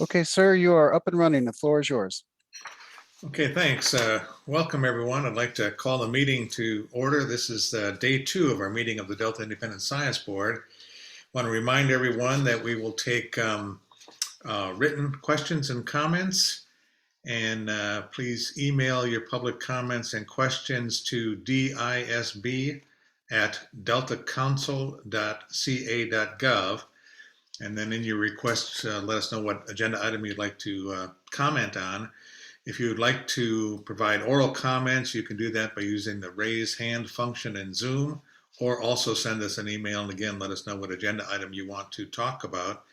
Okay, sir, you are up and running. The floor is yours. Okay, thanks. Welcome, everyone. I'd like to call the meeting to order. This is day 2 of our meeting of the Delta Independent Science Board. I want to remind everyone that we will take written questions and comments, and please email your public comments and questions to disb@deltacouncil.ca.gov. And then in your request, let us know what agenda item you'd like to comment on. If you would like to provide oral comments, you can do that by using the raise hand function in Zoom, or also send us an email, and again, let us know what agenda item you want to talk about.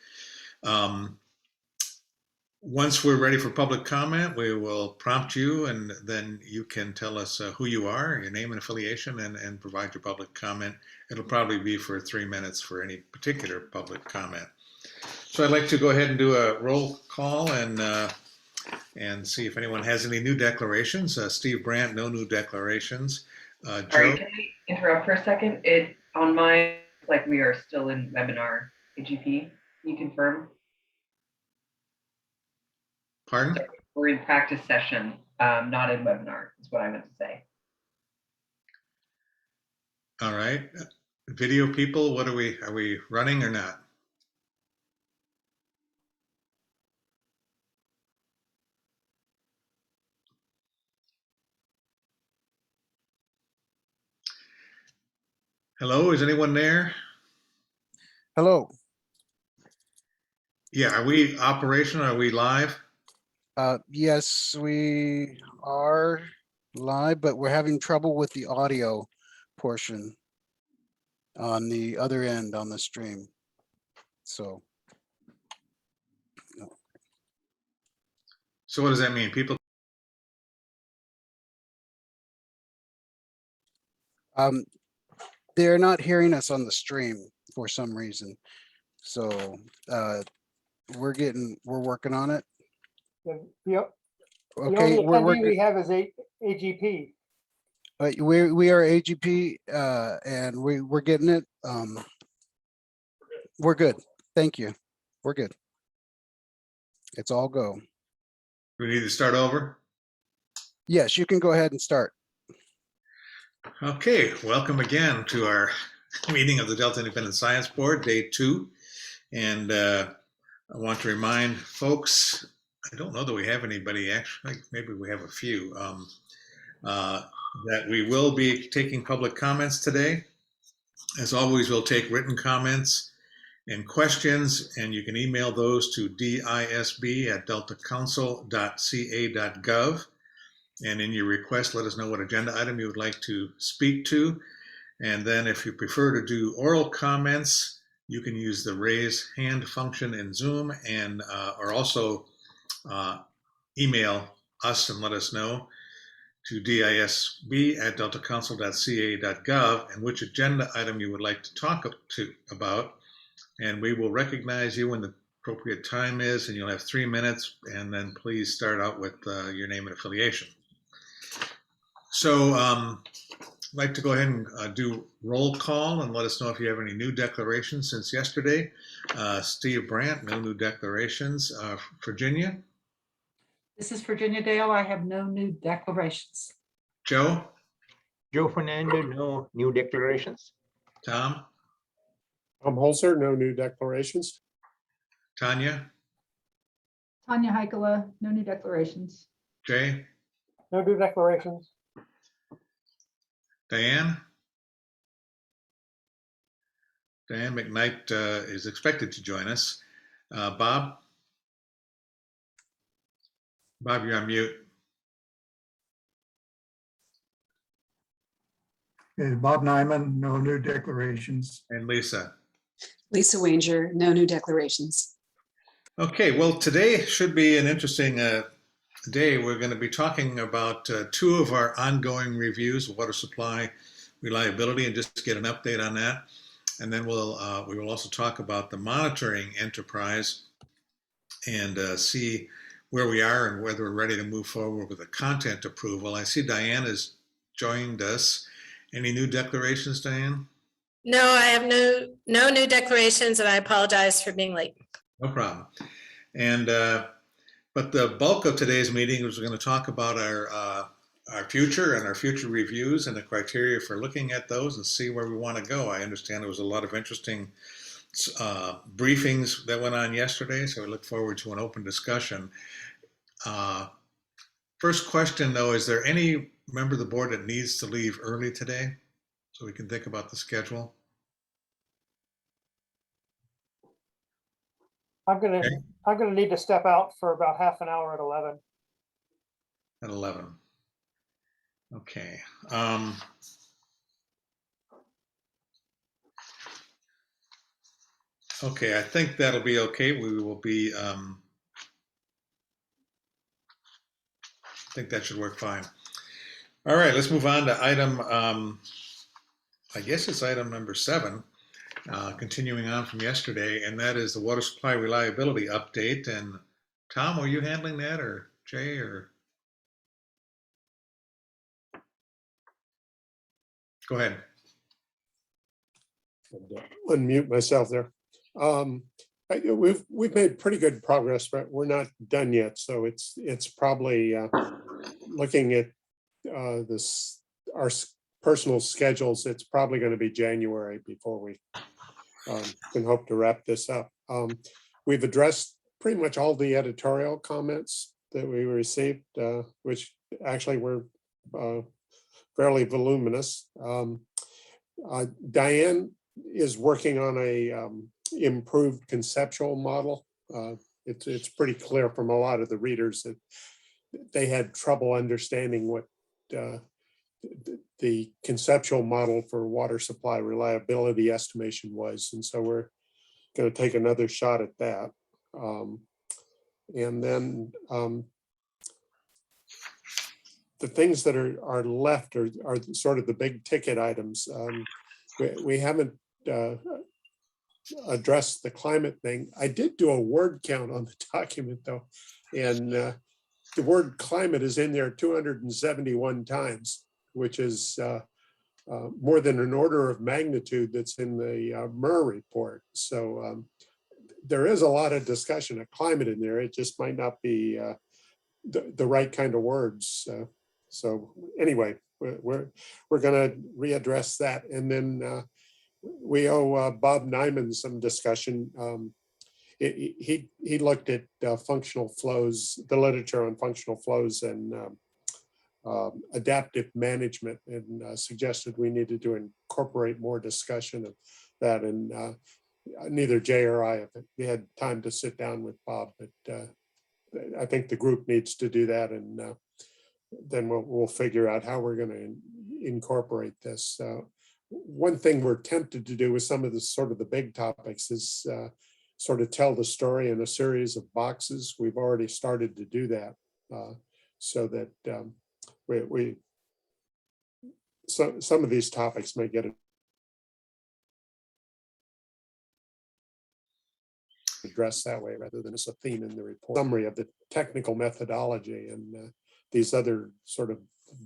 Once we're ready for public comment, we will prompt you, and then you can tell us who you are, your name and affiliation, and provide your public comment. It'll probably be for 3 minutes for any particular public comment. So I'd like to go ahead and do a roll call and see if anyone has any new declarations. Steve Brandt, no new declarations. Sorry, Joe? can I interrupt for a second? On my, like, we are still in webinar AGP. Can you confirm? Pardon? Sorry, we're in practice session, not in webinar, is what I meant to say. All right. Video people, are we running or not? Hello, is anyone there? Hello. Yeah, are we operational? Are we live? Yes, we are live, but we're having trouble with the audio portion on the other end on the stream. So. So what does that mean? People? They're not hearing us on the stream for some reason. So we're working on it. Yep. Okay, The only attendee we have is AGP. We are AGP and we're getting it. We're good. Thank you. We're good. It's all go. We need to start over? Yes, you can go ahead and start. Okay, welcome again to our meeting of the Delta Independent Science Board, day 2. And I want to remind folks, I don't know that we have anybody, actually, maybe we have a few, that we will be taking public comments today. As always, we'll take written comments and questions, and you can email those to disb@deltacouncil.ca.gov. And in your request, let us know what agenda item you would like to speak to. And then if you prefer to do oral comments, you can use the raise hand function in Zoom, and or also email us and let us know to disb@deltacouncil.ca.gov and which agenda item you would like to talk about. And we will recognize you when the appropriate time is, and you'll have 3 minutes, and then please start out with your name and affiliation. So I'd like to go ahead and do roll call and let us know if you have any new declarations since yesterday. Steve Brandt, no new declarations. Virginia? This is Virginia Dale. I have no new declarations. Joe? Joe Fernando, no new declarations. Tom? Tom Holzer, no new declarations. Tanya? Tanya Heikela, no new declarations. Jay? No new declarations. Diane? Diane McKnight is expected to join us. Bob? Bob, you're on mute. Bob Nyman, no new declarations. And Lisa? Lisa Wanger, no new declarations. Okay, well, today should be an interesting day. We're going to be talking about 2 of our ongoing reviews of water supply reliability and just get an update on that. And then we will also talk about the monitoring enterprise and see where we are and whether we're ready to move forward with a content approval. I see Diane has joined us. Any new declarations, Diane? No, I have no new declarations, and I apologize for being late. No problem. And but the bulk of today's meeting is going to talk about our future and our future reviews and the criteria for looking at those and see where we want to go. I understand there was a lot of interesting briefings that went on yesterday, so I look forward to an open discussion. First question, though, is there any member of the board that needs to leave early today so we can think about the schedule? I'm gonna, Okay. I'm gonna need to step out for about half an hour at 11. At 11. Okay. Okay, I think that'll be okay. We will be, I think that should work fine. All right, let's move on to item, I guess it's item number 7, continuing on from yesterday, and that is the water supply reliability update. And Tom, were you handling that, or Jay, or? Go ahead. Unmute myself there. We've made pretty good progress, but we're not done yet. So it's probably looking at our personal schedules. It's probably going to be January before we can hope to wrap this up. We've addressed pretty much all the editorial comments that we received, which actually were fairly voluminous. Diane is working on a improved conceptual model. It's pretty clear from a lot of the readers that they had trouble understanding what the conceptual model for water supply reliability estimation was. And so we're going to take another shot at that. And then the things that are left are sort of the big ticket items. We haven't addressed the climate thing. I did do a word count on the document though, and the word climate is in there 271 times, which is more than an order of magnitude that's in the MER report. So there is a lot of discussion of climate in there. It just might not be the right kind of words. So anyway, we're going to readdress that, and then we owe Bob Nyman some discussion. He looked at functional flows, the literature on functional flows and adaptive management, and suggested we needed to incorporate more discussion of that. And neither Jay or I have had time to sit down with Bob, but I think the group needs to do that, and then we'll figure out how we're going to incorporate this. One thing we're tempted to do with some of the sort of the big topics is sort of tell the story in a series of boxes. We've already started to do that, so that some of these topics may get addressed that way rather than as a theme in the report. Summary of the technical methodology, and these other sort of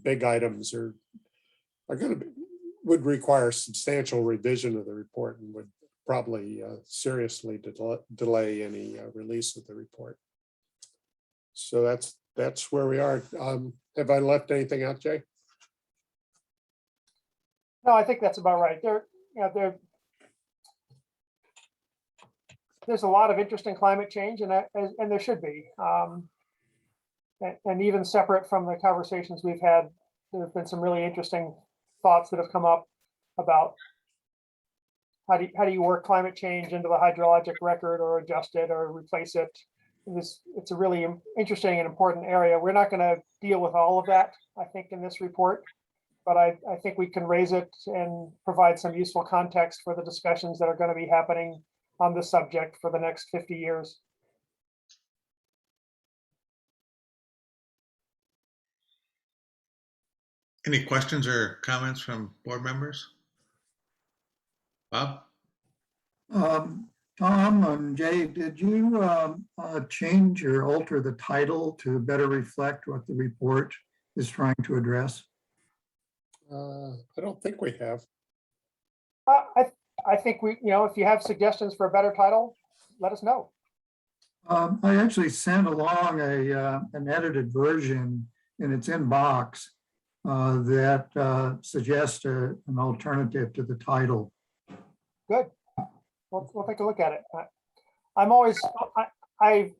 big items are going to would require substantial revision of the report and would probably seriously delay any release of the report. So that's where we are. Have I left anything out, Jay? No, I think that's about right. There's a lot of interest in climate change, and there should be. And even separate from the conversations we've had, there have been some really interesting thoughts that have come up about how do you work climate change into the hydrologic record, or adjust it, or replace it. It's a really interesting and important area. We're not going to deal with all of that, I think, in this report, but I think we can raise it and provide some useful context for the discussions that are going to be happening on this subject for the next 50 years. Any questions or comments from board members? Bob? Tom and Jay, did you change or alter the title to better reflect what the report is trying to address? I don't think we have. I think if you have suggestions for a better title, let us know. I actually sent along an edited version and it's in box that suggests an alternative to the title. Good. We'll take a look at it. I've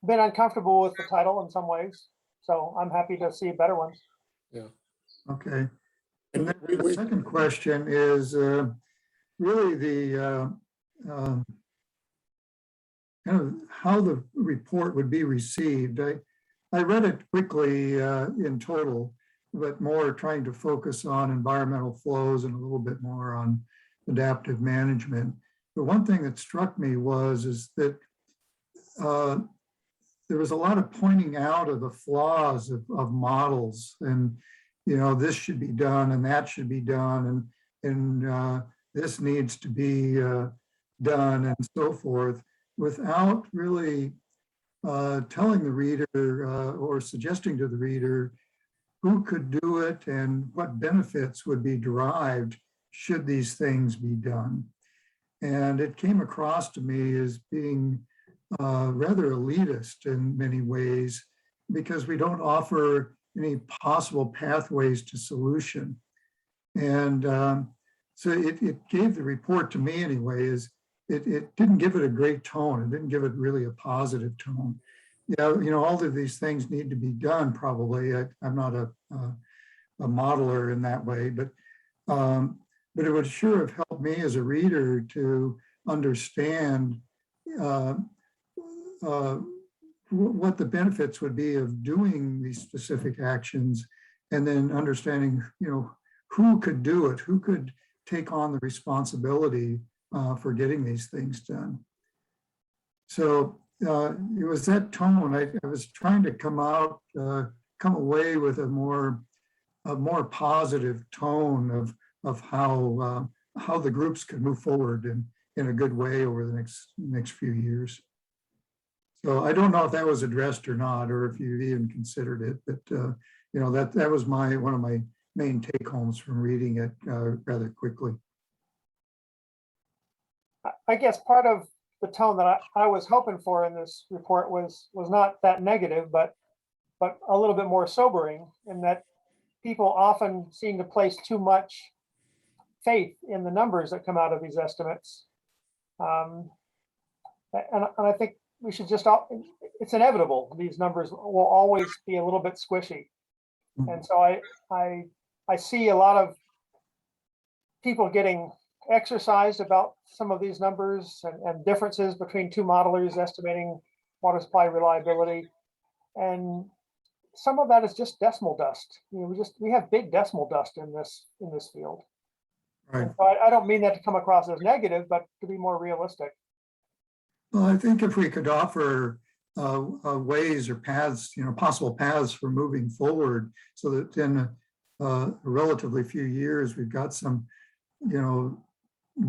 been uncomfortable with the title in some ways, so I'm happy to see better ones. Okay. And And then the second question is really the kind of how the report would be received. I read it quickly in total, but more trying to focus on environmental flows and a little bit more on adaptive management. But one thing that struck me is that there was a lot of pointing out of the flaws of models, and this should be done and that should be done, and this needs to be done, and so forth, without really telling the reader or suggesting to the reader who could do it and what benefits would be derived should these things be done. And it came across to me as being rather elitist in many ways, because we don't offer any possible pathways to solution. And so it gave the report to me anyway, is it didn't give it a great tone. It didn't give it really a positive tone. Yeah, all of these things need to be done probably. I'm not a modeler in that way, but it would sure have helped me as a reader to understand what the benefits would be of doing these specific actions, and then understanding, who could do it, who could take on the responsibility for getting these things done. So it was that tone. I was trying to come away with a more positive tone of how the groups could move forward in a good way over the next few years. So I don't know if that was addressed or not, or if you even considered it, but that was one of my main take homes from reading it rather quickly. I guess part of the tone that I was hoping for in this report was not that negative, but a little bit more sobering, in that people often seem to place too much faith in the numbers that come out of these estimates. And I think we should it's inevitable. These numbers will always be a little bit squishy. And so I see a lot of people getting exercised about some of these numbers and differences between two modelers estimating water supply reliability. And some of that is just decimal dust. We have big decimal dust in this field. Right. So I don't mean that to come across as negative, but to be more realistic. Well, I think if we could offer ways or paths, possible paths for moving forward, so that in a relatively few years, we've got some,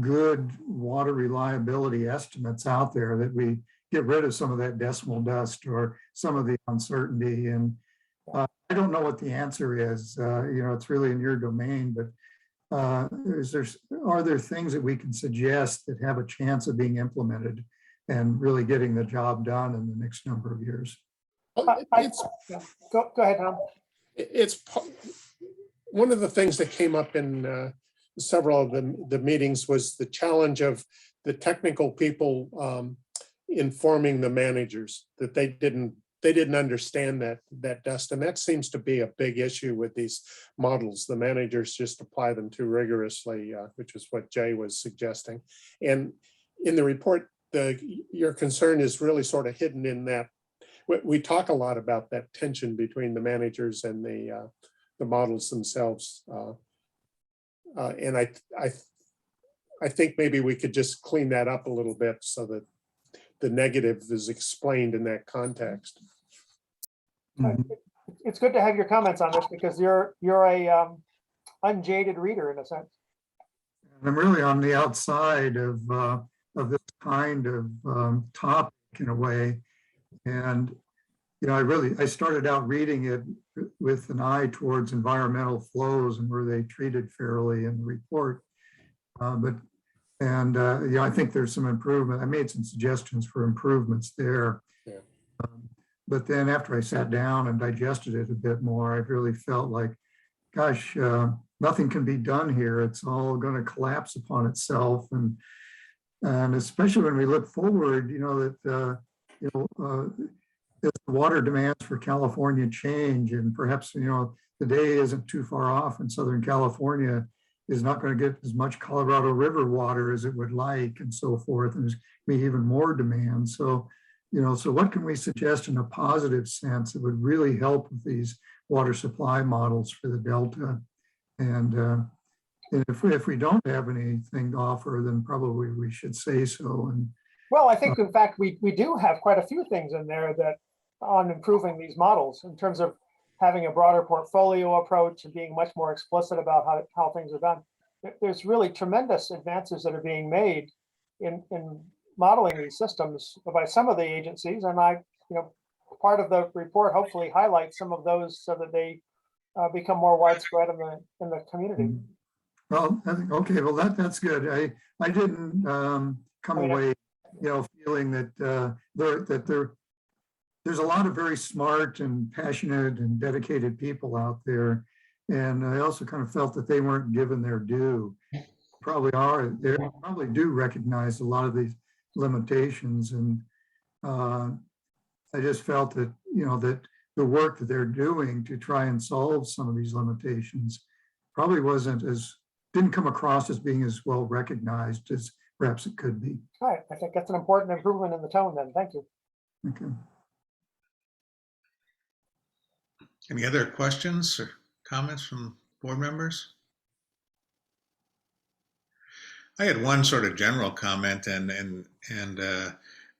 good water reliability estimates out there, that we get rid of some of that decimal dust or some of the uncertainty. And I don't know what the answer is. It's really in your domain, but are there things that we can suggest that have a chance of being implemented and really getting the job done in the next number of years? Go ahead, Tom. It's one of the things that came up in several of the meetings was the challenge of the technical people informing the managers that they didn't understand that dust, and that seems to be a big issue with these models. The managers just apply them too rigorously, which is what Jay was suggesting. And in the report, your concern is really sort of hidden in that we talk a lot about that tension between the managers and the models themselves. And I think maybe we could just clean that up a little bit so that the negative is explained in that context. It's good to have your comments on this, because you're a unjaded reader in a sense. I'm really on the outside of this kind of topic in a way, and I started out reading it with an eye towards environmental flows and were they treated fairly in the report. I think there's some improvement. I made some suggestions for improvements there. Yeah. But then after I sat down and digested it a bit more, I really felt like, gosh, nothing can be done here. It's all going to collapse upon itself. And especially when we look forward, that, as the water demands for California change, and perhaps, the day isn't too far off and Southern California is not going to get as much Colorado River water as it would like, and so forth. And there's going to be even more demand. So, so what can we suggest in a positive sense that would really help with these water supply models for the Delta? And if we don't have anything to offer, then probably we should say so. And Well, I think in fact, we do have quite a few things in there that on improving these models in terms of having a broader portfolio approach and being much more explicit about how things are done. There's really tremendous advances that are being made in modeling these systems by some of the agencies. And part of the report hopefully highlights some of those so that they become more widespread in the community. well, okay, well, that's good. I didn't come away, feeling that there's a lot of very smart and passionate and dedicated people out there. And I also kind of felt that they weren't given their due. Probably are. They probably do recognize a lot of these limitations. And I just felt that, that the work that they're doing to try and solve some of these limitations probably didn't come across as being as well recognized as perhaps it could be. All right, I think that's an important improvement in the tone then. Thank you. Okay. Any other questions or comments from board members? I had one sort of general comment, and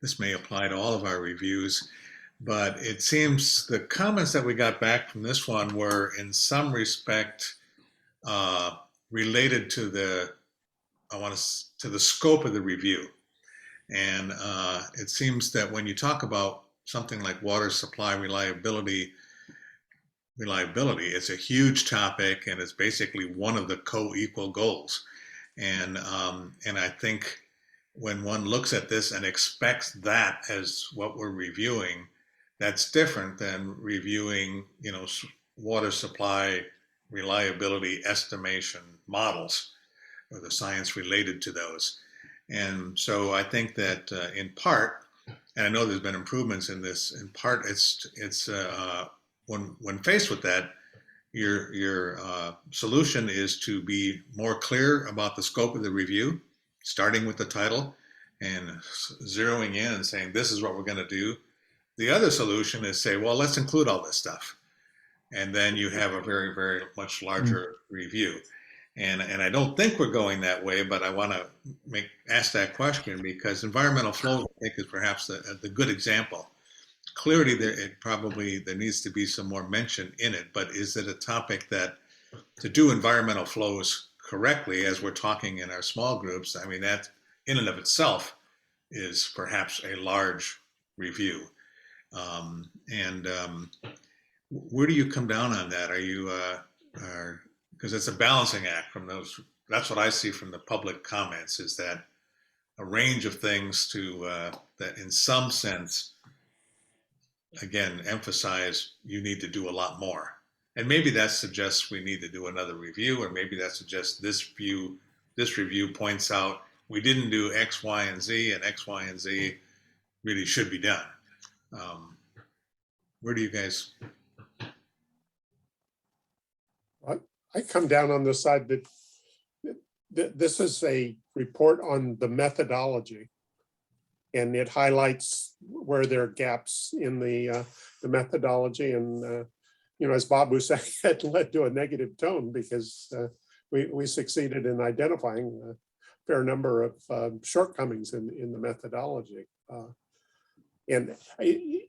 this may apply to all of our reviews, but it seems the comments that we got back from this one were in some respect related to the scope of the review. And it seems that when you talk about something like water supply reliability, it's a huge topic, and it's basically one of the co-equal goals. And I think when one looks at this and expects that as what we're reviewing, that's different than reviewing, water supply reliability estimation models or the science related to those. And so I think that in part, and I know there's been improvements in this, in part it's when faced with that, your solution is to be more clear about the scope of the review, starting with the title and zeroing in and saying, this is what we're going to do. The other solution is say, well, let's include all this stuff. And then you have a very, very much larger review. And I don't think we're going that way, but I want to ask that question because environmental flow, I think, is perhaps the good example. Clearly, there needs to be some more mention in it, but is it a topic that to do environmental flows correctly, as we're talking in our small groups, I mean, that in and of itself is perhaps a large review. Where do you come down on that? Are you, because it's a balancing act from those, that's what I see from the public comments, is that a range of things that in some sense, again, emphasize you need to do a lot more. And maybe that suggests we need to do another review, or maybe that suggests this review points out we didn't do X, Y, and Z, and X, Y, and Z really should be done. Where do you guys? I come down on the side that this is a report on the methodology, and it highlights where there are gaps in the methodology. And as Bob was saying, it led to a negative tone because we succeeded in identifying a fair number of shortcomings in the methodology. And I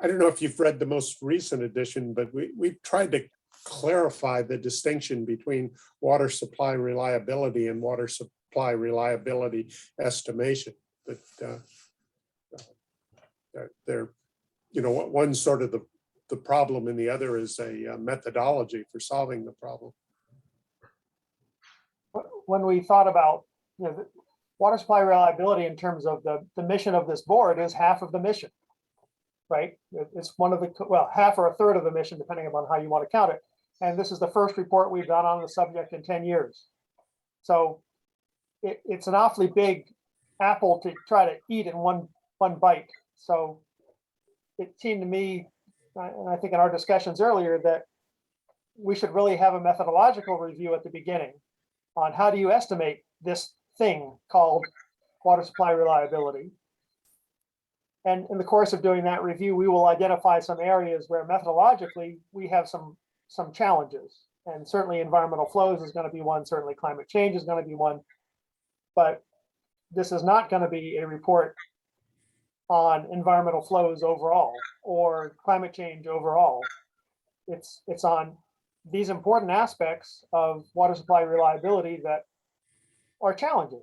don't know if you've read the most recent edition, but we've tried to clarify the distinction between water supply reliability and water supply reliability estimation. That they're, one's sort of the problem and the other is a methodology for solving the problem. When we thought about the water supply reliability in terms of the mission of this board is half of the mission. right? It's one of the, well, half or a third of the mission, depending upon how you want to count it. And this is the first report we've done on the subject in 10 years. So it's an awfully big apple to try to eat in one bite. So it seemed to me, and I think in our discussions earlier, that we should really have a methodological review at the beginning on how do you estimate this thing called water supply reliability. And in the course of doing that review, we will identify some areas where methodologically we have some challenges. And certainly environmental flows is going to be one, certainly climate change is going to be one. But this is not going to be a report on environmental flows overall or climate change overall. It's on these important aspects of water supply reliability that are challenging.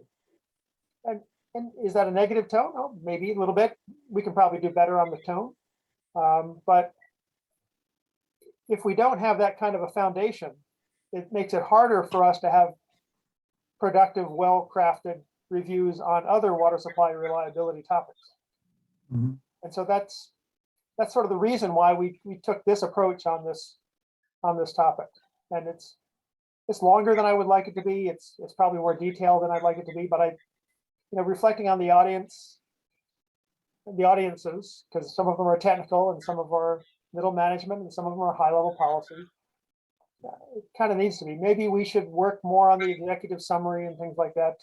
And is that a negative tone? Oh, maybe a little bit. We can probably do better on the tone. But if we don't have that kind of a foundation, it makes it harder for us to have productive, well-crafted reviews on other water supply reliability topics. Mhm. And so that's sort of the reason why we took this approach on this topic. And it's longer than I would like it to be. It's probably more detailed than I'd like it to be, but reflecting on the audiences, because some of them are technical and some of them are middle management and some of them are high-level policy. It kind of needs to be. Maybe we should work more on the executive summary and things like that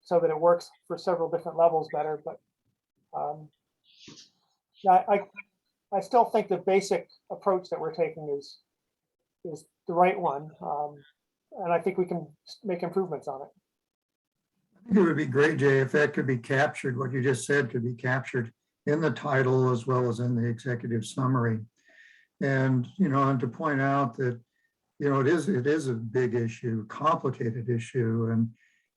so that it works for several different levels better. But I still think the basic approach that we're taking is the right one, and I think we can make improvements on it. I think it would be great, Jay, if that could be captured, what you just said could be captured in the title as well as in the executive summary. And, and to point out that, it is a big issue, complicated issue, and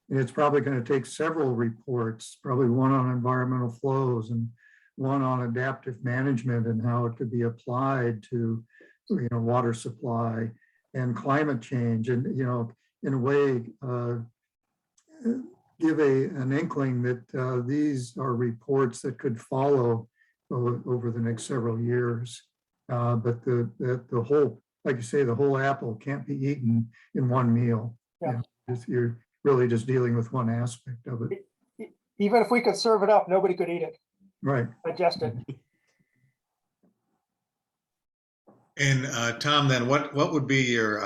it's probably going to take several reports, probably one on environmental flows and one on adaptive management and how it could be applied to, water supply and climate change, and, in a way, give an inkling that these are reports that could follow over the next several years. But the whole, like you say, the whole apple can't be eaten in one meal. Yeah. You're really just dealing with one aspect of it. Even if we could serve it up, nobody could eat it, Right. digest it. And Tom, then what would be your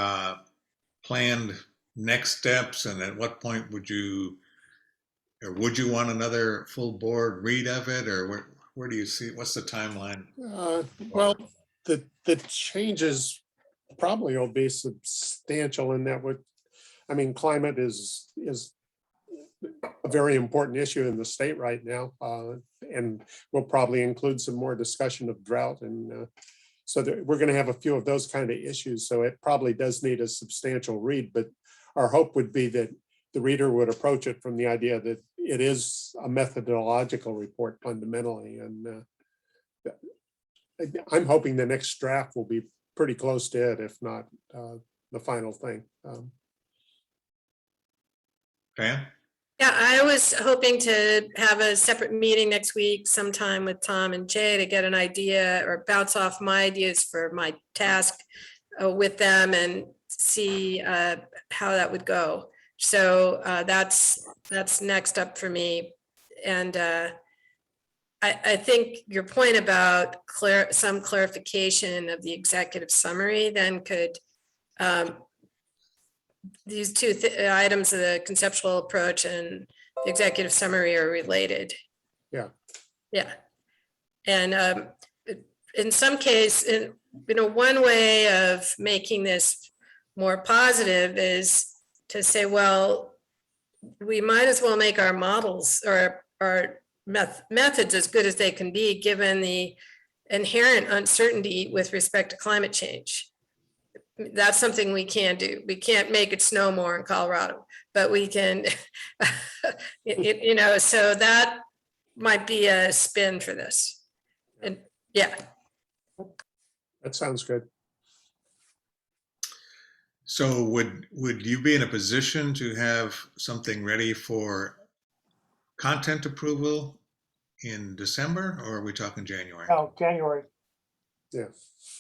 planned next steps, and at what point would you want another full board read of it, or where do you see, what's the timeline? Well, the changes probably will be substantial in that climate is a very important issue in the state right now, and we'll probably include some more discussion of drought, and so we're going to have a few of those kind of issues. So it probably does need a substantial read, but our hope would be that the reader would approach it from the idea that it is a methodological report fundamentally, and I'm hoping the next draft will be pretty close to it, if not the final thing. Pam? Yeah, I was hoping to have a separate meeting next week sometime with Tom and Jay to get an idea or bounce off my ideas for my task with them and see how that would go. So that's next up for me. And I think your point about some clarification of the executive summary then could, these two items of the conceptual approach and the executive summary are related. Yeah. Yeah. And in some case, one way of making this more positive is to say, well, we might as well make our models or our methods as good as they can be, given the inherent uncertainty with respect to climate change. That's something we can do. We can't make it snow more in Colorado, but we can, so that might be a spin for this. And yeah. That sounds good. So would you be in a position to have something ready for content approval in December, or are we talking January? Oh, January. Yeah.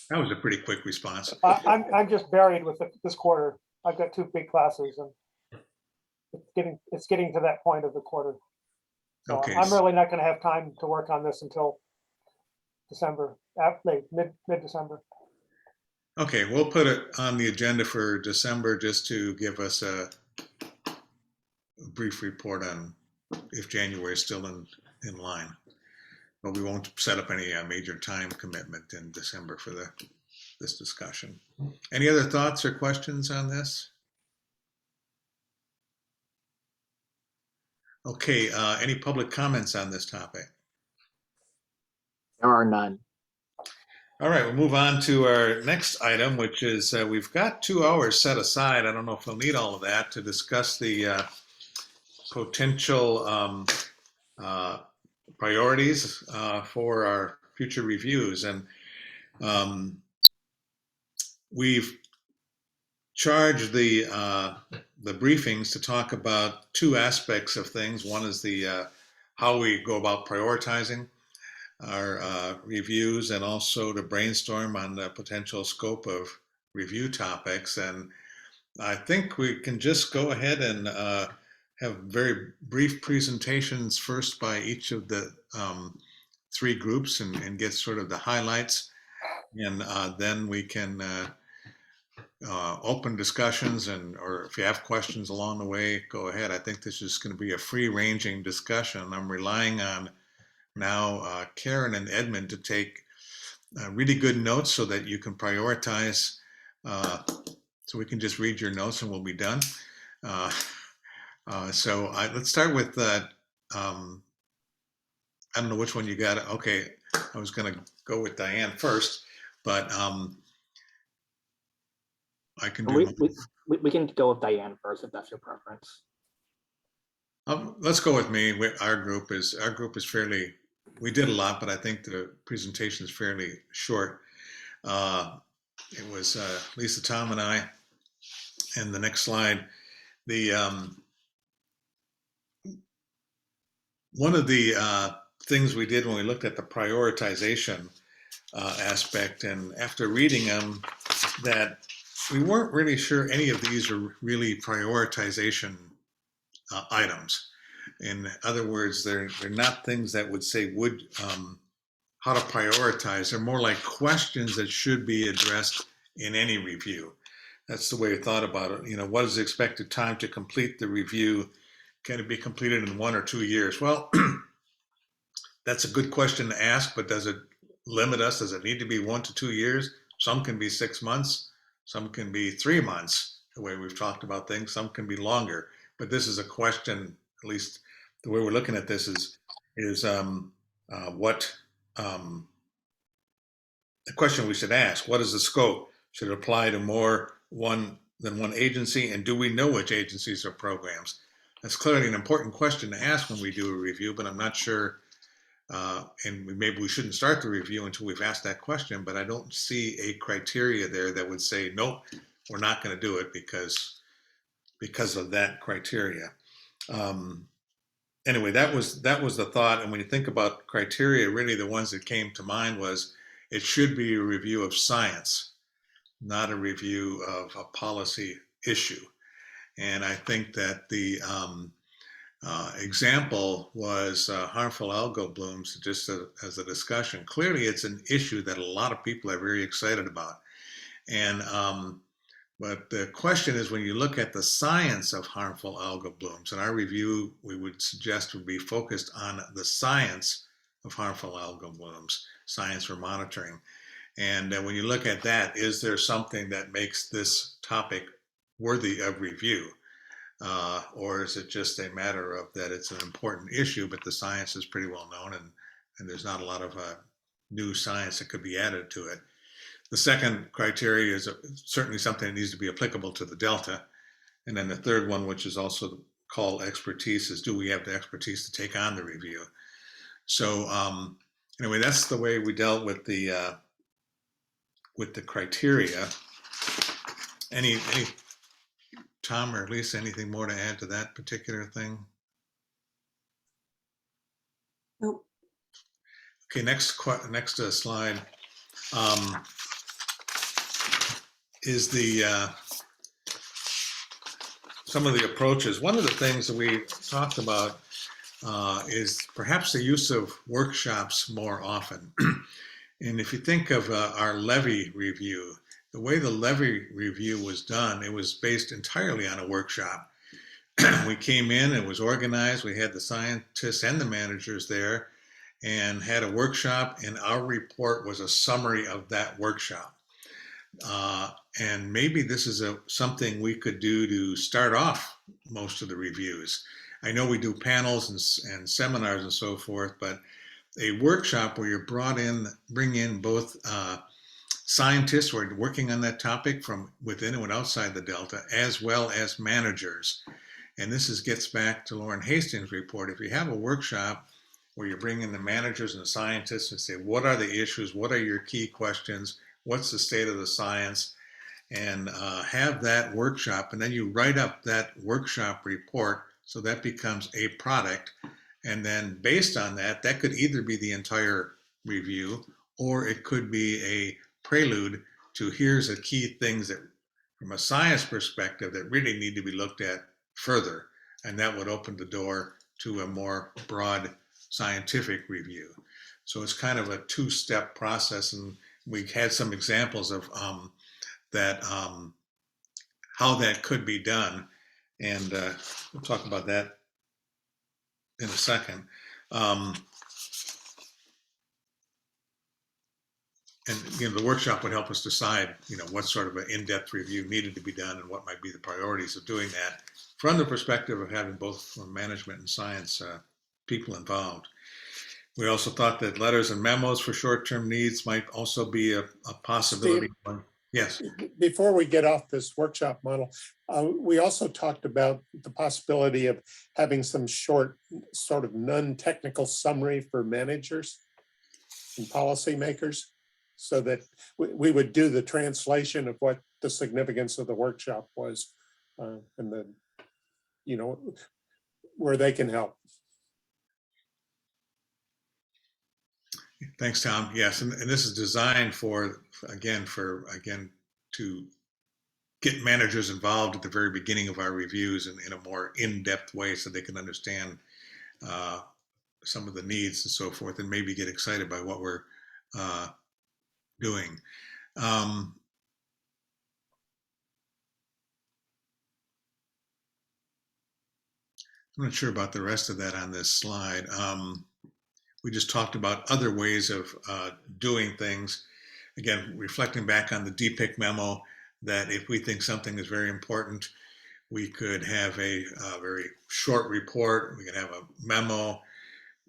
That was a pretty quick response. I'm just buried with this quarter. I've got 2 big classes and it's getting to that point of the quarter. So Okay. I'm really not gonna have time to work on this until December, mid-December. Okay, we'll put it on the agenda for December just to give us a brief report on if January is still in line. But we won't set up any major time commitment in December for this discussion. Any other thoughts or questions on this? Okay, any public comments on this topic? There are none. All right, we'll move on to our next item, which is we've got 2 hours set aside. I don't know if we'll need all of that to discuss the potential priorities for our future reviews. And we've charged the briefings to talk about 2 aspects of things. One is the how we go about prioritizing our reviews, and also to brainstorm on the potential scope of review topics. And I think we can just go ahead and have very brief presentations first by each of the 3 groups and get sort of the highlights. And then we can open discussions, or if you have questions along the way, go ahead. I think this is going to be a free-ranging discussion. I'm relying on now Karen and Edmund to take really good notes so that you can prioritize, so we can just read your notes and we'll be done. So let's start with I don't know which one you got. Okay, I was going to go with Diane first, but I can do. We can go with Diane first if that's your preference. Let's go with me. Our group is fairly. We did a lot, but I think the presentation is fairly short. It was Lisa, Tom, and I. And the next slide, the one of the things we did when we looked at the prioritization aspect, and after reading them, that we weren't really sure any of these are really prioritization items. In other words, they're not things that would say how to prioritize. They're more like questions that should be addressed in any review. That's the way I thought about it. You know, what is the expected time to complete the review? Can it be completed in 1 or 2 years? Well, that's a good question to ask, but does it limit us? Does it need to be 1 to 2 years? Some can be 6 months. Some can be 3 months, the way we've talked about things. Some can be longer. But this is a question, at least the way we're looking at this is what the question we should ask. What is the scope? Should it apply to more than one agency? And do we know which agencies or programs? That's clearly an important question to ask when we do a review, but I'm not sure, and maybe we shouldn't start the review until we've asked that question, but I don't see a criteria there that would say, nope, we're not going to do it because of that criteria. Anyway, that was the thought. And when you think about criteria, really the ones that came to mind was it should be a review of science, not a review of a policy issue. And I think that the example was harmful algal blooms, just as a discussion. Clearly, it's an issue that a lot of people are very excited about. And but the question is, when you look at the science of harmful algal blooms, and our review, we would suggest would be focused on the science of harmful algal blooms, science for monitoring. And when you look at that, is there something that makes this topic worthy of review? Or is it just a matter of that it's an important issue, but the science is pretty well known and there's not a lot of new science that could be added to it? The second criteria is certainly something that needs to be applicable to the Delta. And then the third one, which is also called expertise, is do we have the expertise to take on the review? So anyway, that's the way we dealt with the criteria. Any Tom or Lisa, anything more to add to that particular thing? Well, Okay, next slide is some of the approaches. One of the things that we talked about is perhaps the use of workshops more often. And if you think of our levy review, the way the levy review was done, it was based entirely on a workshop. We came in, it was organized, we had the scientists and the managers there and had a workshop, and our report was a summary of that workshop. And maybe this is something we could do to start off most of the reviews. I know we do panels and seminars and so forth, but a workshop where you're bring in both scientists who are working on that topic from within and outside the Delta, as well as managers. And this gets back to Lauren Hastings' report. If you have a workshop where you bring in the managers and the scientists and say, what are the issues? What are your key questions? What's the state of the science? And have that workshop, and then you write up that workshop report so that becomes a product. And then based on that, that could either be the entire review, or it could be a prelude to here's the key things that from a science perspective that really need to be looked at further. And that would open the door to a more broad scientific review. So it's kind of a two-step process, and we had some examples of how that could be done, and we'll talk about that in a second. And the workshop would help us decide, what sort of an in-depth review needed to be done and what might be the priorities of doing that from the perspective of having both management and science people involved. We also thought that letters and memos for short-term needs might also be a possibility. Steve, yes. Before we get off this workshop model, we also talked about the possibility of having some short, sort of non-technical summary for managers and policymakers, so that we would do the translation of what the significance of the workshop was, and then, where they can help. Thanks, Tom. Yes, and this is designed to get managers involved at the very beginning of our reviews in a more in-depth way, so they can understand some of the needs and so forth, and maybe get excited by what we're doing. I'm not sure about the rest of that on this slide. We just talked about other ways of doing things. Again, reflecting back on the DPIC memo, that if we think something is very important, we could have a very short report, we could have a memo.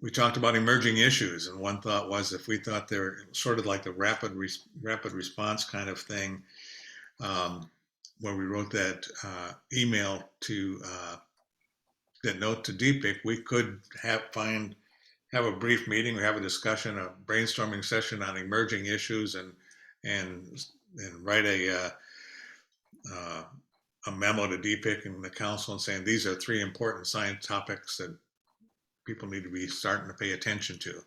We talked about emerging issues, and one thought was if we thought they're sort of like the rapid response kind of thing, where we wrote that email to that note to DPIC, we could have a brief meeting or have a discussion, a brainstorming session on emerging issues, and write a memo to DPIC and the council and saying these are 3 important science topics that people need to be starting to pay attention to.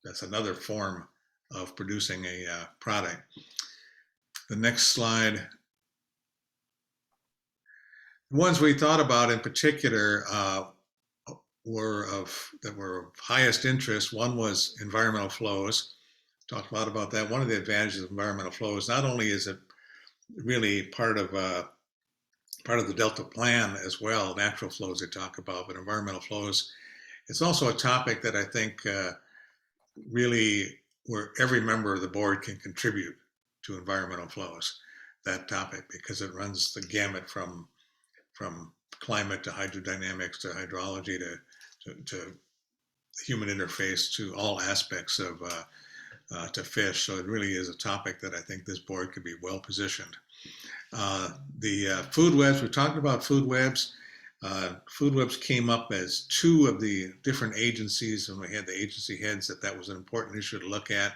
That's another form of producing a product. The next slide. The ones we thought about in particular were of highest interest. One was environmental flows. Talked a lot about that. One of the advantages of environmental flows, not only is it really part of the Delta plan as well, natural flows they talk about, but environmental flows, it's also a topic that I think really where every member of the board can contribute to environmental flows, that topic, because it runs the gamut from climate to hydrodynamics to hydrology to human interface to all aspects of to fish. So it really is a topic that I think this board could be well positioned. The food webs, we talked about food webs. Food webs came up as 2 of the different agencies, and we had the agency heads that was an important issue to look at.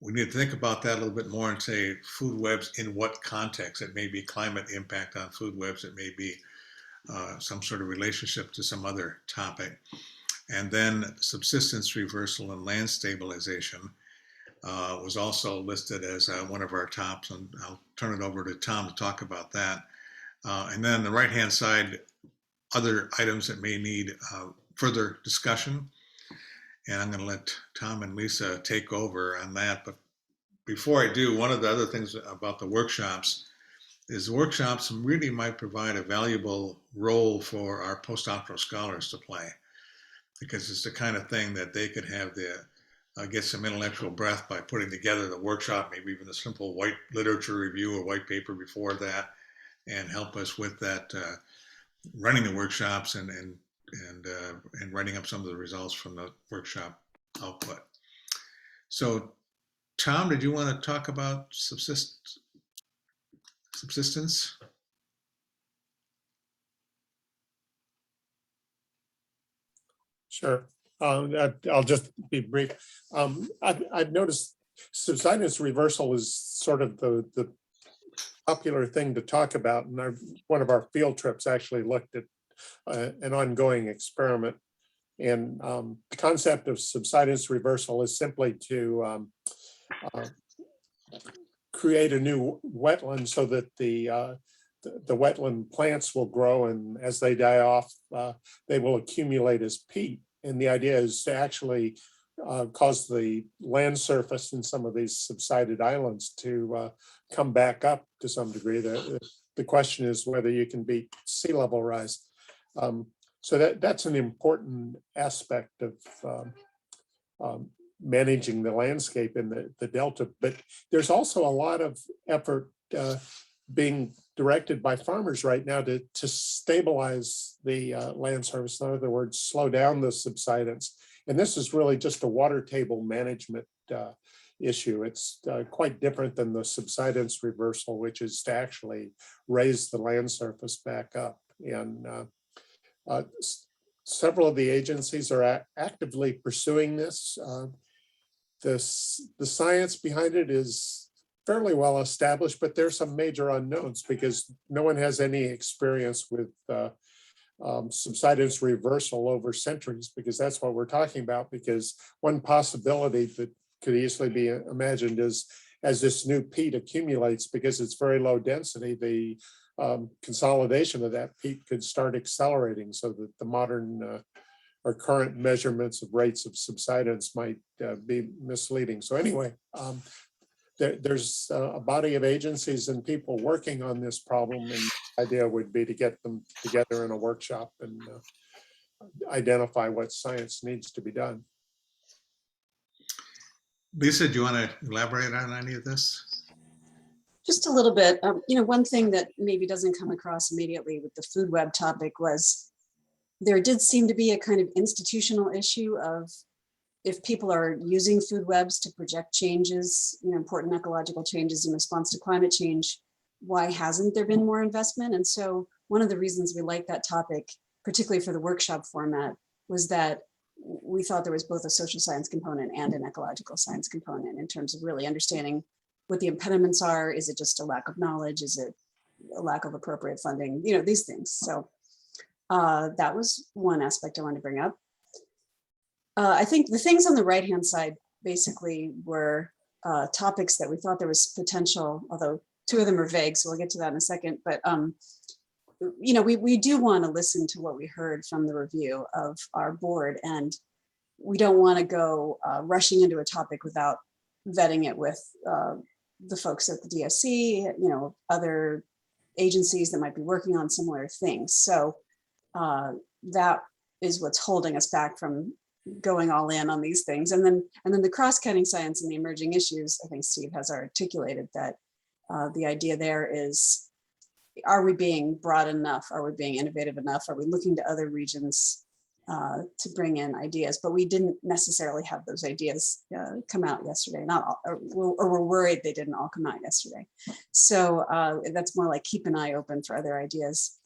We need to think about that a little bit more and say food webs in what context. It may be climate impact on food webs. It may be some sort of relationship to some other topic. And then subsistence reversal and land stabilization was also listed as one of our tops, and I'll turn it over to Tom to talk about that. And then the right-hand side, other items that may need further discussion. And I'm going to let Tom and Lisa take over on that. But before I do, one of the other things about the workshops is workshops really might provide a valuable role for our postdoctoral scholars to play, because it's the kind of thing that they could have get some intellectual breath by putting together the workshop, maybe even a simple white literature review or white paper before that, and help us with that running the workshops and writing up some of the results from the workshop output. So, Tom, did you want to talk about subsistence? Sure. I'll just be brief. I've noticed subsidence reversal is sort of the popular thing to talk about. And one of our field trips actually looked at an ongoing experiment. And the concept of subsidence reversal is simply to create a new wetland so that the wetland plants will grow, and as they die off, they will accumulate as peat. And the idea is to actually cause the land surface in some of these subsided islands to come back up to some degree. The question is whether you can beat sea level rise. So that's an important aspect of managing the landscape in the Delta. But there's also a lot of effort being directed by farmers right now to stabilize the land surface. In other words, slow down the subsidence. And this is really just a water table management issue. It's quite different than the subsidence reversal, which is to actually raise the land surface back up. And several of the agencies are actively pursuing this. The science behind it is fairly well established, but there's some major unknowns because no one has any experience with subsidence reversal over centuries, because that's what we're talking about. Because one possibility that could easily be imagined is, as this new peat accumulates, because it's very low density, the consolidation of that peat could start accelerating, so that the modern or current measurements of rates of subsidence might be misleading. So anyway, there's a body of agencies and people working on this problem, and the idea would be to get them together in a workshop and identify what science needs to be done. Lisa, do you want to elaborate on any of this? Just a little bit. One thing that maybe doesn't come across immediately with the food web topic was there did seem to be a kind of institutional issue of, if people are using food webs to project changes, important ecological changes in response to climate change, why hasn't there been more investment? And so one of the reasons we like that topic, particularly for the workshop format, was that we thought there was both a social science component and an ecological science component in terms of really understanding what the impediments are. Is it just a lack of knowledge? Is it a lack of appropriate funding? These things. So that was one aspect I wanted to bring up. I think the things on the right-hand side basically were topics that we thought there was potential, although two of them are vague, so we'll get to that in a second. But we do want to listen to what we heard from the review of our board, and we don't want to go rushing into a topic without vetting it with the folks at the DSC, other agencies that might be working on similar things. So that is what's holding us back from going all in on these things. And then the cross-cutting science and the emerging issues, I think Steve has articulated that the idea there is, are we being broad enough? Are we being innovative enough? Are we looking to other regions to bring in ideas? But we didn't necessarily have those ideas come out yesterday, or we're worried they didn't all come out yesterday. So that's more like keep an eye open for other ideas.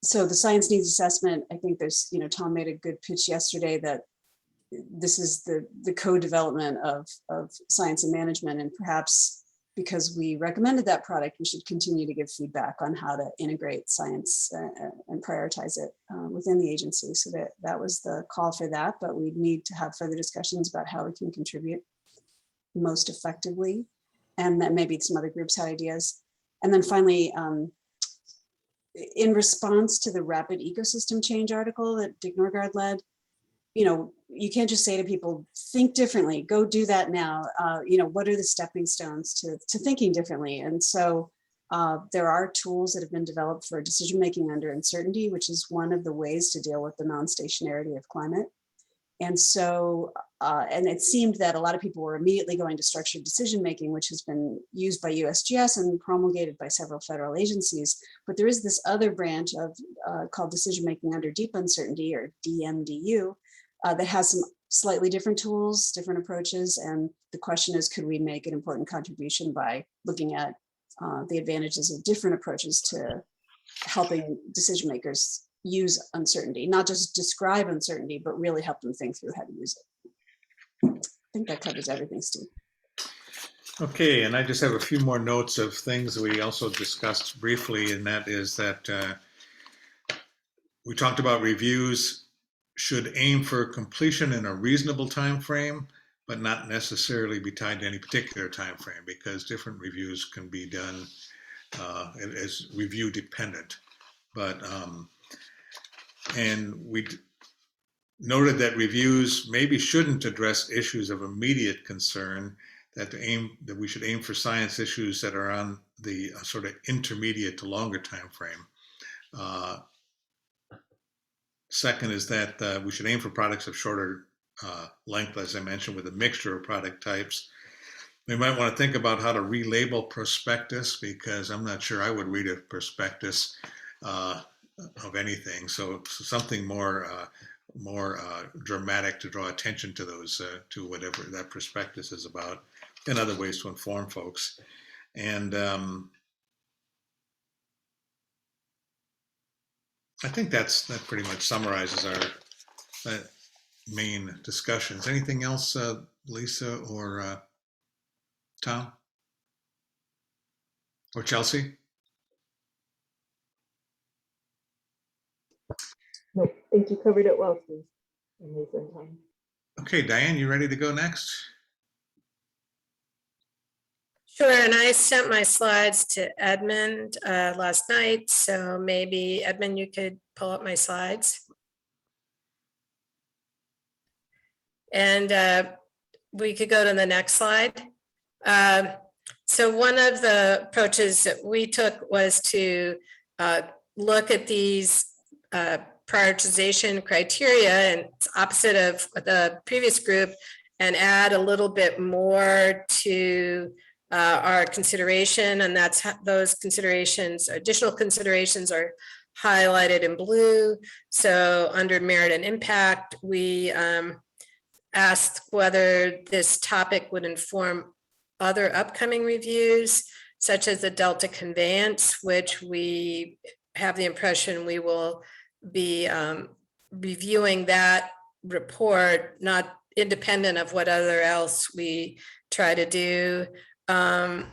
So the science needs assessment, I think there's, Tom made a good pitch yesterday that this is the co-development of science and management, and perhaps because we recommended that product, we should continue to give feedback on how to integrate science and prioritize it within the agency. So that was the call for that, but we need to have further discussions about how we can contribute most effectively. And then maybe some other groups had ideas. And then finally, in response to the rapid ecosystem change article that Dick Norgard led, you know, you can't just say to people, think differently, go do that now. You know, what are the stepping stones to thinking differently? And so there are tools that have been developed for decision-making under uncertainty, which is one of the ways to deal with the non-stationarity of climate. And so, and it seemed that a lot of people were immediately going to structured decision-making, which has been used by USGS and promulgated by several federal agencies. But there is this other branch of called decision-making under deep uncertainty, or DMDU, that has some slightly different tools, different approaches. And the question is, could we make an important contribution by looking at the advantages of different approaches to helping decision makers use uncertainty, not just describe uncertainty, but really help them think through how to use it. I think that covers everything, Steve. Okay, and I just have a few more notes of things we also discussed briefly, and that is that we talked about reviews should aim for completion in a reasonable time frame, but not necessarily be tied to any particular time frame, because different reviews can be done as review dependent. But and we noted that reviews maybe shouldn't address issues of immediate concern, that we should aim for science issues that are on the sort of intermediate to longer time frame. Second is that we should aim for products of shorter length, as I mentioned, with a mixture of product types. We might want to think about how to relabel prospectus, because I'm not sure I would read a prospectus of anything. So something more dramatic to draw attention to those, to whatever that prospectus is about, and other ways to inform folks. And I think that pretty much summarizes our main discussions. Anything else, Lisa or Tom or Chelsea? No, I think you covered it well, Steve. And Lisa and Tom. Okay, Diane, you ready to go next? Sure, and I sent my slides to Edmund last night, so maybe Edmund, you could pull up my slides. And we could go to the next slide. So one of the approaches that we took was to look at these prioritization criteria, and it's opposite of the previous group, and add a little bit more to our consideration, and that's those considerations, additional considerations, are highlighted in blue. So under merit and impact, we asked whether this topic would inform other upcoming reviews, such as the Delta conveyance, which we have the impression we will be reviewing that report, not independent of what other else we try to do. And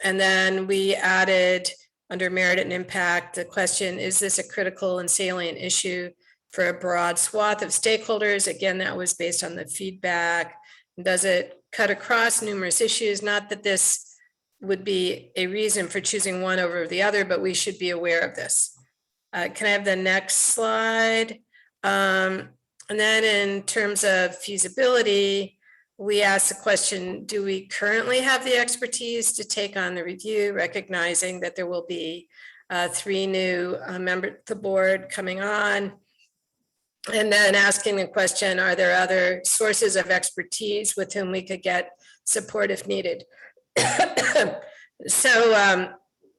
then we added under merit and impact the question, is this a critical and salient issue for a broad swath of stakeholders? Again, that was based on the feedback. Does it cut across numerous issues? Not that this would be a reason for choosing one over the other, but we should be aware of this. Can I have the next slide? And then in terms of feasibility, we asked the question, do we currently have the expertise to take on the review, recognizing that there will be 3 new members of the board coming on? And then asking the question, are there other sources of expertise with whom we could get support if needed? So,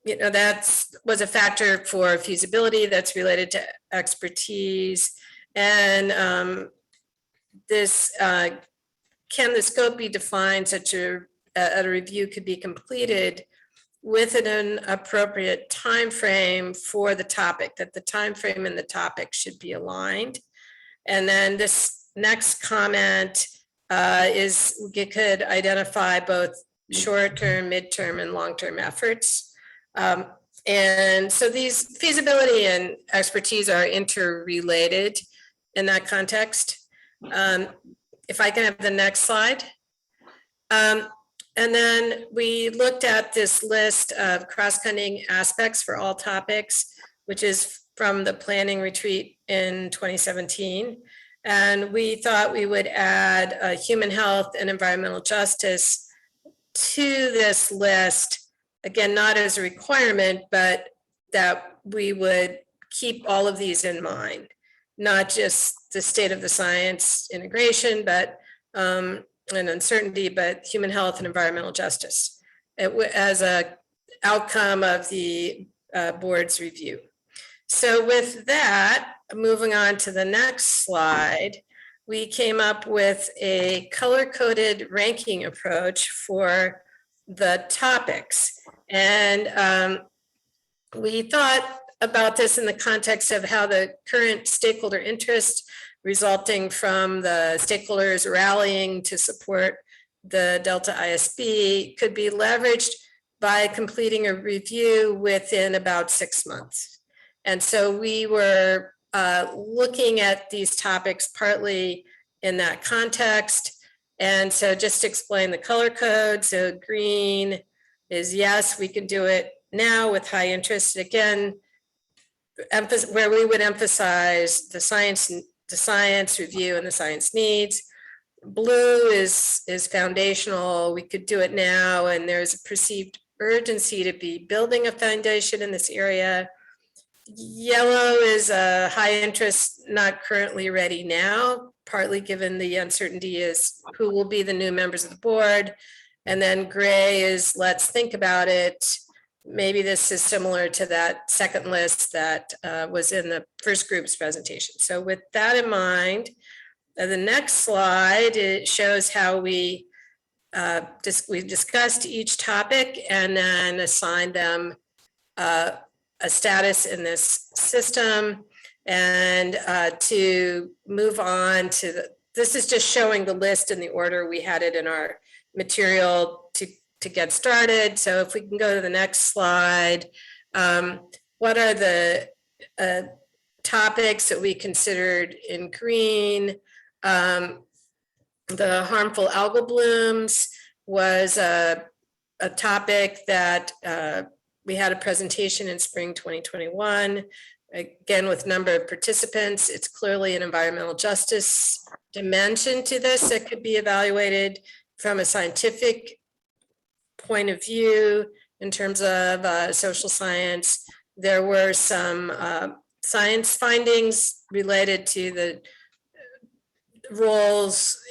you know, that was a factor for feasibility that's related to expertise. And this, can the scope be defined such a review could be completed within an appropriate time frame for the topic, that the time frame and the topic should be aligned. And then this next comment is we could identify both short-term, midterm, and long-term efforts. And so these feasibility and expertise are interrelated in that context. If I can have the next slide. And then we looked at this list of cross-cutting aspects for all topics, which is from the planning retreat in 2017. And we thought we would add human health and environmental justice to this list. Again, not as a requirement, but that we would keep all of these in mind, not just the state of the science integration, but and uncertainty, but human health and environmental justice as a outcome of the board's review. So with that, moving on to the next slide, we came up with a color-coded ranking approach for the topics. And we thought about this in the context of how the current stakeholder interest resulting from the stakeholders rallying to support the Delta ISB could be leveraged by completing a review within about 6 months. And so we were looking at these topics partly in that context. And so just to explain the color code, so green is yes, we can do it now with high interest. Again, where we would emphasize the science review and the science needs. Blue is foundational. We could do it now, and there's a perceived urgency to be building a foundation in this area. Yellow is a high interest, not currently ready now, partly given the uncertainty is who will be the new members of the board. And then gray is let's think about it. Maybe this is similar to that second list that was in the first group's presentation. So with that in mind, the next slide, it shows how we discussed each topic and then assigned them a status in this system. And to move on to this is just showing the list in the order we had it in our material to get started. So if we can go to the next slide, what are the topics that we considered in green? The harmful algal blooms was a topic that we had a presentation in spring 2021, again with number of participants. It's clearly an environmental justice dimension to this that could be evaluated from a scientific point of view in terms of social science. There were some science findings related to the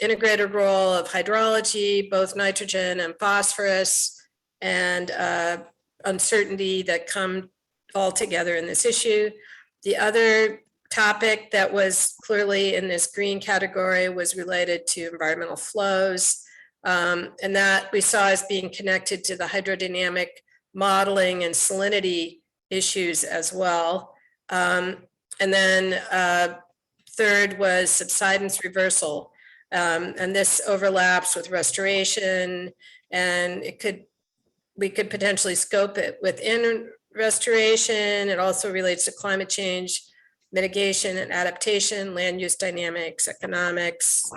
integrated role of hydrology, both nitrogen and phosphorus, and uncertainty that come all together in this issue. The other topic that was clearly in this green category was related to environmental flows. And that we saw as being connected to the hydrodynamic modeling and salinity issues as well. And then third was subsidence reversal. And this overlaps with restoration, and we could potentially scope it within restoration. It also relates to climate change, mitigation and adaptation, land use dynamics, economics,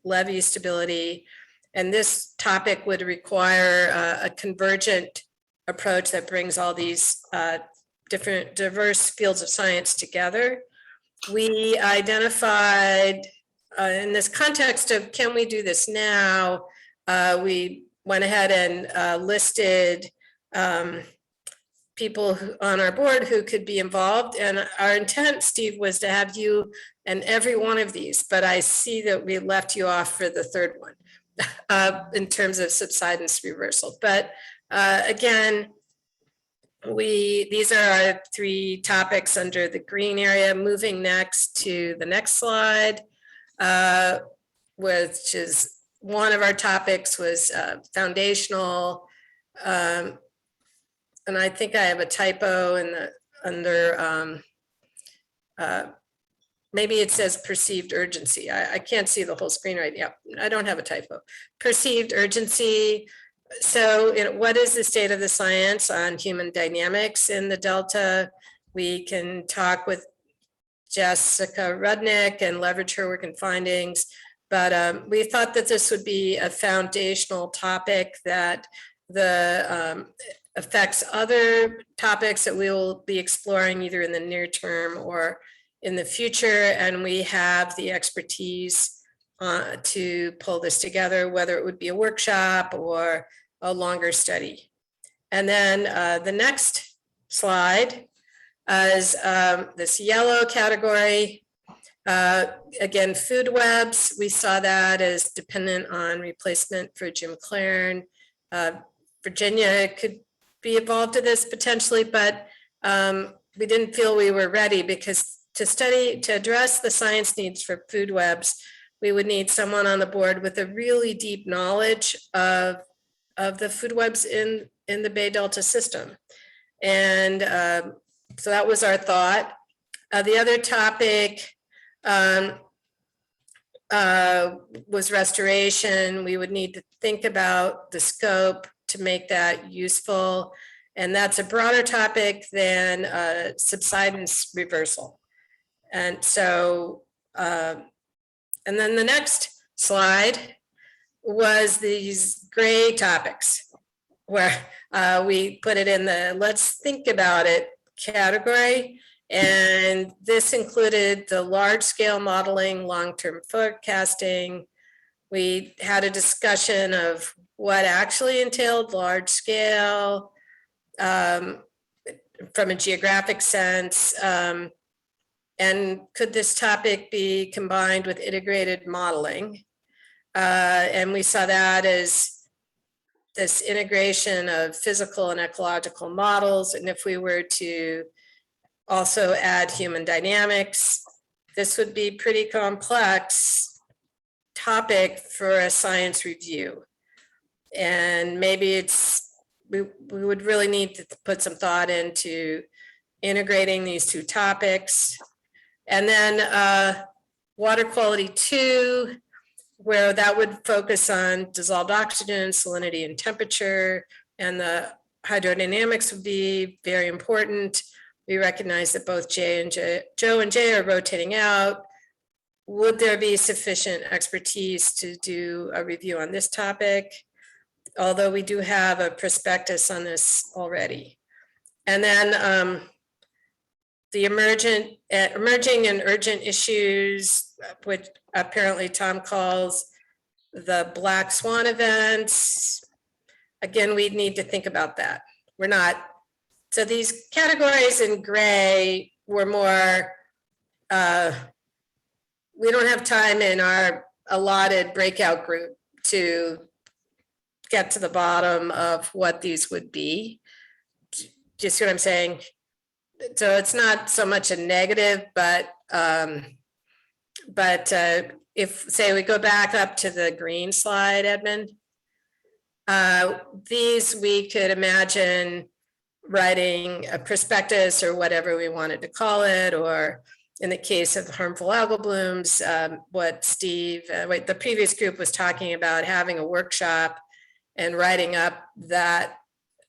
levee stability. And this topic would require a convergent approach that brings all these diverse fields of science together. We identified in this context of can we do this now, we went ahead and listed people on our board who could be involved. And our intent, Steve, was to have you in every one of these, but I see that we left you off for the third one. In terms of subsidence reversal. But again, these are our three topics under the green area. Moving next to the next slide, which is one of our topics was foundational. And I think I have a typo in the under maybe it says perceived urgency. I can't see the whole screen right now. I don't have a typo. Perceived urgency So what is the state of the science on human dynamics in the Delta? We can talk with Jessica Rudnick and leverage her work and findings. But we thought that this would be a foundational topic that affects other topics that we will be exploring either in the near term or in the future. And we have the expertise to pull this together, whether it would be a workshop or a longer study. And then the next slide is this yellow category. Again, food webs, we saw that as dependent on replacement for Jim Clarn. Virginia could be involved in this potentially, but we didn't feel we were ready because to address the science needs for food webs, we would need someone on the board with a really deep knowledge of the food webs in the Bay Delta system. And so that was our thought. The other topic was restoration. We would need to think about the scope to make that useful. And that's a broader topic than subsidence reversal. And so, and then the next slide was these gray topics where we put it in the let's think about it category. And this included the large scale modeling, long-term forecasting. We had a discussion of what actually entailed large scale from a geographic sense. And could this topic be combined with integrated modeling? And we saw that as this integration of physical and ecological models. And if we were to also add human dynamics, this would be pretty complex topic for a science review. And maybe we would really need to put some thought into integrating these two topics. And then water quality 2, where that would focus on dissolved oxygen, salinity, and temperature, and the hydrodynamics would be very important. We recognize that both Joe and Jay are rotating out. Would there be sufficient expertise to do a review on this topic? Although we do have a prospectus on this already. And then the emerging and urgent issues, which apparently Tom calls the black swan events. Again, we'd need to think about that. We're not, so these categories in gray were more, we don't have time in our allotted breakout group to get to the bottom of what these would be. Do you see what I'm saying? So it's not so much a negative, but if, say, we go back up to the green slide, Edmund, these we could imagine writing a prospectus or whatever we wanted to call it, or in the case of harmful algal blooms, what the previous group was talking about, having a workshop and writing up that,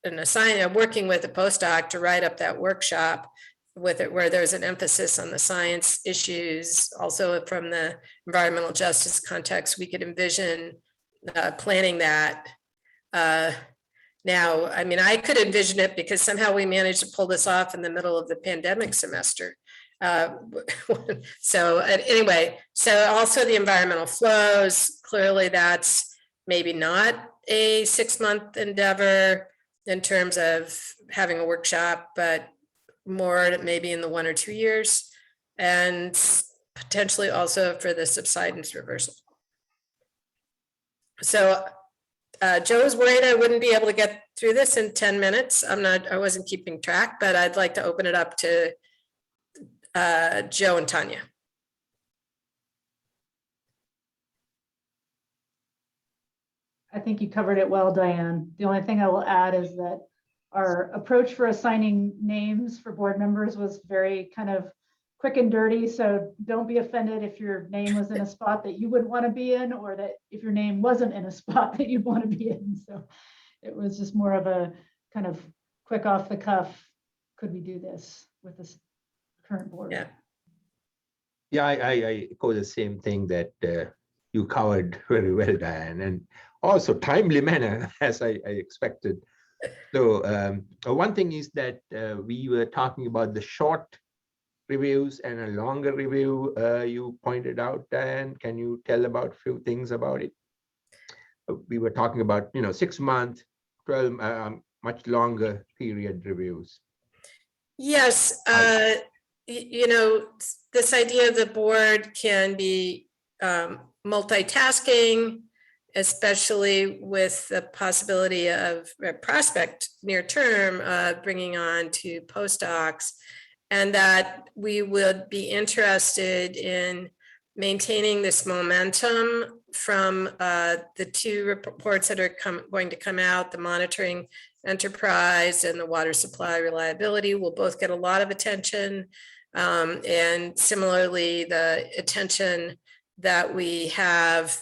and working with a postdoc to write up that workshop with it, where there's an emphasis on the science issues. Also from the environmental justice context, we could envision planning that. Now, I mean, I could envision it because somehow we managed to pull this off in the middle of the pandemic semester. So anyway, so also the environmental flows, clearly that's maybe not a 6-month endeavor in terms of having a workshop, but more maybe in the 1 or 2 years, and potentially also for the subsidence reversal. So Joe was worried I wouldn't be able to get through this in 10 minutes. I wasn't keeping track, but I'd like to open it up to Joe and Tanya. I think you covered it well, Diane. The only thing I will add is that our approach for assigning names for board members was very kind of quick and dirty. So don't be offended if your name was in a spot that you wouldn't want to be in, or that if your name wasn't in a spot that you'd want to be in. So It was just more of a kind of quick off the cuff. Could we do this with this current board? Yeah. Yeah, I echo the same thing that you covered very well, Diane, and also timely manner as I expected. So one thing is that we were talking about the short reviews and a longer review. You pointed out, Diane. Can you tell about a few things about it? We were talking about 6 month, 12 much longer period reviews. Yes, this idea of the board can be multitasking, especially with the possibility of a prospect near term, bringing on 2 postdocs, and that we would be interested in maintaining this momentum from the 2 reports that are going to come out, the monitoring enterprise and the water supply reliability will both get a lot of attention. And similarly, the attention that we have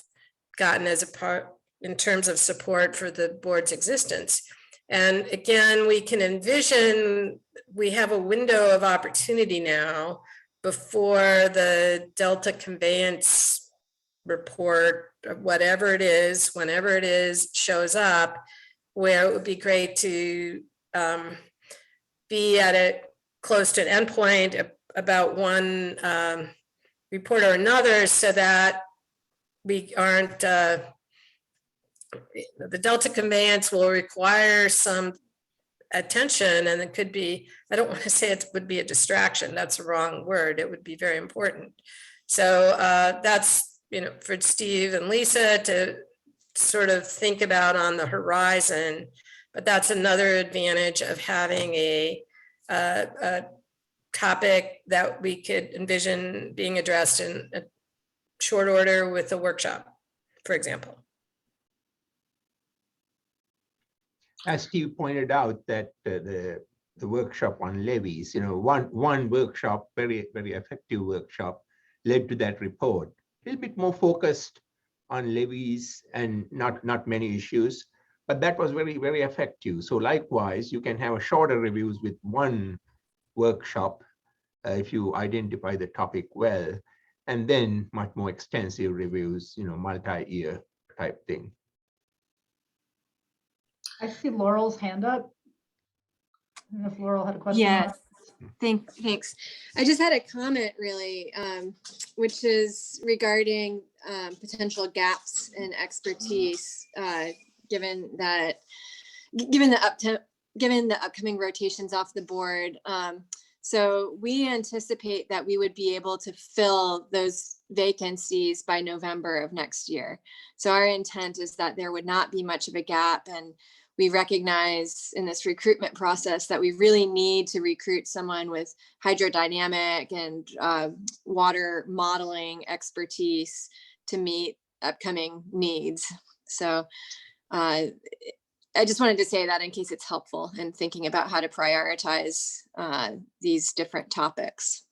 gotten as a part in terms of support for the board's existence. And again, we can envision, we have a window of opportunity now before the Delta conveyance report, or whatever it is, whenever it is, shows up, where it would be great to be at a close to an endpoint about one report or another, so that we aren't, the Delta conveyance will require some attention, and it could be, I don't want to say it would be a distraction, that's the wrong word, it would be very important. So that's, for Steve and Lisa to sort of think about on the horizon, but that's another advantage of having a topic that we could envision being addressed in a short order with a workshop, for example. As Steve pointed out, that the workshop on levies, one workshop, very effective workshop, led to that report. A little bit more focused on levies and not many issues, but that was very effective. So likewise, you can have a shorter reviews with one workshop if you identify the topic well, and then much more extensive reviews, multi-year type thing. I see Laurel's hand up. I don't know if Laurel had a question. Yeah, thanks. I just had a comment really, which is regarding potential gaps in expertise, given the upcoming rotations off the board. So we anticipate that we would be able to fill those vacancies by November of next year. So our intent is that there would not be much of a gap, and we recognize in this recruitment process that we really need to recruit someone with hydrodynamic and water modeling expertise to meet upcoming needs. So I just wanted to say that in case it's helpful in thinking about how to prioritize these different topics.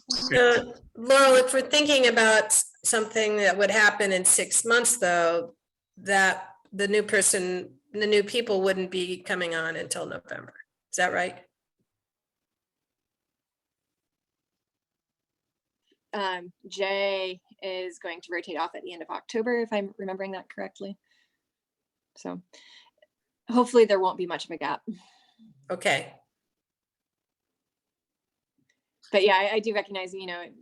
So, Laurel, if we're thinking about something that would happen in 6 months, though, that the new people wouldn't be coming on until November. Is that right? Jay is going to rotate off at the end of October, if I'm remembering that correctly. So hopefully there won't be much of a gap. Okay. But yeah, I do recognize,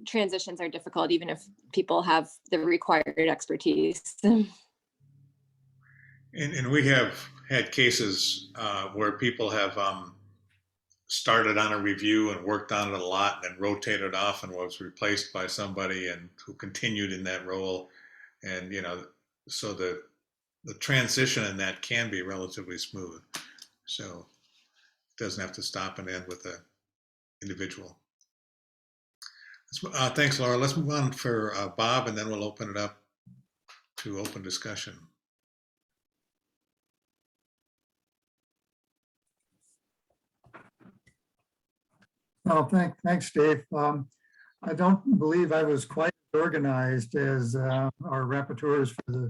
transitions are difficult, even if people have the required expertise. And we have had cases where people have started on a review and worked on it a lot and then rotated off and was replaced by somebody and who continued in that role. And, so the transition in that can be relatively smooth. So it doesn't have to stop and end with an individual. Thanks, Laura. Let's move on for Bob, and then we'll open it up to open discussion. Oh, thanks, Dave. I don't believe I was quite organized as our rapporteurs for the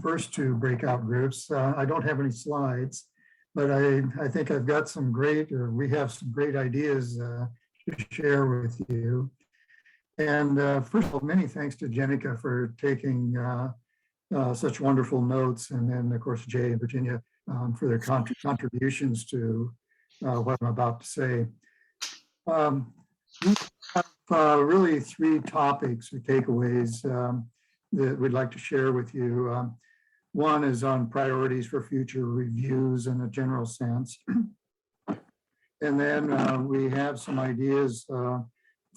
first two breakout groups. I don't have any slides, but I think I've got some great, or we have some great ideas to share with you. And first of all, many thanks to Jenica for taking such wonderful notes. And then of course, Jay and Virginia for their contributions to what I'm about to say. We have really three topics or takeaways that we'd like to share with you. One is on priorities for future reviews in a general sense. And then we have some ideas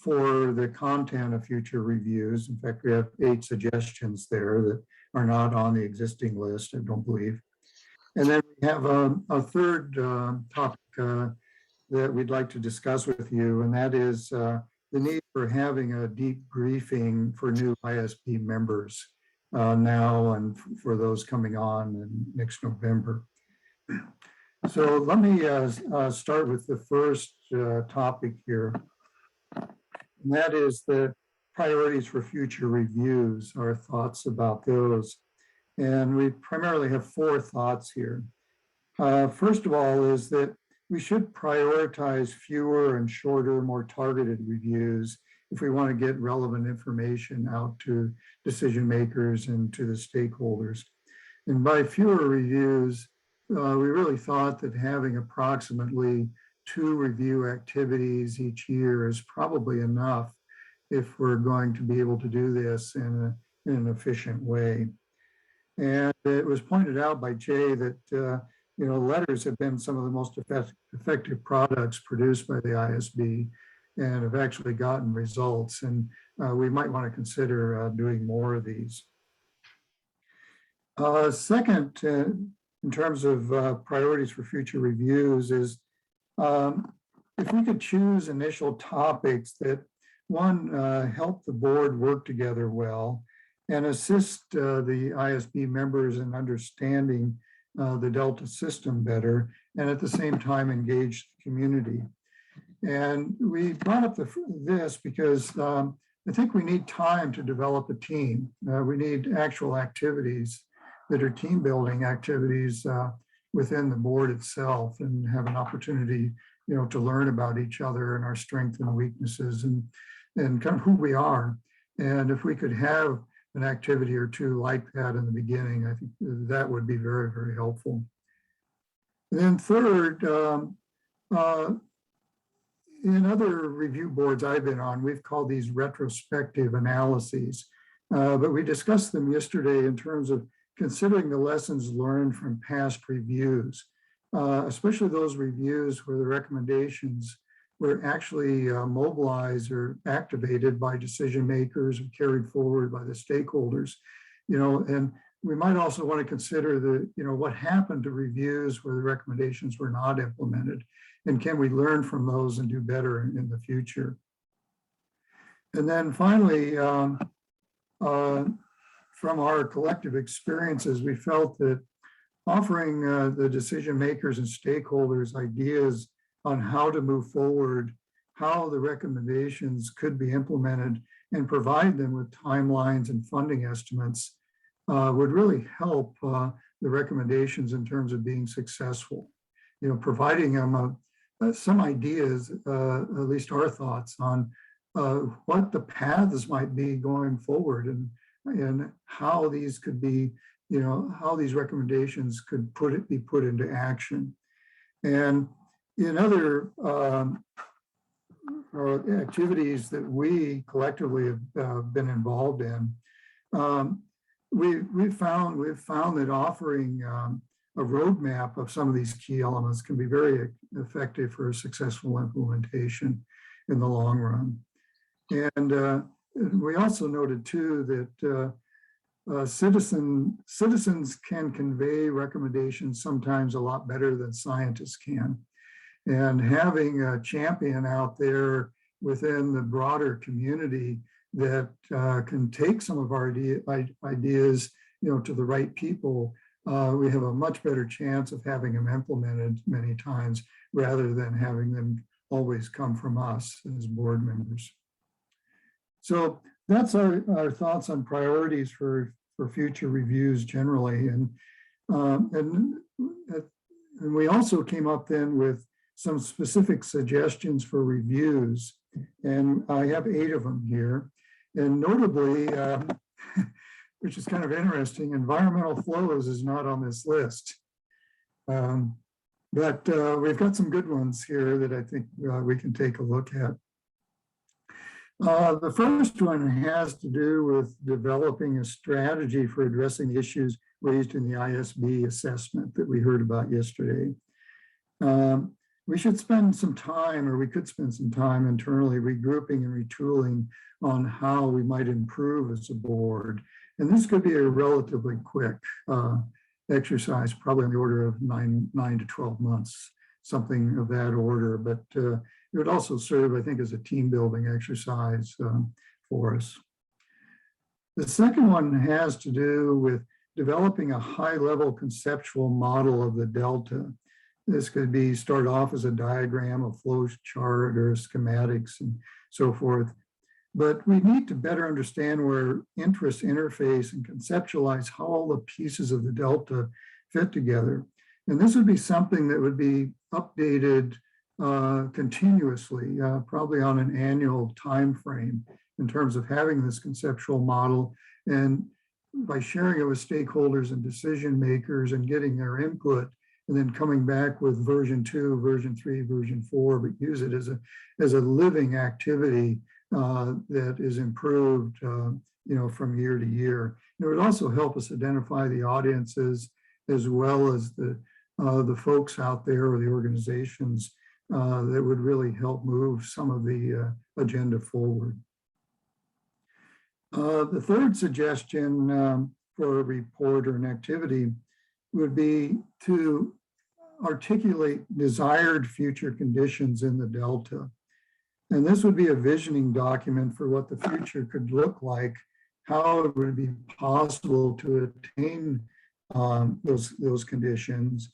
for the content of future reviews. In fact, we have 8 suggestions there that are not on the existing list, I don't believe. And then we have a third topic that we'd like to discuss with you, and that is the need for having a deep briefing for new ISB members now and for those coming on in next November. So let me start with the first topic here, and that is the priorities for future reviews, our thoughts about those. And we primarily have 4 thoughts here. First of all is that we should prioritize fewer and shorter, more targeted reviews if we want to get relevant information out to decision makers and to the stakeholders. And by fewer reviews, we really thought that having approximately 2 review activities each year is probably enough if we're going to be able to do this in an efficient way. And it was pointed out by Jay that letters have been some of the most effective products produced by the ISB and have actually gotten results. And we might want to consider doing more of these. Second, in terms of priorities for future reviews is if we could choose initial topics that, one, help the board work together well and assist the ISB members in understanding the Delta system better, and at the same time engage the community. And we brought up this because I think we need time to develop a team. We need actual activities that are team building activities within the board itself, and have an opportunity, to learn about each other and our strengths and weaknesses and kind of who we are. And if we could have an activity or 2 like that in the beginning, I think that would be very, very helpful. And then third, in other review boards I've been on, we've called these retrospective analyses, but we discussed them yesterday in terms of considering the lessons learned from past reviews, especially those reviews where the recommendations were actually mobilized or activated by decision makers and carried forward by the stakeholders, and we might also want to consider what happened to reviews where the recommendations were not implemented, and can we learn from those and do better in the future. And then finally, from our collective experiences, we felt that offering the decision makers and stakeholders ideas on how to move forward, how the recommendations could be implemented, and provide them with timelines and funding estimates would really help the recommendations in terms of being successful. Providing them some ideas, at least our thoughts on what the paths might be going forward, and how these could be, how these recommendations could be put into action. And in other activities that we collectively have been involved in, we've found that offering a roadmap of some of these key elements can be very effective for a successful implementation in the long run. And we also noted too that citizens can convey recommendations sometimes a lot better than scientists can. And having a champion out there within the broader community that can take some of our ideas, to the right people, we have a much better chance of having them implemented many times rather than having them always come from us as board members. So that's our thoughts on priorities for future reviews generally. And we also came up then with some specific suggestions for reviews. And I have 8 of them here. And notably, which is kind of interesting, environmental flows is not on this list. But we've got some good ones here that I think we can take a look at. The first one has to do with developing a strategy for addressing issues raised in the ISB assessment that we heard about yesterday. We should spend some time, or we could spend some time internally regrouping and retooling on how we might improve as a board. And this could be a relatively quick exercise, probably on the order of 9 to 12 months, something of that order. But it would also serve, I think, as a team building exercise for us. The second one has to do with developing a high level conceptual model of the Delta. This could be start off as a diagram, a flow chart, or schematics and so forth. But we need to better understand where interests interface and conceptualize how all the pieces of the Delta fit together. And this would be something that would be updated continuously, probably on an annual time frame in terms of having this conceptual model, and by sharing it with stakeholders and decision makers and getting their input, and then coming back with version 2, version 3, version 4, but use it as a living activity that is improved, from year to year. It would also help us identify the audiences as well as the folks out there or the organizations that would really help move some of the agenda forward. The third suggestion for a report or an activity would be to articulate desired future conditions in the Delta. And this would be a visioning document for what the future could look like, how it would be possible to attain those conditions,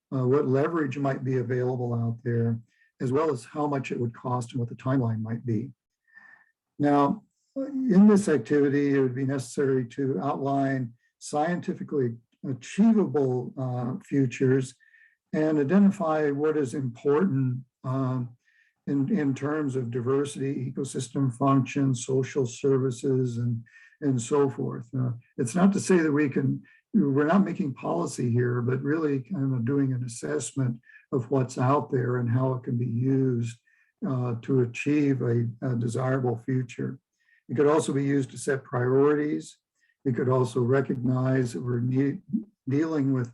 what leverage might be available out there, as well as how much it would cost and what the timeline might be. Now, in this activity, it would be necessary to outline scientifically achievable futures and identify what is important in terms of diversity, ecosystem function, social services, and so forth. It's not to say that we're not making policy here, but really kind of doing an assessment of what's out there and how it can be used to achieve a desirable future. It could also be used to set priorities. It could also recognize that we're dealing with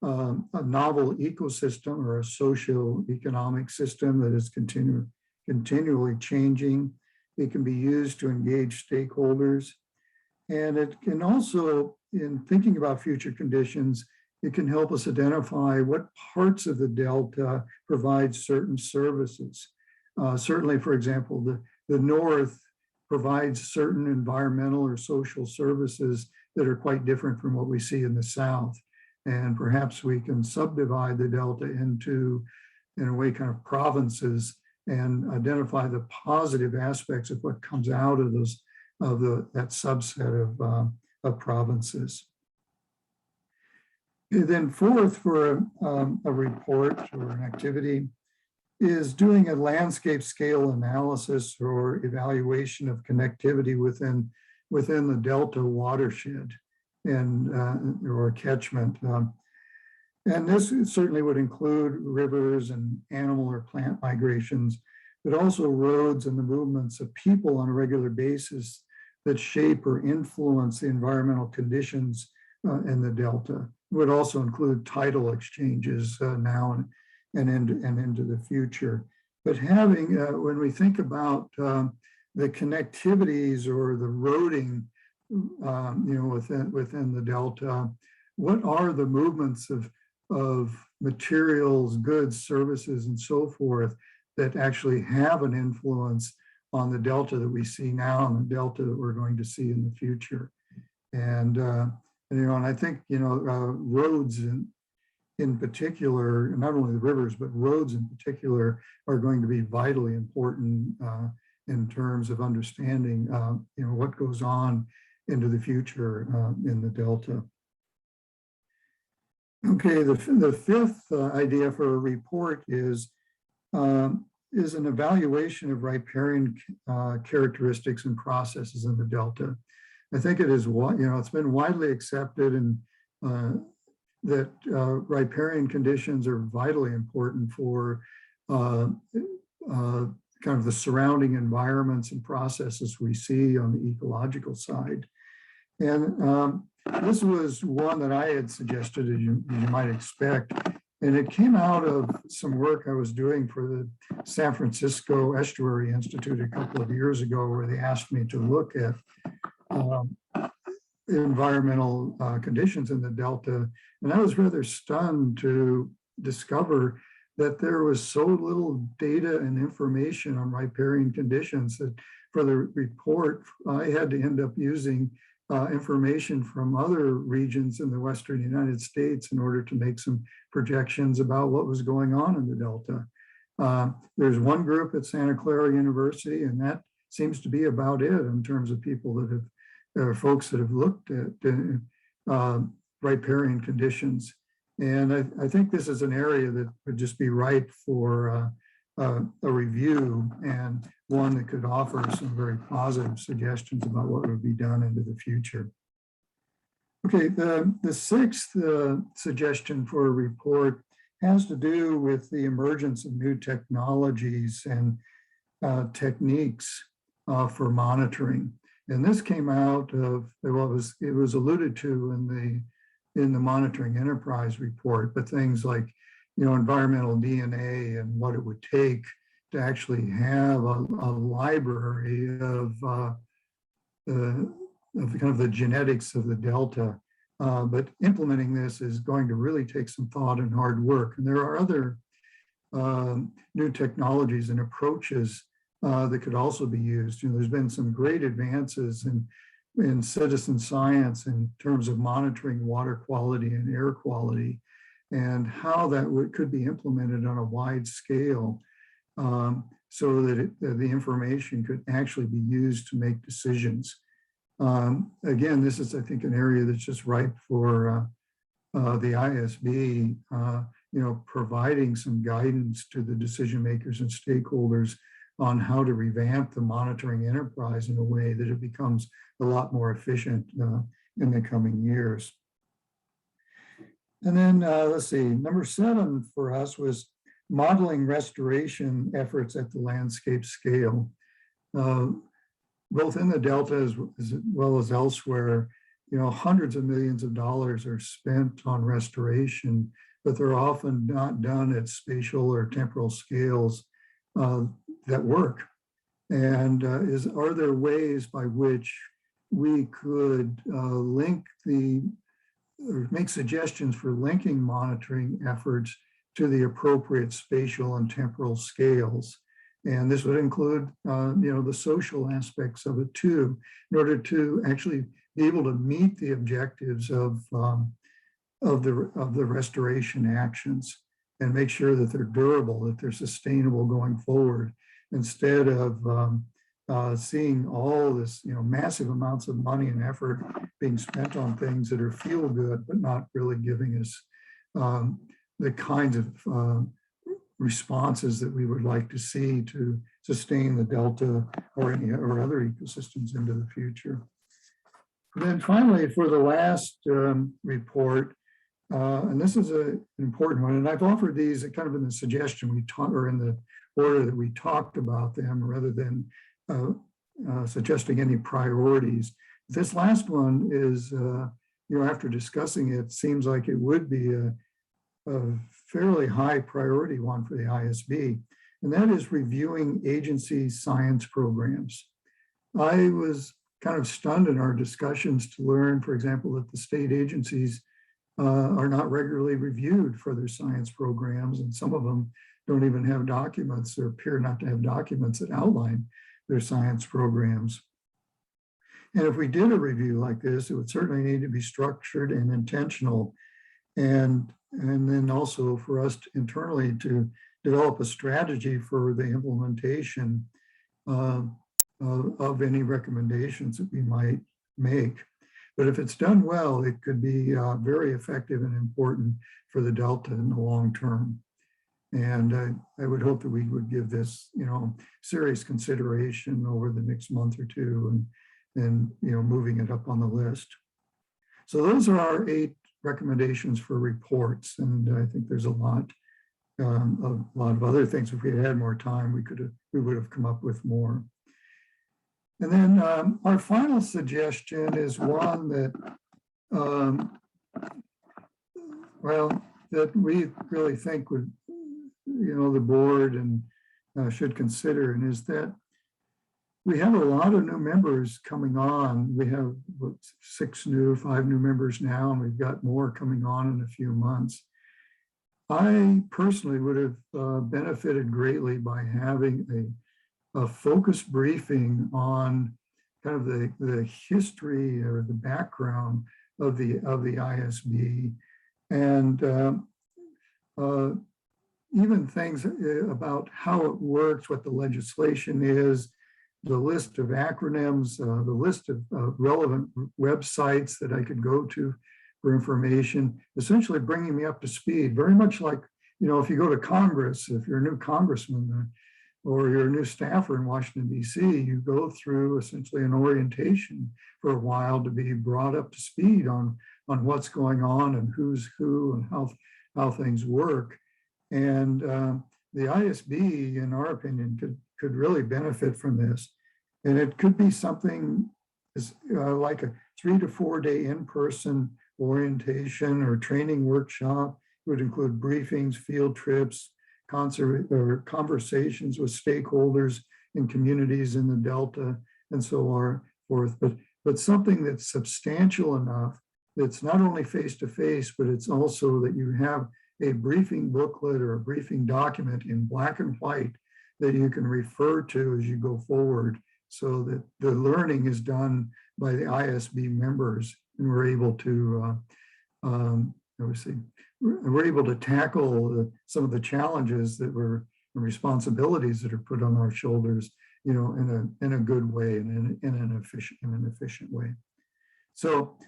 a novel ecosystem or a socio-economic system that is continually changing. It can be used to engage stakeholders. And it can also, in thinking about future conditions, it can help us identify what parts of the Delta provide certain services. Certainly, for example, the North provides certain environmental or social services that are quite different from what we see in the South. And perhaps we can subdivide the Delta into, in a way, kind of provinces and identify the positive aspects of what comes out of those, that subset of provinces. And then fourth, for a report or an activity, is doing a landscape scale analysis or evaluation of connectivity within the Delta watershed and or catchment. And this certainly would include rivers and animal or plant migrations, but also roads and the movements of people on a regular basis that shape or influence the environmental conditions in the Delta. It would also include tidal exchanges now and into the future. But having, when we think about the connectivities or the roading, within the Delta, what are the movements of materials, goods, services, and so forth that actually have an influence on the Delta that we see now and the Delta that we're going to see in the future. And I think, roads in particular, not only the rivers, but roads in particular are going to be vitally important in terms of understanding, what goes on into the future in the Delta. Okay, the fifth idea for a report is an evaluation of riparian characteristics and processes in the Delta. I think it is, it's been widely accepted and that riparian conditions are vitally important for kind of the surrounding environments and processes we see on the ecological side. And this was one that I had suggested, as you might expect, and it came out of some work I was doing for the San Francisco Estuary Institute a couple of years ago, where they asked me to look at environmental conditions in the Delta. And I was rather stunned to discover that there was so little data and information on riparian conditions that for the report, I had to end up using information from other regions in the Western United States in order to make some projections about what was going on in the Delta. There's one group at Santa Clara University, and that seems to be about it in terms of people that have, folks that have looked at riparian conditions. And I think this is an area that would just be ripe for a review, and one that could offer some very positive suggestions about what would be done into the future. Okay, the sixth suggestion for a report has to do with the emergence of new technologies and techniques for monitoring. And this came out of, well, it was alluded to in the monitoring enterprise report, but things like, environmental DNA and what it would take to actually have a library of kind of the genetics of the Delta. But implementing this is going to really take some thought and hard work. And there are other new technologies and approaches that could also be used. There's been some great advances in citizen science in terms of monitoring water quality and air quality, and how that could be implemented on a wide scale so that the information could actually be used to make decisions. Again, this is, I think, an area that's just ripe for the ISB, providing some guidance to the decision makers and stakeholders on how to revamp the monitoring enterprise in a way that it becomes a lot more efficient in the coming years. And then let's see, number 7 for us was modeling restoration efforts at the landscape scale. Both in the Delta as well as elsewhere, hundreds of millions of dollars are spent on restoration, but they're often not done at spatial or temporal scales that work. And are there ways by which we could link or make suggestions for linking monitoring efforts to the appropriate spatial and temporal scales? And this would include, the social aspects of it too, in order to actually be able to meet the objectives of the restoration actions and make sure that they're durable, that they're sustainable going forward, instead of seeing all this, massive amounts of money and effort being spent on things that are feel good, but not really giving us the kinds of responses that we would like to see to sustain the Delta or other ecosystems into the future. And then finally, for the last report, and this is an important one, and I've offered these kind of in the suggestion we talked, or in the order that we talked about them, rather than suggesting any priorities. This last one is, after discussing it, seems like it would be a fairly high priority one for the ISB, and that is reviewing agency science programs. I was kind of stunned in our discussions to learn, for example, that the state agencies are not regularly reviewed for their science programs, and some of them don't even have documents or appear not to have documents that outline their science programs. And if we did a review like this, it would certainly need to be structured and intentional, and then also for us internally to develop a strategy for the implementation of any recommendations that we might make. But if it's done well, it could be very effective and important for the Delta in the long term. And I would hope that we would give this, serious consideration over the next month or two and moving it up on the list. So those are our 8 recommendations for reports. And I think there's a lot of other things. If we had more time, we would have come up with more. And then our final suggestion is one that, that we really think would, the board and should consider, and is that we have a lot of new members coming on. We have 5 new members now, and we've got more coming on in a few months. I personally would have benefited greatly by having a focused briefing on kind of the history or the background of the ISB, and even things about how it works, what the legislation is, the list of acronyms, the list of relevant websites that I could go to for information, essentially bringing me up to speed, very much like, if you go to Congress, if you're a new congressman or you're a new staffer in Washington, D.C., you go through essentially an orientation for a while to be brought up to speed on what's going on and who's who and how things work. And the ISB, in our opinion, could really benefit from this. And it could be something like a 3 to 4 day in-person orientation or training workshop. It would include briefings, field trips, conversations with stakeholders in communities in the Delta, and so forth. But something that's substantial enough that's not only face-to-face, but it's also that you have a briefing booklet or a briefing document in black and white that you can refer to as you go forward, so that the learning is done by the ISB members, and we're able to we're able to tackle some of the challenges that were and responsibilities that are put on our shoulders, in a good way and in an efficient way. So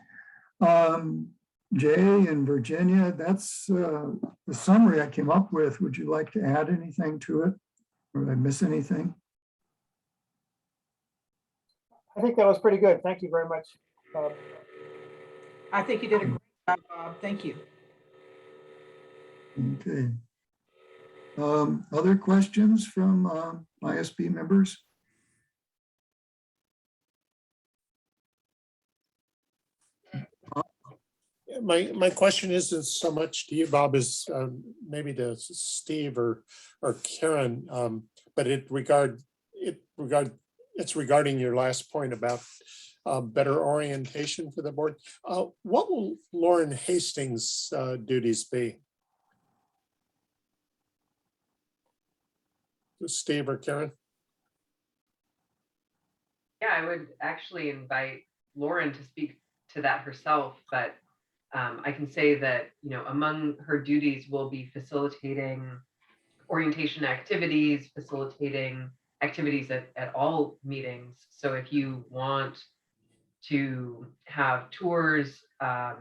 Jay and Virginia, that's the summary I came up with. Would you like to add anything to it? Or did I miss anything? I think that was pretty good. Thank you very much. I think you did a great job, Bob. Thank you. Okay. Other questions from ISB members? My question isn't so much to you, Bob, as maybe to Steve or Karen, but it's regarding your last point about better orientation for the board. What will Lauren Hastings' duties be? Steve or Karen? Yeah, I would actually invite Lauren to speak to that herself, but I can say that, among her duties will be facilitating orientation activities, facilitating activities at all meetings. So if you want to have tours,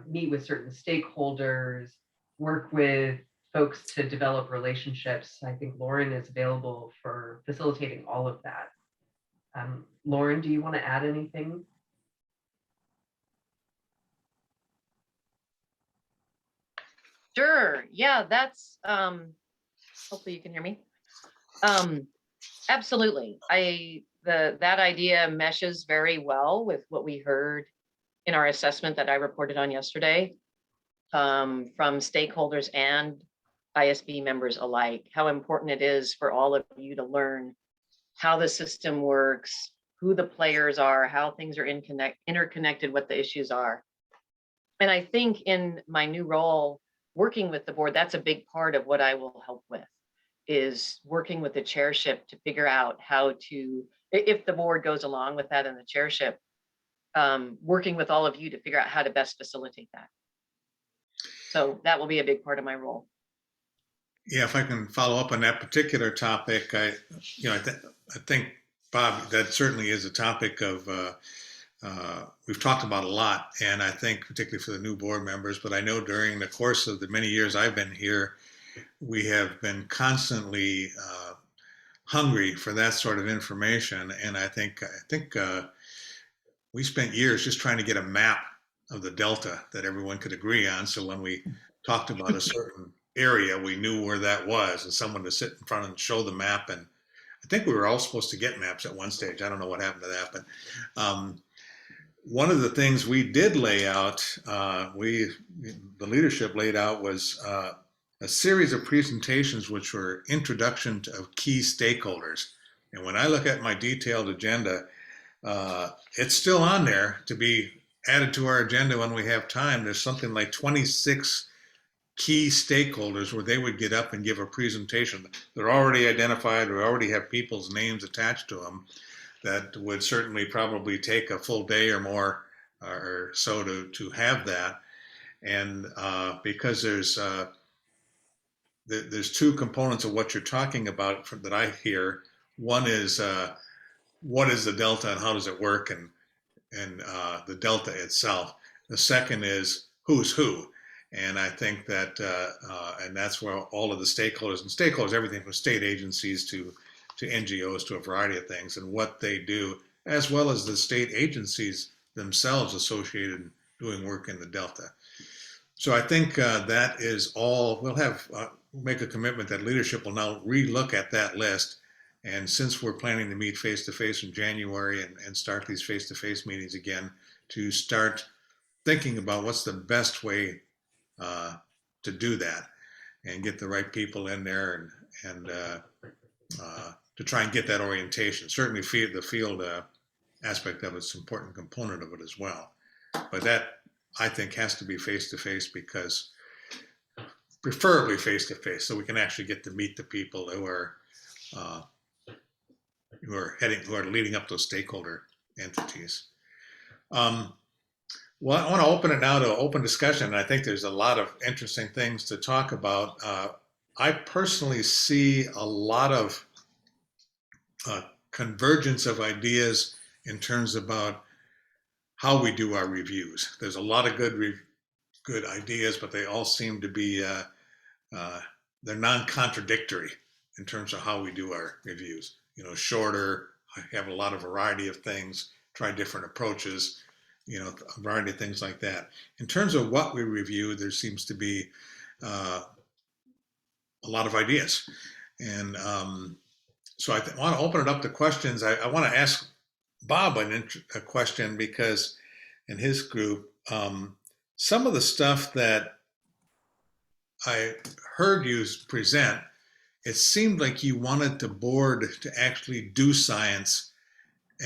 meet with certain stakeholders, work with folks to develop relationships, I think Lauren is available for facilitating all of that. Lauren, do you want to add anything? Sure. Yeah, that's hopefully you can hear me. Absolutely. That idea meshes very well with what we heard in our assessment that I reported on yesterday from stakeholders and ISB members alike, how important it is for all of you to learn how the system works, who the players are, how things are interconnected, what the issues are. And I think in my new role, working with the board, that's a big part of what I will help with, is working with the chairship to figure out how to, if the board goes along with that and the chairship, working with all of you to figure out how to best facilitate that. So that will be a big part of my role. Yeah, if I can follow up on that particular topic, I think, Bob, that certainly is a topic of we've talked about a lot, and I think particularly for the new board members, but I know during the course of the many years I've been here, we have been constantly hungry for that sort of information. And I think we spent years just trying to get a map of the Delta that everyone could agree on. So when we talked about a certain area, we knew where that was, and someone to sit in front and show the map. And I think we were all supposed to get maps at one stage. I don't know what happened to that, but one of the things we did lay out, the leadership laid out, was a series of presentations which were introduction of key stakeholders. And when I look at my detailed agenda, it's still on there to be added to our agenda when we have time. There's something like 26 key stakeholders where they would get up and give a presentation. They're already identified, we already have people's names attached to them. That would certainly probably take a full day or more or so to have that. And because there's two components of what you're talking about that I hear. One is what is the Delta and how does it work, and the Delta itself. The second is who's who. And I think that, and that's where all of the stakeholders, everything from state agencies to NGOs to a variety of things, and what they do, as well as the state agencies themselves associated doing work in the Delta. So I think that is all. We'll make a commitment that leadership will now re-look at that list. And since we're planning to meet face-to-face in January and start these face-to-face meetings again, to start thinking about what's the best way to do that and get the right people in there and to try and get that orientation. Certainly the field aspect of it's an important component of it as well. But that, I think, has to be face-to-face, because preferably face-to-face, so we can actually get to meet the people who are leading up those stakeholder entities. Well, I want to open it now to open discussion. And I think there's a lot of interesting things to talk about. I personally see a lot of convergence of ideas in terms about how we do our reviews. There's a lot of good ideas, but they all seem to be they're non-contradictory in terms of how we do our reviews. You know, shorter, have a lot of variety of things, try different approaches, you know, a variety of things like that. In terms of what we review, there seems to be a lot of ideas. And so I want to open it up to questions. I want to ask Bob a question, because in his group, some of the stuff that I heard you present, it seemed like you wanted the board to actually do science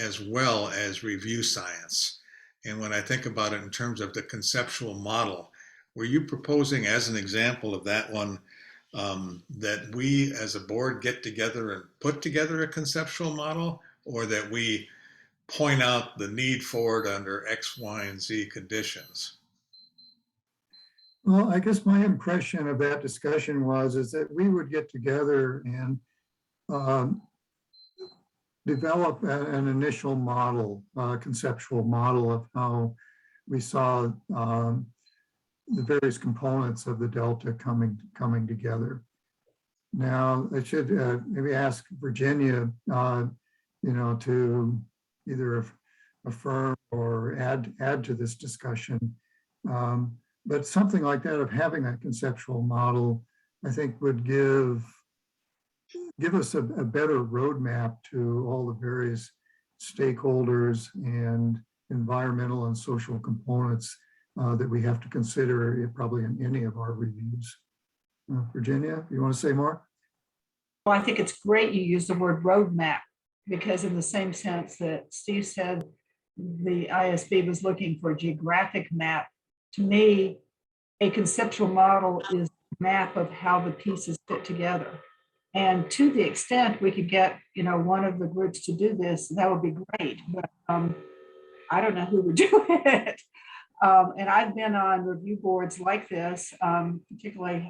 as well as review science. And when I think about it in terms of the conceptual model, were you proposing, as an example of that one, that we as a board get together and put together a conceptual model, or that we point out the need for it under X, Y, and Z conditions? Well, I guess my impression of that discussion is that we would get together and develop an initial model, conceptual model of how we saw the various components of the Delta coming together. Now, I should maybe ask Virginia, you know, to either affirm or add to this discussion. But something like that, of having that conceptual model, I think would give us a better roadmap to all the various stakeholders and environmental and social components that we have to consider probably in any of our reviews. Virginia, you want to say more? Well, I think it's great you use the word roadmap, because in the same sense that Steve said the ISB was looking for a geographic map, to me, a conceptual model is a map of how the pieces fit together. And to the extent we could get, you know, one of the groups to do this, that would be great. But I don't know who would do it. And I've been on review boards like this, particularly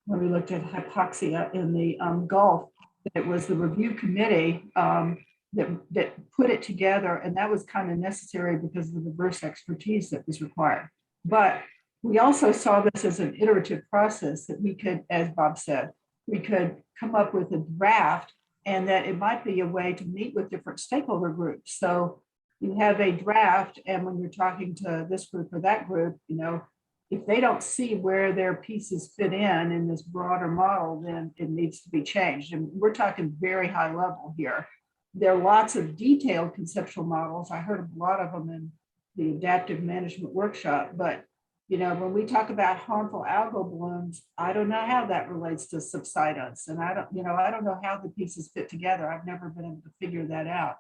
when we looked at hypoxia in the Gulf. It was the review committee that put it together, and that was kind of necessary because of the diverse expertise that was required. But we also saw this as an iterative process that we could, as Bob said, we could come up with a draft, and that it might be a way to meet with different stakeholder groups. So you have a draft, and when you're talking to this group or that group, you know, if they don't see where their pieces fit in this broader model, then it needs to be changed. And we're talking very high level here. There are lots of detailed conceptual models. I heard a lot of them in the adaptive management workshop, but you know, when we talk about harmful algal blooms, I don't know how that relates to subsidence. And I don't know how the pieces fit together. I've never been able to figure that out.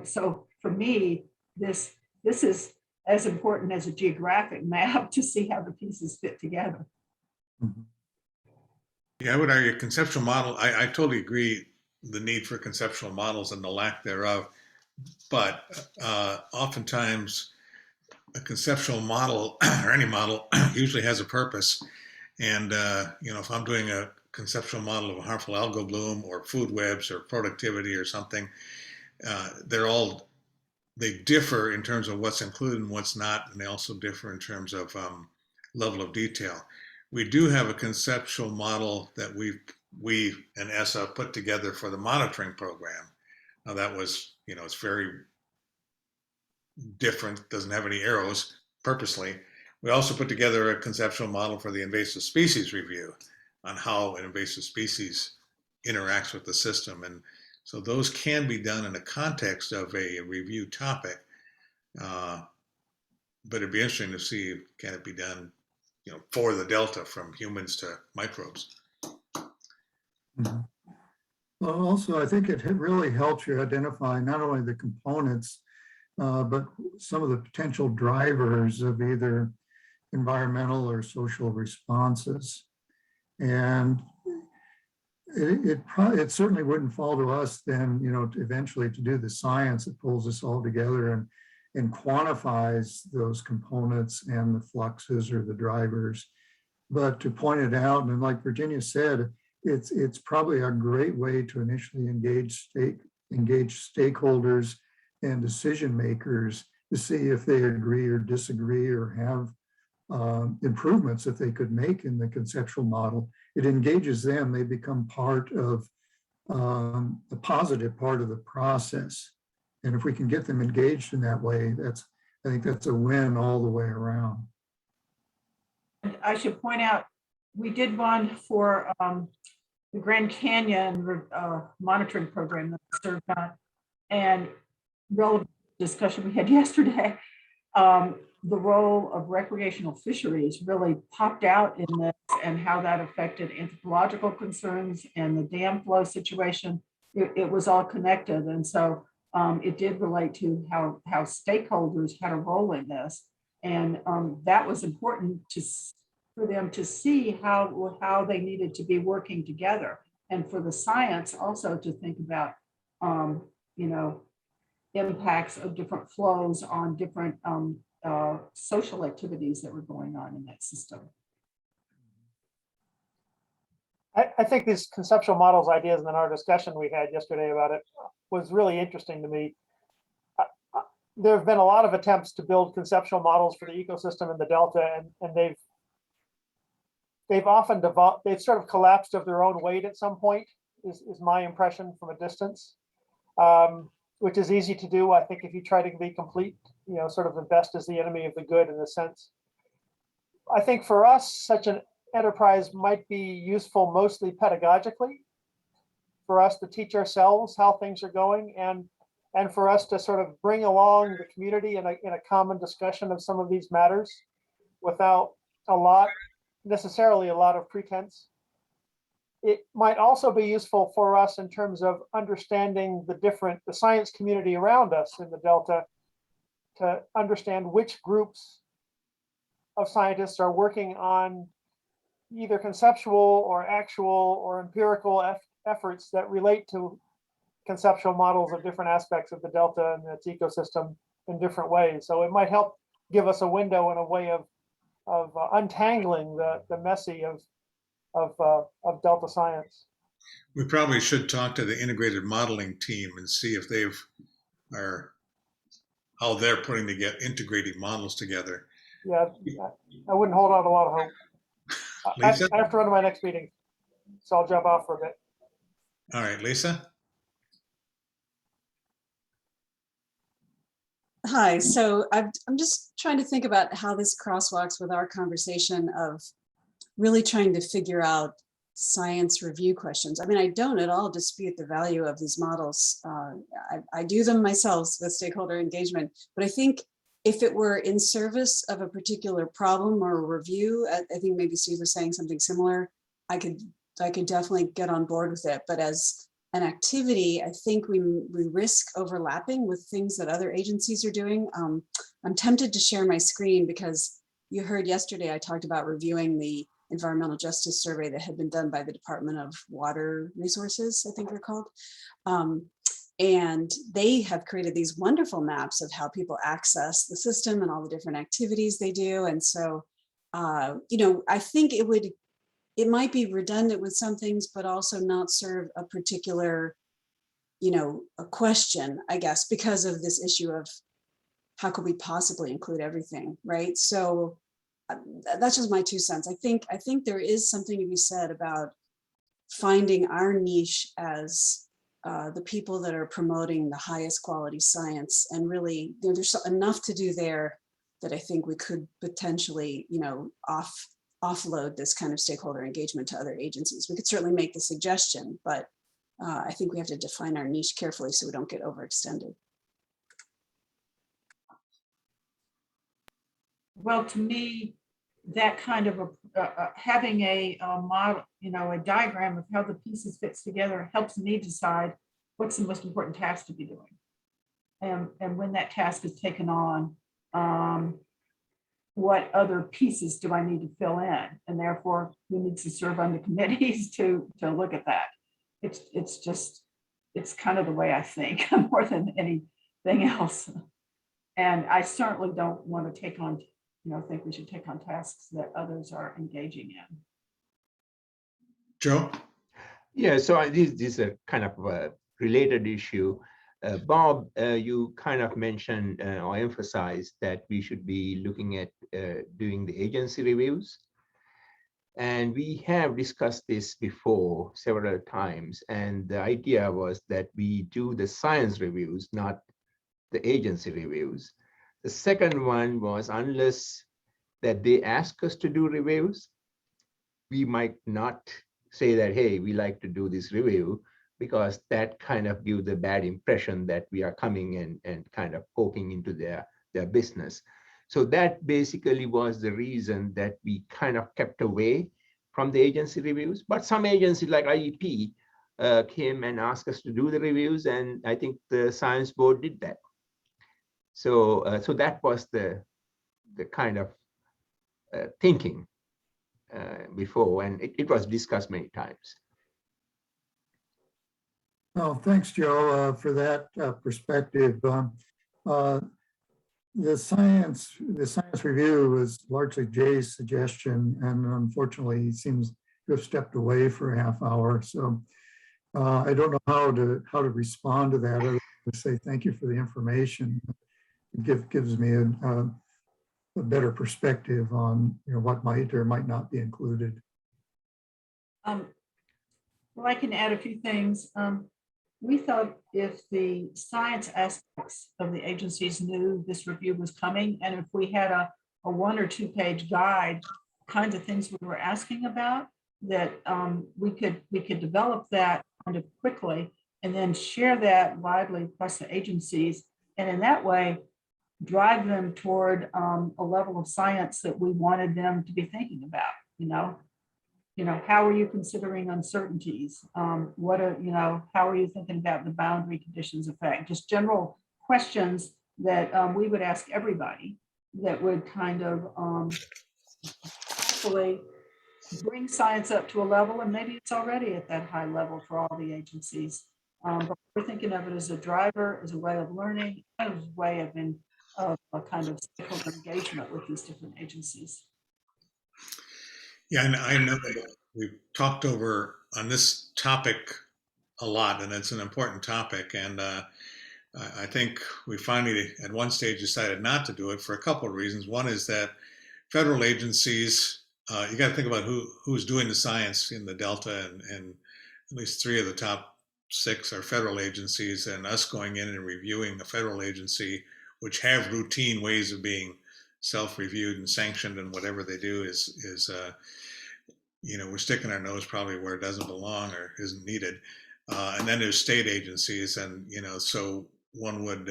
So for me, this is as important as a geographic map to see how the pieces fit together. Yeah, I would argue conceptual model, I totally agree the need for conceptual models and the lack thereof, but oftentimes a conceptual model or any model usually has a purpose. And, you know, if I'm doing a conceptual model of a harmful algal bloom or food webs or productivity or something, they differ in terms of what's included and what's not, and they also differ in terms of level of detail. We do have a conceptual model that we and ESSA put together for the monitoring program. Now that was, you know, it's very different, doesn't have any arrows purposely. We also put together a conceptual model for the invasive species review on how an invasive species interacts with the system. And so those can be done in the context of a review topic, but it'd be interesting to see, can it be done, you know, for the Delta from humans to microbes. Mhm. Well, also, I think it really helps you identify not only the components, but some of the potential drivers of either environmental or social responses. And it certainly wouldn't fall to us then, you know, eventually to do the science that pulls this all together and quantifies those components and the fluxes or the drivers. But to point it out, and like Virginia said, it's probably a great way to initially engage stakeholders and decision makers to see if they agree or disagree or have improvements that they could make in the conceptual model. It engages them, they become part of the positive part of the process. And if we can get them engaged in that way, I think that's a win all the way around. I should point out, we did one for the Grand Canyon monitoring program that I served on, and relevant discussion we had yesterday. The role of recreational fisheries really popped out in this, and how that affected anthropological concerns and the dam flow situation. It was all connected. And so it did relate to how stakeholders had a role in this. And that was important for them to see how they needed to be working together. And for the science also to think about, you know, impacts of different flows on different social activities that were going on in that system. I think these conceptual models ideas and then our discussion we had yesterday about it was really interesting to me. There have been a lot of attempts to build conceptual models for the ecosystem in the Delta, and they've often they've sort of collapsed of their own weight at some point, is my impression from a distance, which is easy to do. I think if you try to be complete, you know, sort of the best is the enemy of the good in a sense. I think for us, such an enterprise might be useful mostly pedagogically, for us to teach ourselves how things are going, and for us to sort of bring along the community in a common discussion of some of these matters without necessarily a lot of pretense. It might also be useful for us in terms of understanding the science community around us in the Delta, to understand which groups of scientists are working on either conceptual or actual or empirical efforts that relate to conceptual models of different aspects of the Delta and its ecosystem in different ways. So it might help give us a window and a way of untangling the messy of Delta science. We probably should talk to the integrated modeling team and see if they've are how they're putting together integrating models together. Yeah, I wouldn't hold out a lot of hope. Lisa? I have to run to my next meeting, so I'll jump off for a bit. All right, Lisa? Hi, so I'm just trying to think about how this crosswalks with our conversation of really trying to figure out science review questions. I mean, I don't at all dispute the value of these models. I do them myself with stakeholder engagement, but I think if it were in service of a particular problem or a review, I think maybe Steve was saying something similar, I could definitely get on board with it. But as an activity, I think we risk overlapping with things that other agencies are doing. I'm tempted to share my screen because you heard yesterday I talked about reviewing the environmental justice survey that had been done by the Department of Water Resources, I think they're called. And they have created these wonderful maps of how people access the system and all the different activities they do. And so, you know, I think it might be redundant with some things, but also not serve a particular, you know, a question, I guess, because of this issue of how could we possibly include everything, right? So that's just my 2 cents. I think there is something to be said about finding our niche as the people that are promoting the highest quality science, and really, you know, there's enough to do there that I think we could potentially, you know, offload this kind of stakeholder engagement to other agencies. We could certainly make the suggestion, but I think we have to define our niche carefully so we don't get overextended. Well, to me, that kind of having a model, you know, a diagram of how the pieces fits together helps me decide what's the most important task to be doing. And when that task is taken on, what other pieces do I need to fill in? And therefore, who needs to serve on the committees to look at that? It's kind of the way I think more than anything else. And I certainly don't want to take on, you know, think we should take on tasks that others are engaging in. Joe? Yeah, so this is a kind of a related issue. Bob, you kind of mentioned or emphasized that we should be looking at doing the agency reviews. And we have discussed this before several times. And the idea was that we do the science reviews, not the agency reviews. The second one was, unless that they ask us to do reviews, we might not say that, hey, we like to do this review, because that kind of gives the bad impression that we are coming in and kind of poking into their business. So that basically was the reason that we kind of kept away from the agency reviews. But some agencies like IEP came and asked us to do the reviews, and I think the science board did that. So so that was the kind of thinking before, and it was discussed many times. Well, thanks, Joe, for that perspective. The science review was largely Jay's suggestion, and unfortunately, he seems to have stepped away for a half hour. So I don't know how to respond to that, other than to say thank you for the information. It gives me a better perspective on, you know, what might or might not be included. Well, I can add a few things. We thought if the science aspects of the agencies knew this review was coming, and if we had a 1 or 2 page guide, kinds of things we were asking about, that we could develop that kind of quickly and then share that widely across the agencies. And in that way, drive them toward a level of science that we wanted them to be thinking about, you know, how are you considering uncertainties? What are, you know, how are you thinking about the boundary conditions effect? Just general questions that we would ask everybody that would kind of hopefully bring science up to a level, and maybe it's already at that high level for all the agencies. But we're thinking of it as a driver, as a way of learning, as a way of a kind of stakeholder engagement with these different agencies. Yeah, and I know that we've talked over on this topic a lot, and it's an important topic. And I think we finally at one stage decided not to do it for a couple of reasons. One is that federal agencies, you got to think about who's doing the science in the Delta, and at least 3 of the top 6 are federal agencies, and us going in and reviewing the federal agency, which have routine ways of being self-reviewed and sanctioned, and whatever they do is we're sticking our nose probably where it doesn't belong or isn't needed. And then there's state agencies, and so one would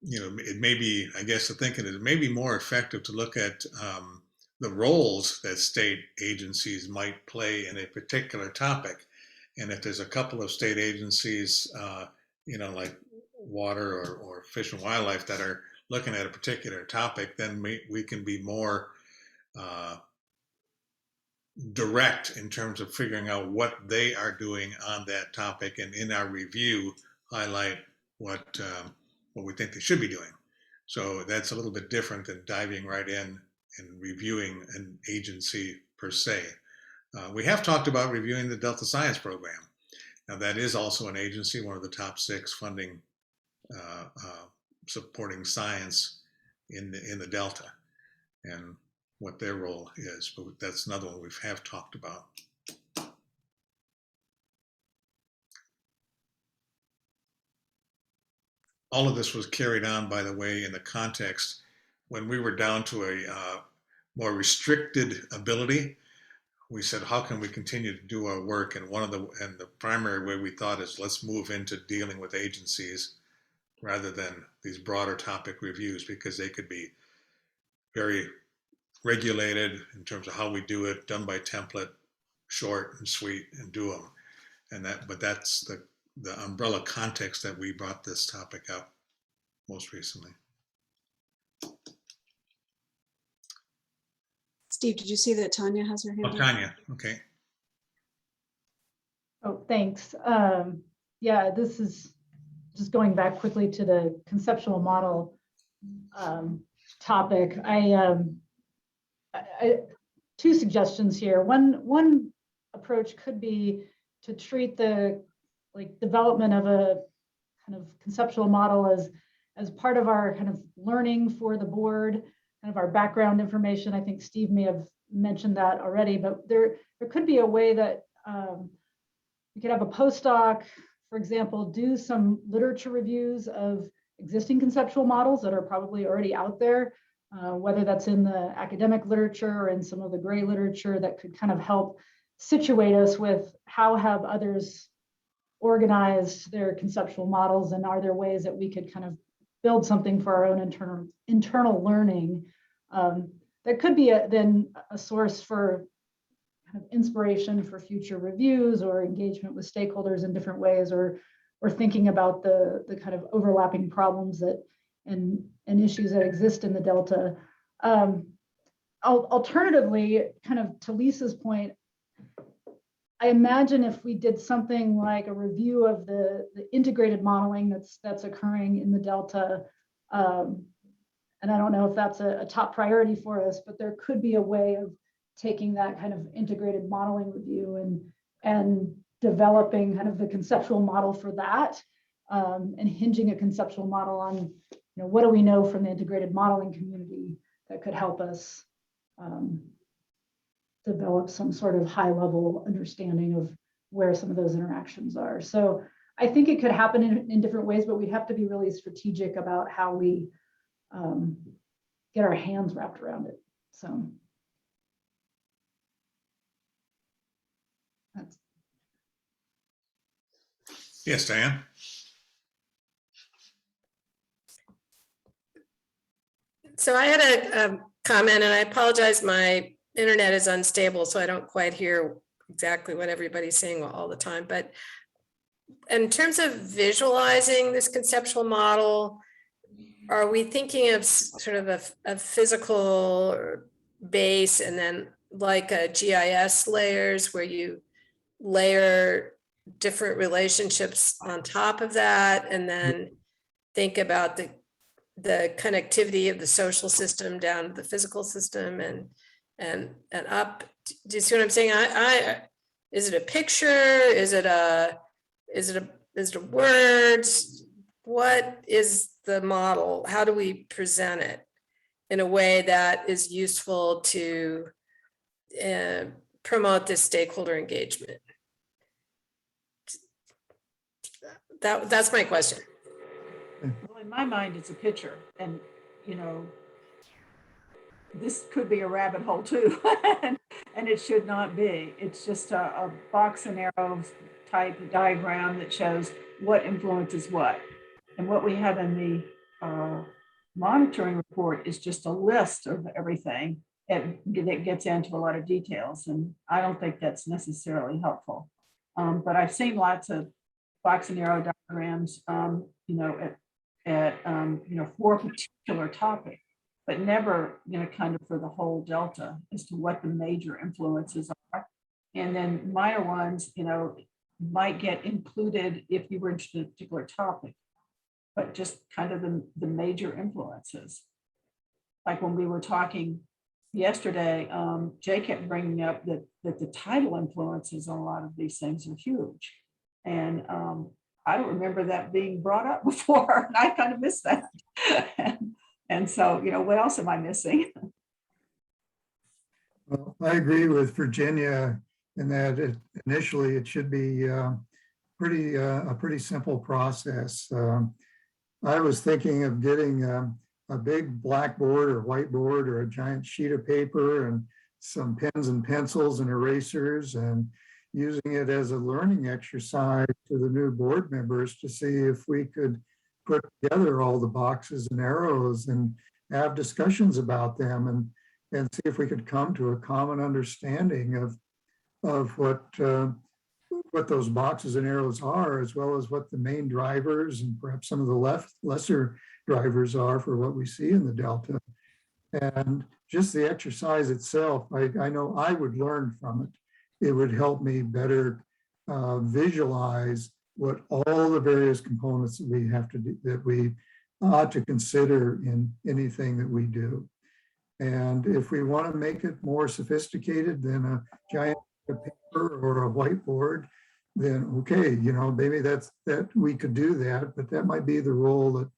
it may be, I guess the thinking is it may be more effective to look at the roles that state agencies might play in a particular topic. And if there's a couple of state agencies, like water or fish and wildlife, that are looking at a particular topic, then we can be more direct in terms of figuring out what they are doing on that topic, and in our review highlight what we think they should be doing. So that's a little bit different than diving right in and reviewing an agency per se. We have talked about reviewing the Delta Science Program. Now that is also an agency, one of the top 6 funding supporting science in the Delta, and what their role is, but that's another one we have talked about. All of this was carried on, by the way, in the context when we were down to a more restricted ability. We said, how can we continue to do our work? And the primary way we thought is, let's move into dealing with agencies rather than these broader topic reviews, because they could be very regulated in terms of how we do it, done by template, short and sweet, and do them. But that's the umbrella context that we brought this topic up most recently. Steve, did you see that Tanya has her hand Oh, up? Tanya, okay. Oh, thanks. Yeah, this is just going back quickly to the conceptual model topic. I 2 suggestions here. One approach could be to treat the development of a kind of conceptual model as part of our kind of learning for the board, kind of our background information. I think Steve may have mentioned that already, but there could be a way that we could have a postdoc, for example, do some literature reviews of existing conceptual models that are probably already out there, whether that's in the academic literature or in some of the gray literature, that could kind of help situate us with how have others organized their conceptual models, and are there ways that we could kind of build something for our own internal learning. That could be then a source for kind of inspiration for future reviews or engagement with stakeholders in different ways, or thinking about the kind of overlapping problems and issues that exist in the Delta. Alternatively, kind of to Lisa's point, I imagine if we did something like a review of the integrated modeling that's occurring in the Delta, and I don't know if that's a top priority for us, but there could be a way of taking that kind of integrated modeling review and developing kind of the conceptual model for that, and hinging a conceptual model on, what do we know from the integrated modeling community that could help us develop some sort of high level understanding of where some of those interactions are. So I think it could happen in different ways, but we'd have to be really strategic about how we get our hands wrapped around it. So that's. Yes, Diane. So I had a comment, and I apologize, my internet is unstable, so I don't quite hear exactly what everybody's saying all the time. But in terms of visualizing this conceptual model, are we thinking of sort of a physical base, and then like a GIS layers where you layer different relationships on top of that, and then think about the connectivity of the social system down to the physical system and up? Do you see what I'm saying? Is it a picture? Is it Is it words? What is the model? How do we present it in a way that is useful to promote this stakeholder engagement? That's my question. Well, in my mind, it's a picture, and you know, this could be a rabbit hole too, and it should not be. It's just a box and arrows type diagram that shows what influences what. And what we have in the monitoring report is just a list of everything that gets into a lot of details. And I don't think that's necessarily helpful. But I've seen lots of box and arrow diagrams, you know, you know, for a particular topic, but never, you know, kind of for the whole Delta as to what the major influences are. And then minor ones, you know, might get included if you were interested in a particular topic, but just kind of the major influences. Like when we were talking yesterday, Jay kept bringing up that the tidal influences on a lot of these things are huge. And I don't remember that being brought up before, and I kind of missed that. And so, you know, what else am I missing? Well, I agree with Virginia in that initially it should be a pretty simple process. I was thinking of getting a big blackboard or whiteboard or a giant sheet of paper and some pens and pencils and erasers, and using it as a learning exercise to the new board members to see if we could put together all the boxes and arrows and have discussions about them and see if we could come to a common understanding of what those boxes and arrows are, as well as what the main drivers and perhaps some of the lesser drivers are for what we see in the Delta. And just the exercise itself, I know I would learn from it. It would help me better visualize what all the various components that we have to do, that we ought to consider in anything that we do. And if we want to make it more sophisticated than a giant paper or a whiteboard, then okay, you know, maybe that we could do that, but that might be the role that,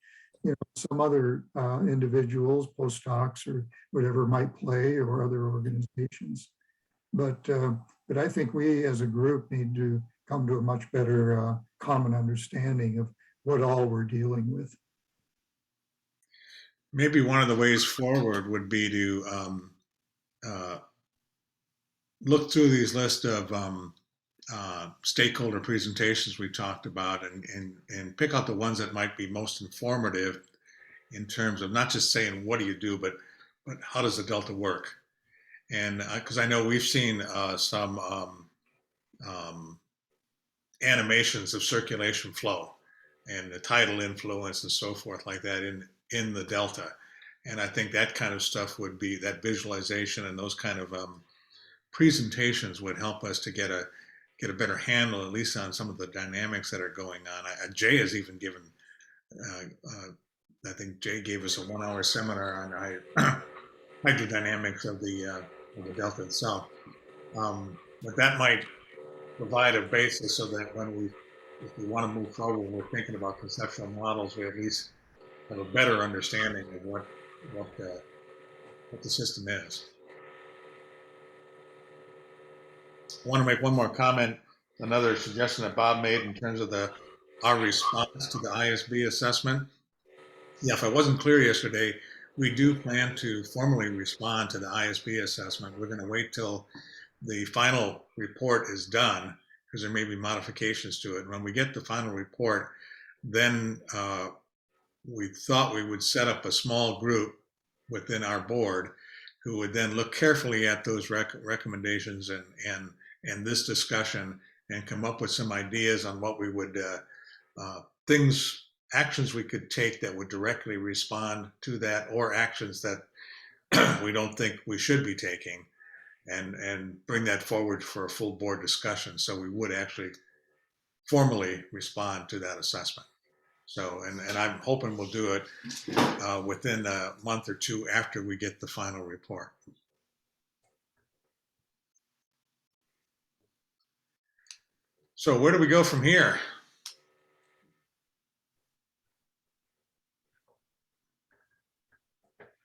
you know, some other individuals, postdocs or whatever might play, or other organizations. But I think we as a group need to come to a much better common understanding of what all we're dealing with. Maybe one of the ways forward would be to look through these list of stakeholder presentations we talked about and pick out the ones that might be most informative in terms of not just saying what do you do, but how does the Delta work? And because I know we've seen some animations of circulation flow and the tidal influence and so forth like that in the Delta. And I think that kind of stuff would be, that visualization and those kind of presentations would help us to get a better handle, at least on some of the dynamics that are going on. Jay has even given, I think Jay gave us a 1-hour seminar on hydrodynamics of the Delta itself. But that might provide a basis so that if we want to move forward, we're thinking about conceptual models, we at least have a better understanding of what the system is. I want to make one more comment, another suggestion that Bob made in terms of our response to the ISB assessment. Yeah, if I wasn't clear yesterday, we do plan to formally respond to the ISB assessment. We're going to wait till the final report is done, because there may be modifications to it. When we get the final report, then we thought we would set up a small group within our board who would then look carefully at those recommendations and this discussion and come up with some ideas on what we would, actions we could take that would directly respond to that, or actions that we don't think we should be taking, and bring that forward for a full board discussion. So we would actually formally respond to that assessment. So, and I'm hoping we'll do it within a month or two after we get the final report. So where do we go from here?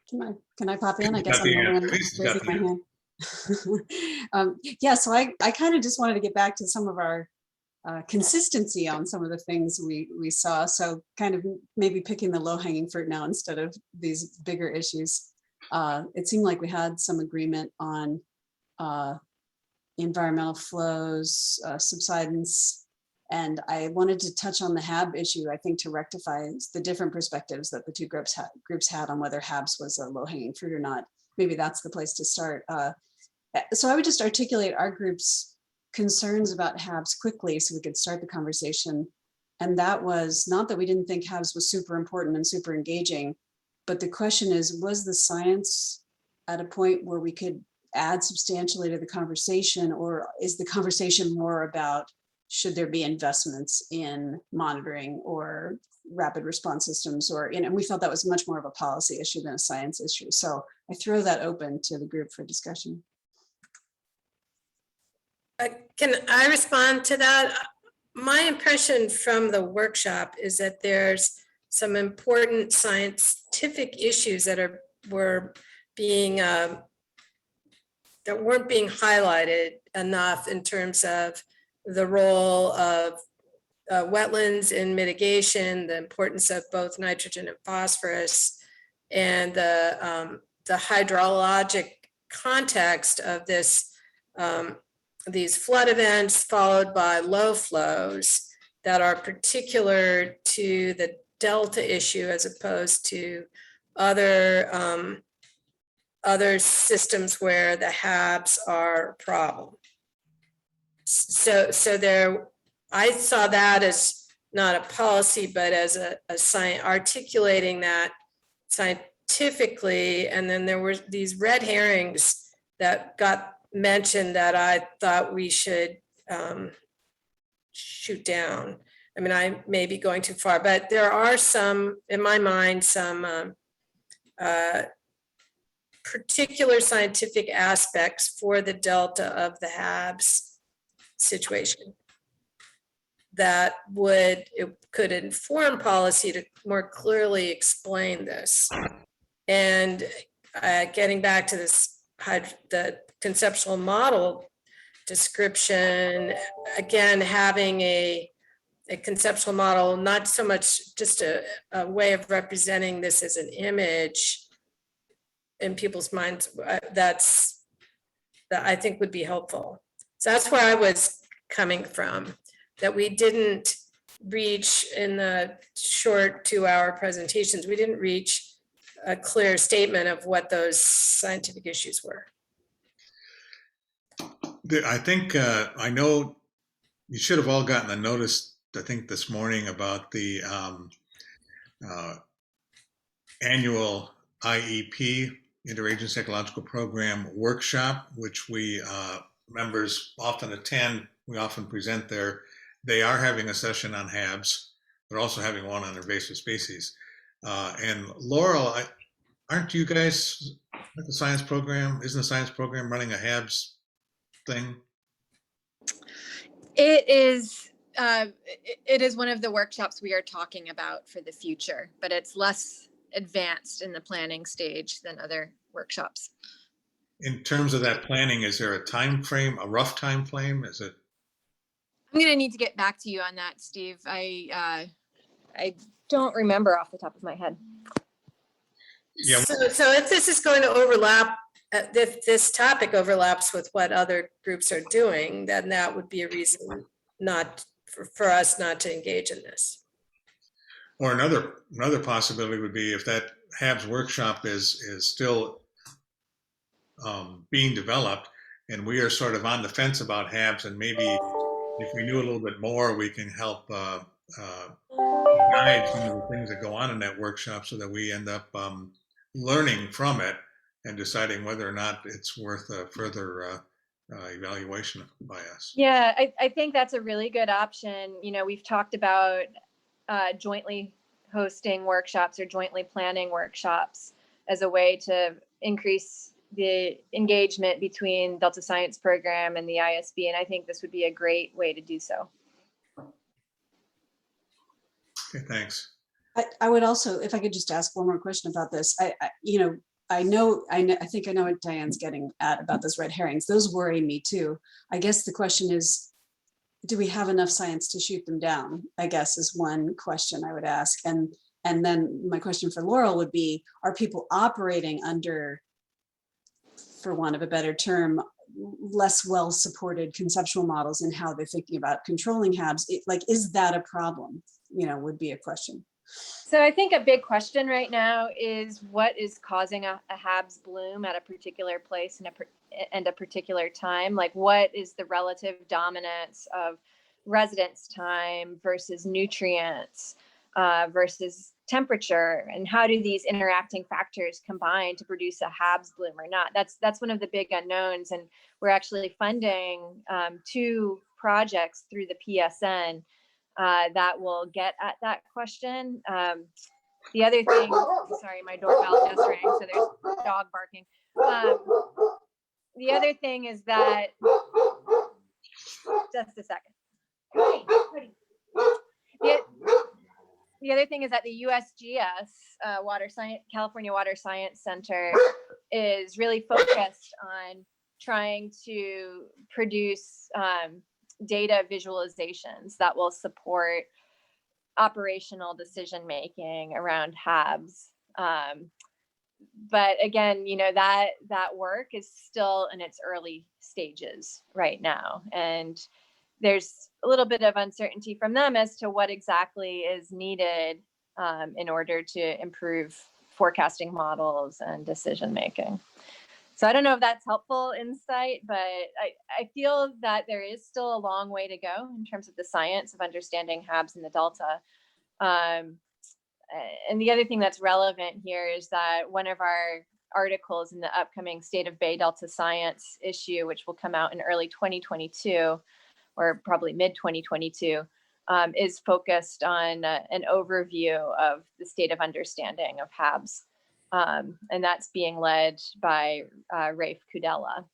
Can I pop in? I guess Got I'm the the answer. one Lisa's got raising the my hand. Yeah, so I kind of just wanted to get back to some of our consistency on some of the things we saw. So kind of maybe picking the low hanging fruit now instead of these bigger issues. It seemed like we had some agreement on environmental flows, subsidence, and I wanted to touch on the HAB issue, I think, to rectify the different perspectives that the two groups had on whether HABs was a low hanging fruit or not. Maybe that's the place to start. So I would just articulate our group's concerns about HABs quickly so we could start the conversation. And that was not that we didn't think HABs was super important and super engaging, but the question is, was the science at a point where we could add substantially to the conversation, or is the conversation more about should there be investments in monitoring or rapid response systems, or, and we felt that was much more of a policy issue than a science issue. So I throw that open to the group for discussion. Can I respond to that? My impression from the workshop is that there's some important scientific issues that were being that weren't being highlighted enough in terms of the role of wetlands in mitigation, the importance of both nitrogen and phosphorus, and the hydrologic context of this, these flood events followed by low flows that are particular to the Delta issue as opposed to other systems where the HABs are a problem. So there, I saw that as not a policy, but as a science, articulating that scientifically. And then there were these red herrings that got mentioned that I thought we should shoot down. I mean, I may be going too far, but there are some, in my mind, some particular scientific aspects for the Delta of the HABs situation that could inform policy to more clearly explain this. And getting back to this, the conceptual model description, again, having a conceptual model, not so much just a way of representing this as an image in people's minds, that I think would be helpful. So that's where I was coming from, that we didn't reach in the short 2-hour presentations, we didn't reach a clear statement of what those scientific issues were. I think, I know you should have all gotten a notice, I think this morning, about the annual IEP, Interagency Ecological Program workshop, which we members often attend. We often present there. They are having a session on HABs. They're also having one on invasive species. And Laurel, aren't you guys at the science program? Isn't the science program running a HABs thing? It is one of the workshops we are talking about for the future, but it's less advanced in the planning stage than other workshops. In terms of that planning, is there a time frame, a rough time frame? Is it? I'm going to need to get back to you on that, Steve. I don't remember off the top of my head. Yeah. So if this is going to overlap, if this topic overlaps with what other groups are doing, then that would be a reason not for us not to engage in this. Or another possibility would be if that HABs workshop is still being developed, and we are sort of on the fence about HABs, and maybe if we knew a little bit more, we can help guide some of the things that go on in that workshop, so that we end up learning from it and deciding whether or not it's worth a further evaluation by us. Yeah, I think that's a really good option. You know, we've talked about jointly hosting workshops or jointly planning workshops as a way to increase the engagement between Delta Science Program and the ISB. And I think this would be a great way to do so. Okay, thanks. I would also, if I could just ask one more question about this, you know, I think I know what Diane's getting at about those red herrings. Those worry me too. I guess the question is, do we have enough science to shoot them down? I guess is one question I would ask. And then my question for Laurel would be, are people operating under, for want of a better term, less well-supported conceptual models in how they're thinking about controlling HABs? Is that a problem? Would be a question. So I think a big question right now is what is causing a HABs bloom at a particular place and a particular time? Like, what is the relative dominance of residence time versus nutrients versus temperature? And how do these interacting factors combine to produce a HABs bloom or not? That's one of the big unknowns. And we're actually funding 2 projects through the PSN that will get at that question. The other thing, sorry, my doorbell just rang, so there's dog barking. The other thing is that, just a second. The other thing is that the USGS, California Water Science Center, is really focused on trying to produce data visualizations that will support operational decision-making around HABs. But again, that work is still in its early stages right now. And there's a little bit of uncertainty from them as to what exactly is needed in order to improve forecasting models and decision-making. So I don't know if that's helpful insight, but I feel that there is still a long way to go in terms of the science of understanding HABs in the Delta. And the other thing that's relevant here is that one of our articles in the upcoming State of Bay Delta Science issue, which will come out in early 2022, or probably mid 2022, is focused on an overview of the state of understanding of HABs. And that's being led by Rafe Kudela.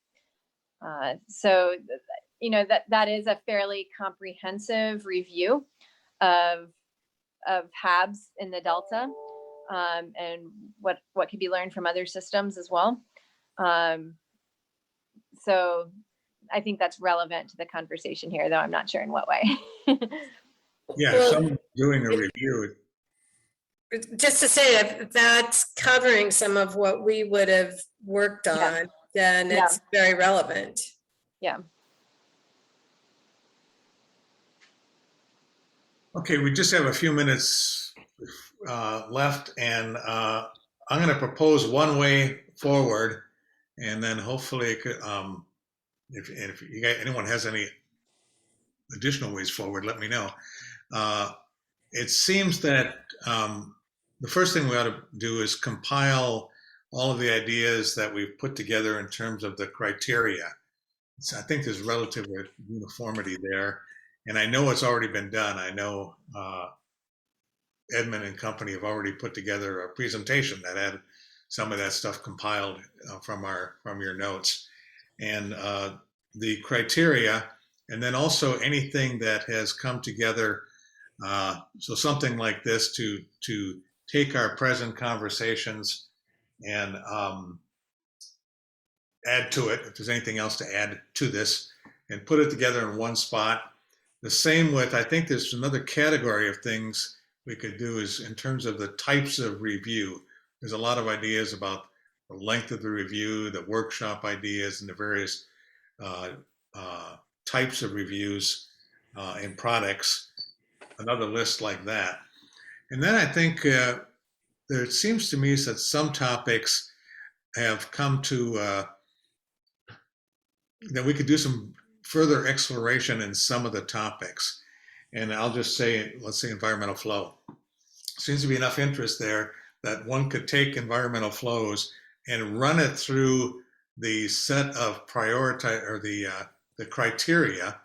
So, that is a fairly comprehensive review of HABs in the Delta, and what can be learned from other systems as well. So I think that's relevant to the conversation here, though I'm not sure in what way. Yeah, if someone's doing a review. Just to say, if that's covering some of what we would have worked on, then it's very relevant. Yeah. Okay, we just have a few minutes left, and I'm going to propose one way forward, and then hopefully it could, if you guys, anyone has any additional ways forward, let me know. It seems that the first thing we ought to do is compile all of the ideas that we've put together in terms of the criteria. So I think there's relative uniformity there. And I know it's already been done. I know Edmund and company have already put together a presentation that had some of that stuff compiled from your notes. And the criteria, and then also anything that has come together. So something like this to take our present conversations and add to it, if there's anything else to add to this, and put it together in one spot. The same with, I think there's another category of things we could do is in terms of the types of review. There's a lot of ideas about the length of the review, the workshop ideas, and the various types of reviews and products. Another list like that. And then I think there seems to me that some topics have come to, that we could do some further exploration in some of the topics. And I'll just say, let's say environmental flow. Seems to be enough interest there that one could take environmental flows and run it through the set of the criteria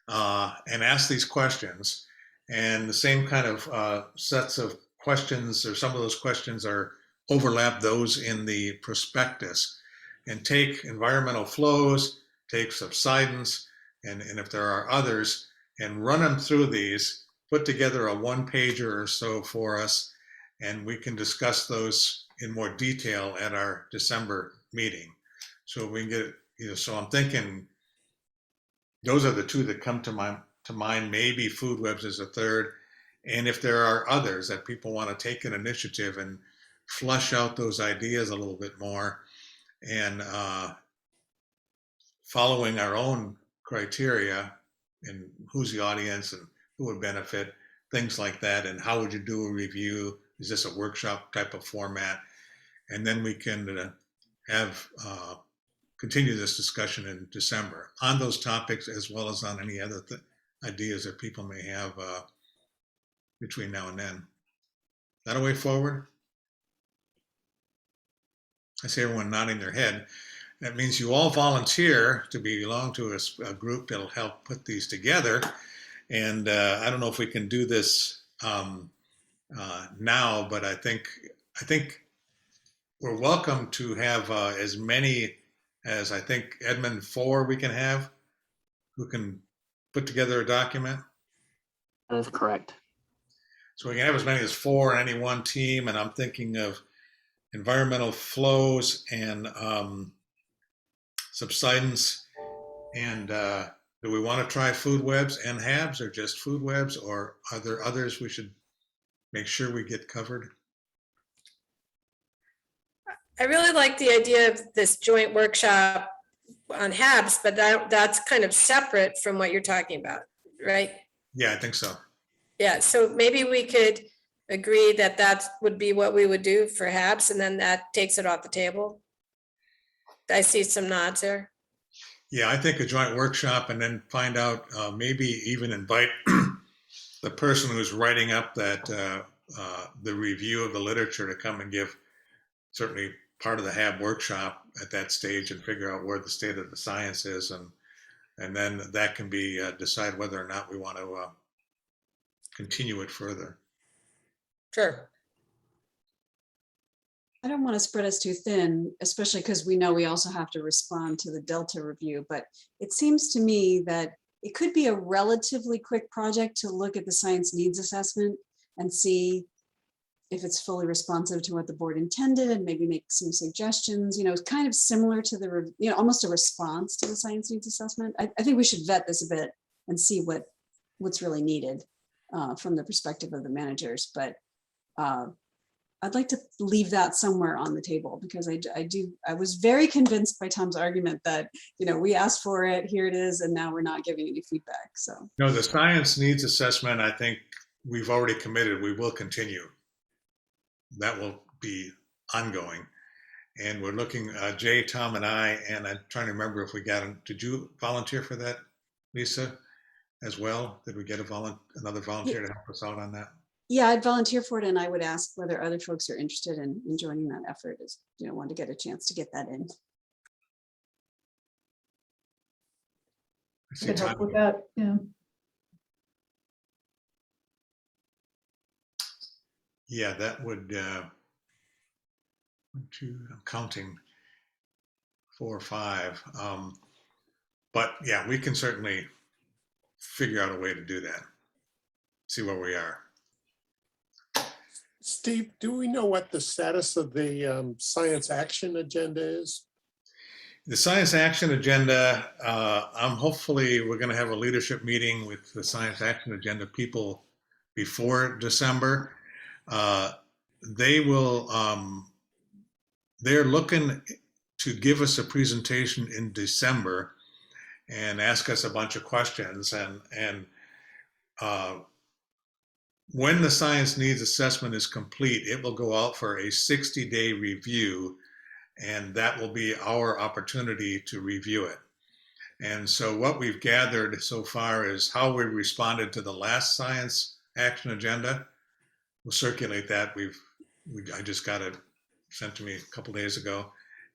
and ask these questions. And the same kind of sets of questions, or some of those questions overlap those in the prospectus, and take environmental flows, take subsidence, and if there are others, and run them through these, put together a one-pager or so for us, and we can discuss those in more detail at our December meeting. So we can get, so I'm thinking those are the two that come to mind. Maybe food webs is a third. And if there are others that people want to take an initiative and flush out those ideas a little bit more, and following our own criteria and who's the audience and who would benefit, things like that, and how would you do a review? Is this a workshop type of format? And then we can have continue this discussion in December on those topics, as well as on any other ideas that people may have between now and then. Is that a way forward? I see everyone nodding their head. That means you all volunteer to belong to a group that'll help put these together. And I don't know if we can do this now, but I think we're welcome to have as many as I think Edmund 4 we can have who can put together a document. That is correct. So we can have as many as 4 on any one team, and I'm thinking of environmental flows and subsidence. And do we want to try food webs and HABs, or just food webs, or are there others we should make sure we get covered? I really like the idea of this joint workshop on HABs, but that's kind of separate from what you're talking about, right? Yeah, I think so. Yeah, so maybe we could agree that that would be what we would do for HABs, and then that takes it off the table. I see some nods there. Yeah, I think a joint workshop, and then find out, maybe even invite the person who's writing up that the review of the literature to come and give certainly part of the HAB workshop at that stage, and figure out where the state of the science is, and then that can be decide whether or not we want to continue it further. Sure. I don't want to spread us too thin, especially because we know we also have to respond to the Delta review, but it seems to me that it could be a relatively quick project to look at the science needs assessment and see if it's fully responsive to what the board intended, and maybe make some suggestions. It's kind of similar to the, almost a response to the science needs assessment. I think we should vet this a bit and see what's really needed from the perspective of the managers. But I'd like to leave that somewhere on the table, because I was very convinced by Tom's argument that, we asked for it, here it is, and now we're not giving any feedback. So No, the science needs assessment, I think we've already committed, we will continue. That will be ongoing. And we're looking, Jay, Tom, and I, and I'm trying to remember if we got him. Did you volunteer for that, Lisa, as well? Did we get another volunteer to help us out on that? yeah, I'd volunteer for it, and I would ask whether other folks are interested in joining that effort, as want to get a chance to get that in. I see Could help Tom. with that, yeah. Yeah, that would, 1, 2, I'm counting 4 or 5. But yeah, we can certainly figure out a way to do that. See where we are. Steve, do we know what the status of the science action agenda is? The science action agenda, hopefully we're going to have a leadership meeting with the science action agenda people before December. They will, they're looking to give us a presentation in December and ask us a bunch of questions. And when the science needs assessment is complete, it will go out for a 60-day review, and that will be our opportunity to review it. And so what we've gathered so far is how we responded to the last science action agenda. We'll circulate that. I just got it sent to me a couple days ago,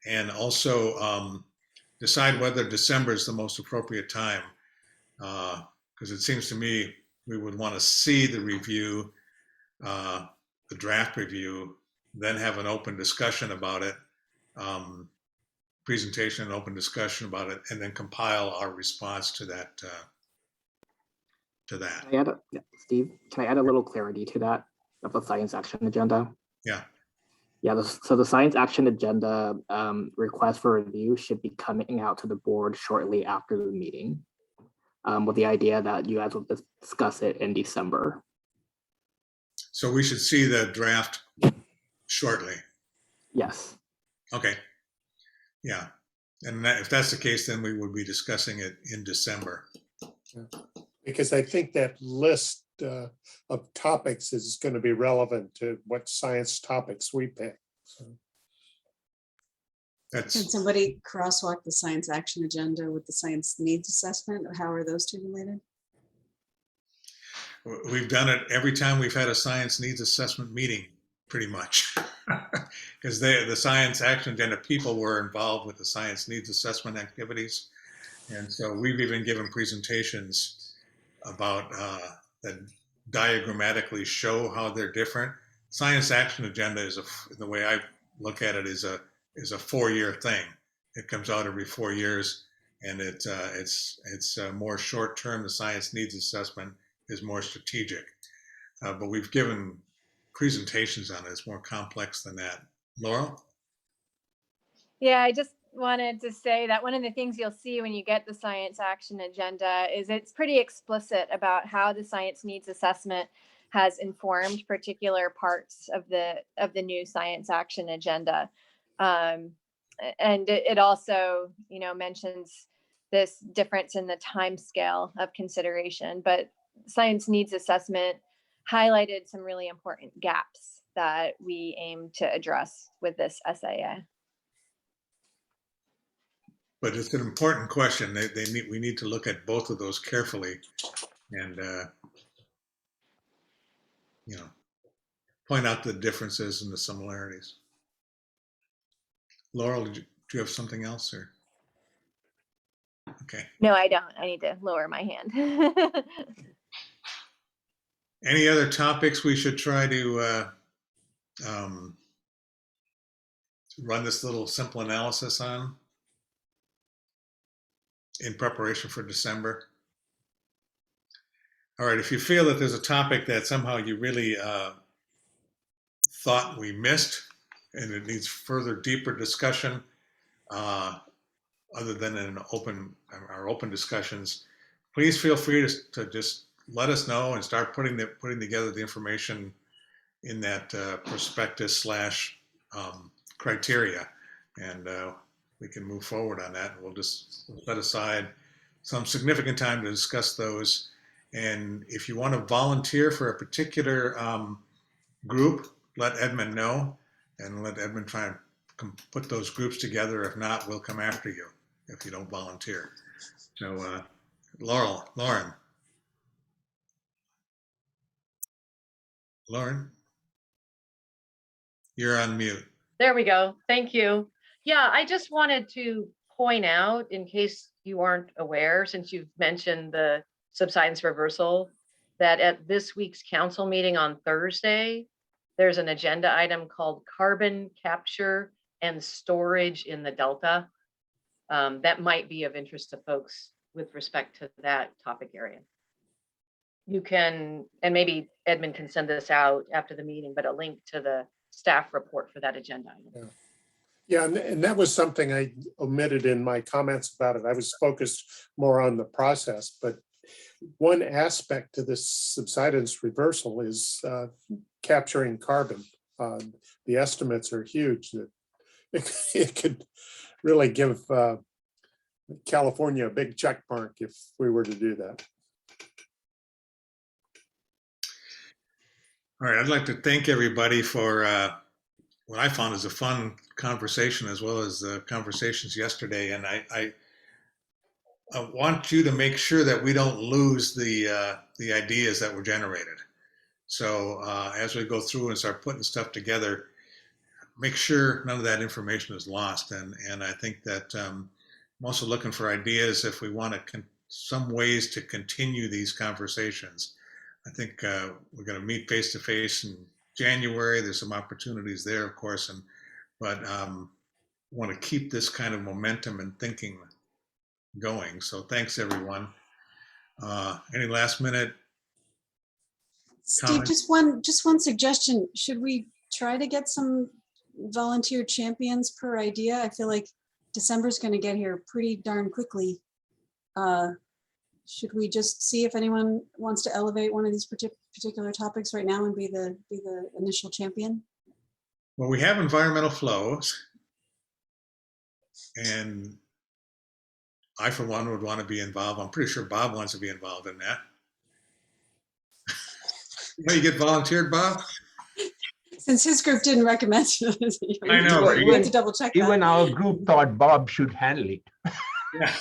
and also decide whether December is the most appropriate time, because it seems to me we would want to see the review, the draft review, then have an open discussion about it, presentation and open discussion about it, and then compile our response to that. Steve, can I add a little clarity to that of the science action agenda? Yeah. Yeah, so the science action agenda request for review should be coming out to the board shortly after the meeting, with the idea that you guys will discuss it in December. So we should see the draft shortly. Yes. Okay. Yeah. And if that's the case, then we would be discussing it in December. Because I think that list of topics is going to be relevant to what science topics we pick. So. That's, Can somebody crosswalk the science action agenda with the science needs assessment? Or how are those two related? we've done it every time we've had a science needs assessment meeting, pretty much. Because the science action agenda people were involved with the science needs assessment activities. And so we've even given presentations about that diagrammatically show how they're different. Science action agenda is the way I look at it is a 4-year thing. It comes out every 4 years, and it's more short term. The science needs assessment is more strategic, but we've given presentations on it. It's more complex than that. Laurel? Yeah, I just wanted to say that one of the things you'll see when you get the science action agenda is it's pretty explicit about how the science needs assessment has informed particular parts of the new science action agenda. And it also, mentions this difference in the time scale of consideration, but science needs assessment highlighted some really important gaps that we aim to address with this SAA. But it's an important question. We need to look at both of those carefully, and point out the differences and the similarities. Laurel, do you have something else, or? Okay. No, I don't. I need to lower my hand. Any other topics we should try to run this little simple analysis on in preparation for December? All right, if you feel that there's a topic that somehow you really thought we missed and it needs further, deeper discussion, other than in our open discussions, please feel free to just let us know and start putting together the information in that prospectus / criteria, and we can move forward on that. We'll just set aside some significant time to discuss those. And if you want to volunteer for a particular group, let Edmund know, and let Edmund try and put those groups together. If not, we'll come after you if you don't volunteer. So, Lauren, you're on mute. There we go. Thank you. Yeah, I just wanted to point out, in case you aren't aware, since you've mentioned the subsidence reversal, that at this week's council meeting on Thursday, there's an agenda item called carbon capture and storage in the Delta. That might be of interest to folks with respect to that topic area. You can, and maybe Edmund can send this out after the meeting, but a link to the staff report for that agenda item. Yeah, and that was something I omitted in my comments about it. I was focused more on the process, but one aspect to this subsidence reversal is capturing carbon. The estimates are huge. That it could really give California a big check mark if we were to do that. All right, I'd like to thank everybody for what I found is a fun conversation, as well as the conversations yesterday. And I want you to make sure that we don't lose the ideas that were generated. So as we go through and start putting stuff together, make sure none of that information is lost. And I think that I'm also looking for ideas if we want to some ways to continue these conversations. I think we're going to meet face to face in January. There's some opportunities there, of course, but want to keep this kind of momentum and thinking going. So thanks, everyone. Any last minute Steve, comments? just one suggestion. Should we try to get some volunteer champions per idea? I feel like December's going to get here pretty darn quickly. Should we just see if anyone wants to elevate one of these particular topics right now and be the initial champion? Well, we have environmental flows, and I, for one, would want to be involved. I'm pretty sure Bob wants to be involved in that. You get volunteered, Bob? Since his group didn't recommend it, I know, right? we have to double check that. Even our group thought Bob should handle it, Yeah.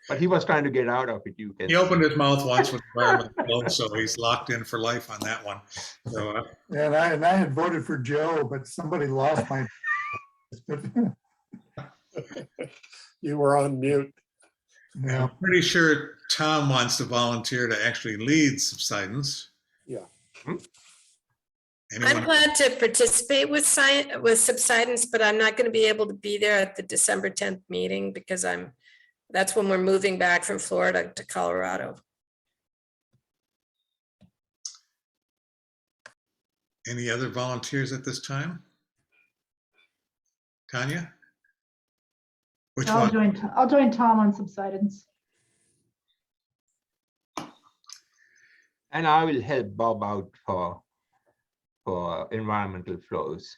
but he was trying to get out of it. You can. He opened his mouth once with environmental flows, so he's locked in for life on that one. So, And I had voted for Joe, but somebody lost my. You were on mute. Yeah. I'm pretty sure Tom wants to volunteer to actually lead subsidence. Yeah. I'm Anyone? glad to participate with subsidence, but I'm not going to be able to be there at the December 10th meeting because that's when we're moving back from Florida to Colorado. Any other volunteers at this time? Tanya? Which I'll one? join Tom on subsidence. And I will help Bob out for environmental flows.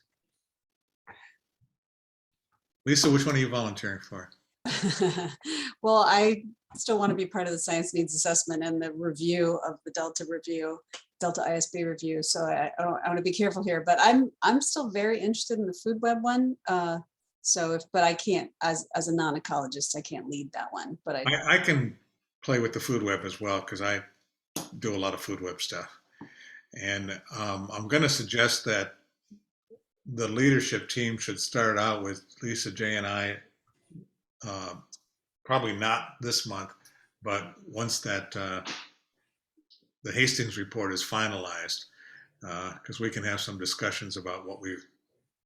Lisa, which one are you volunteering for? Well, I still want to be part of the science needs assessment and the review of the Delta ISB review. So I want to be careful here, but I'm still very interested in the food web one. But I can't, as a non-ecologist, I can't lead that one. But I can play with the food web as well because I do a lot of food web stuff. And I'm going to suggest that the leadership team should start out with Lisa, Jay, and I, probably not this month, but once that the Hastings report is finalized, because we can have some discussions about what we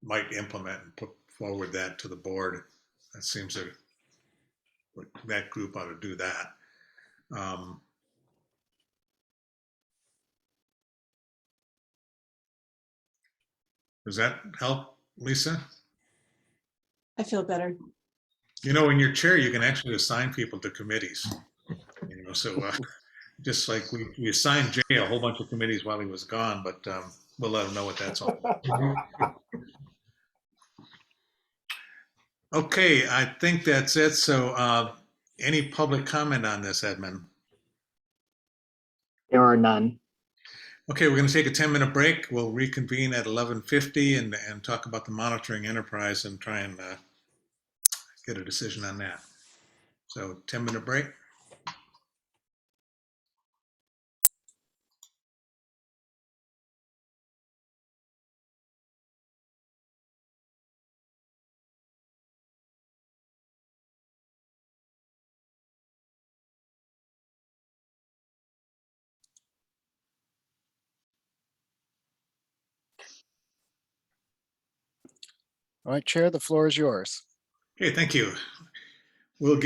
might implement and put forward that to the board. That seems that group ought to do that. Does that help, Lisa? I feel better. You know, in your chair, you can actually assign people to committees. You know, so just like we assigned Jay a whole bunch of committees while he was gone, but we'll let him know what that's all about. Okay, I think that's it. So any public comment on this, Edmund? There are none. Okay, we're going to take a 10-minute break. We'll reconvene at 11:50 and talk about the monitoring enterprise and try and get a decision on that. So 10-minute break. All right, Chair, the floor is yours. Okay, thank you. We'll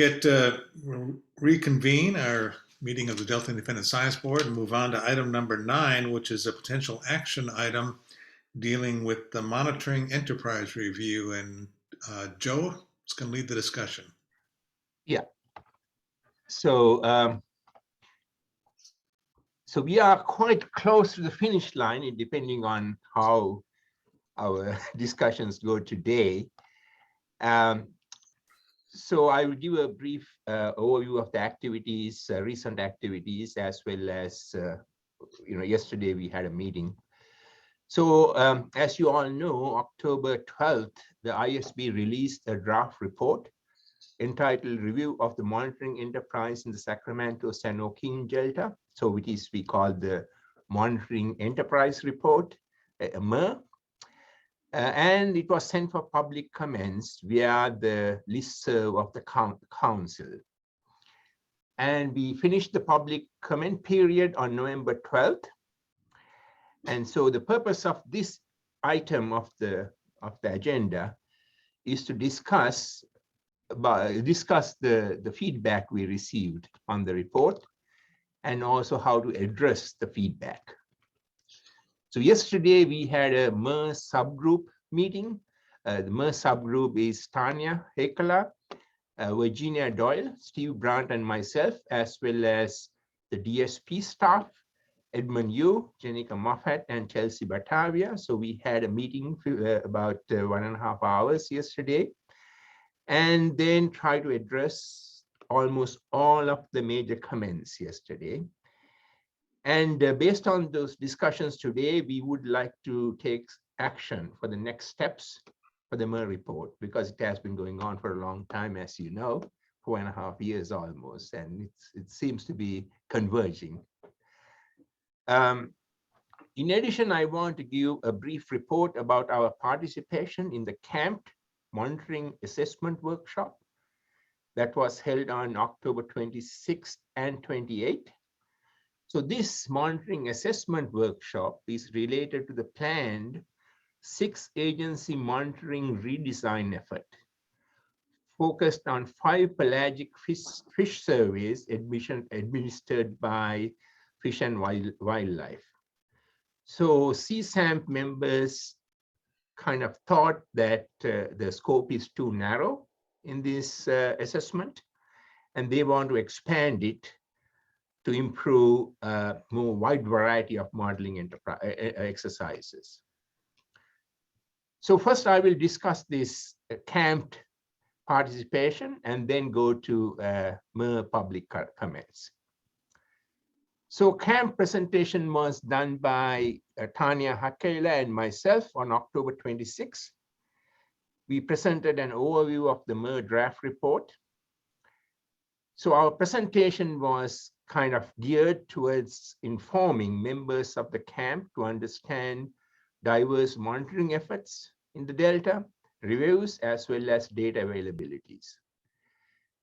reconvene our meeting of the Delta Independent Science Board and move on to item number 9, which is a potential action item dealing with the monitoring enterprise review. And Joe is going to lead the discussion. Yeah. So, so we are quite close to the finish line, depending on how our discussions go today. So I will give a brief overview of the activities, recent activities, as well as, yesterday we had a meeting. So as you all know, October 12th, the ISB released a draft report entitled Review of the Monitoring Enterprise in the Sacramento-San Joaquin Delta. So which is we call the Monitoring Enterprise Report, MER. And it was sent for public comments via the listserv of the council. And we finished the public comment period on November 12th. And so the purpose of this item of the agenda is to discuss the feedback we received on the report and also how to address the feedback. So yesterday we had a MER subgroup meeting. The MER subgroup is Tanya Hekala, Virginia Doyle, Steve Brandt, and myself, as well as the DSP staff, Edmund Yu, Jenica Moffat, and Chelsea Batavia. So we had a meeting for about 1.5 hours yesterday, and then try to address almost all of the major comments yesterday. And based on those discussions today, we would like to take action for the next steps for the MER report, because it has been going on for a long time, as you know, 4.5 years almost, and it seems to be converging. In addition, I want to give a brief report about our participation in the CAMP Monitoring Assessment Workshop that was held on October 26th and 28th. So this monitoring assessment workshop is related to the planned 6-agency monitoring redesign effort, focused on 5 pelagic fish surveys administered by Fish and Wildlife. So CSAMP members kind of thought that the scope is too narrow in this assessment, and they want to expand it to improve more wide variety of modeling exercises. So first I will discuss this CAMP participation and then go to MER public comments. So CAMP presentation was done by Tanya Hakela and myself on October 26th. We presented an overview of the MER draft report. So our presentation was kind of geared towards informing members of the camp to understand diverse monitoring efforts in the Delta, reviews, as well as data availabilities.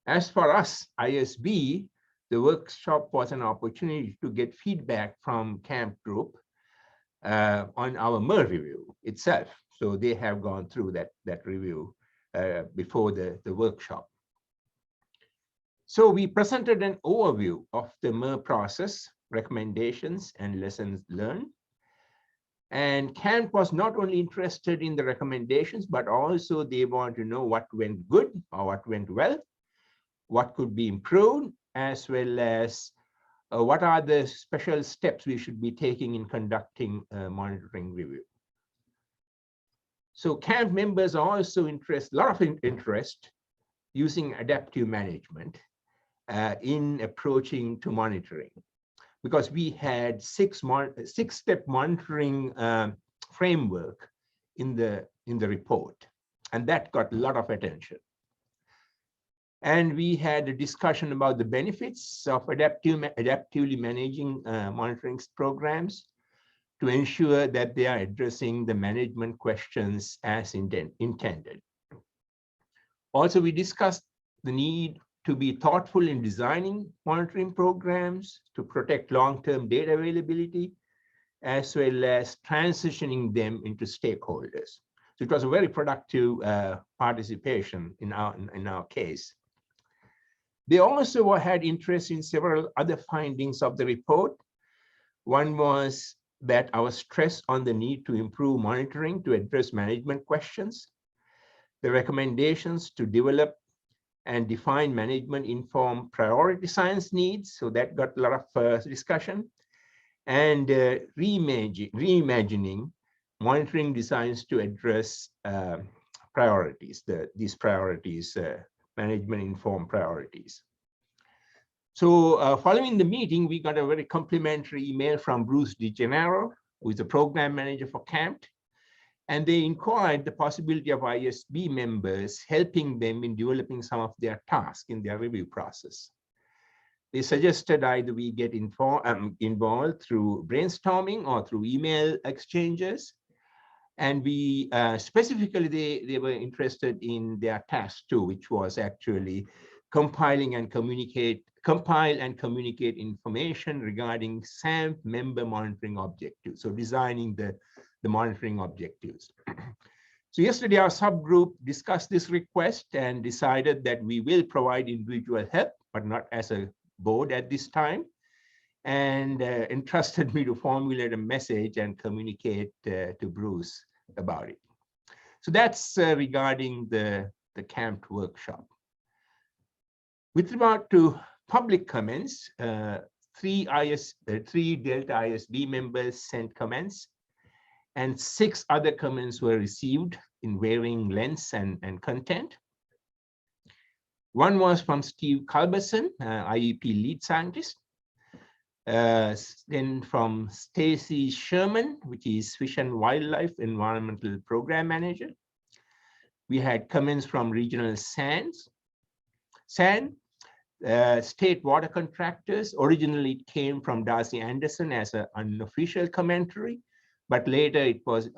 As for us, ISB, the workshop was an opportunity to get feedback from camp group on our MER review itself. So they have gone through that review before the workshop. So we presented an overview of the MER process, recommendations, and lessons learned. And CAMP was not only interested in the recommendations, but also they want to know what went good or what went well, what could be improved, as well as what are the special steps we should be taking in conducting a monitoring review. So CAMP members also a lot of interest using adaptive management in approaching to monitoring, because we had six-step monitoring framework in the report, and that got a lot of attention. And we had a discussion about the benefits of adaptively managing monitoring programs to ensure that they are addressing the management questions as intended. Also, we discussed the need to be thoughtful in designing monitoring programs to protect long-term data availability, as well as transitioning them into stakeholders. So it was a very productive participation in our case. They also had interest in several other findings of the report. One was that our stress on the need to improve monitoring to address management questions, the recommendations to develop and define management-informed priority science needs. So that got a lot of discussion. And reimagining monitoring designs to address priorities, these priorities, management-informed priorities. So following the meeting, we got a very complimentary email from Bruce DeGennaro, who is the program manager for CAMP. And they inquired the possibility of ISB members helping them in developing some of their tasks in their review process. They suggested either we get involved through brainstorming or through email exchanges. And we specifically, they were interested in their task too, which was actually compile and communicate information regarding SAMP member monitoring objectives. So designing the monitoring objectives. So yesterday, our subgroup discussed this request and decided that we will provide individual help, but not as a board at this time. and entrusted me to formulate a message and communicate to Bruce about it. So that's regarding the camped workshop. With regard to public comments, three Delta ISB members sent comments, and 6 other comments were received in varying lengths and content. One was from Steve Culberson, IEP lead scientist. Then from Stacy Sherman, which is Fish and Wildlife Environmental Program Manager. We had comments from Regional SAN, state water contractors. Originally, it came from Darcy Anderson as an unofficial commentary, but later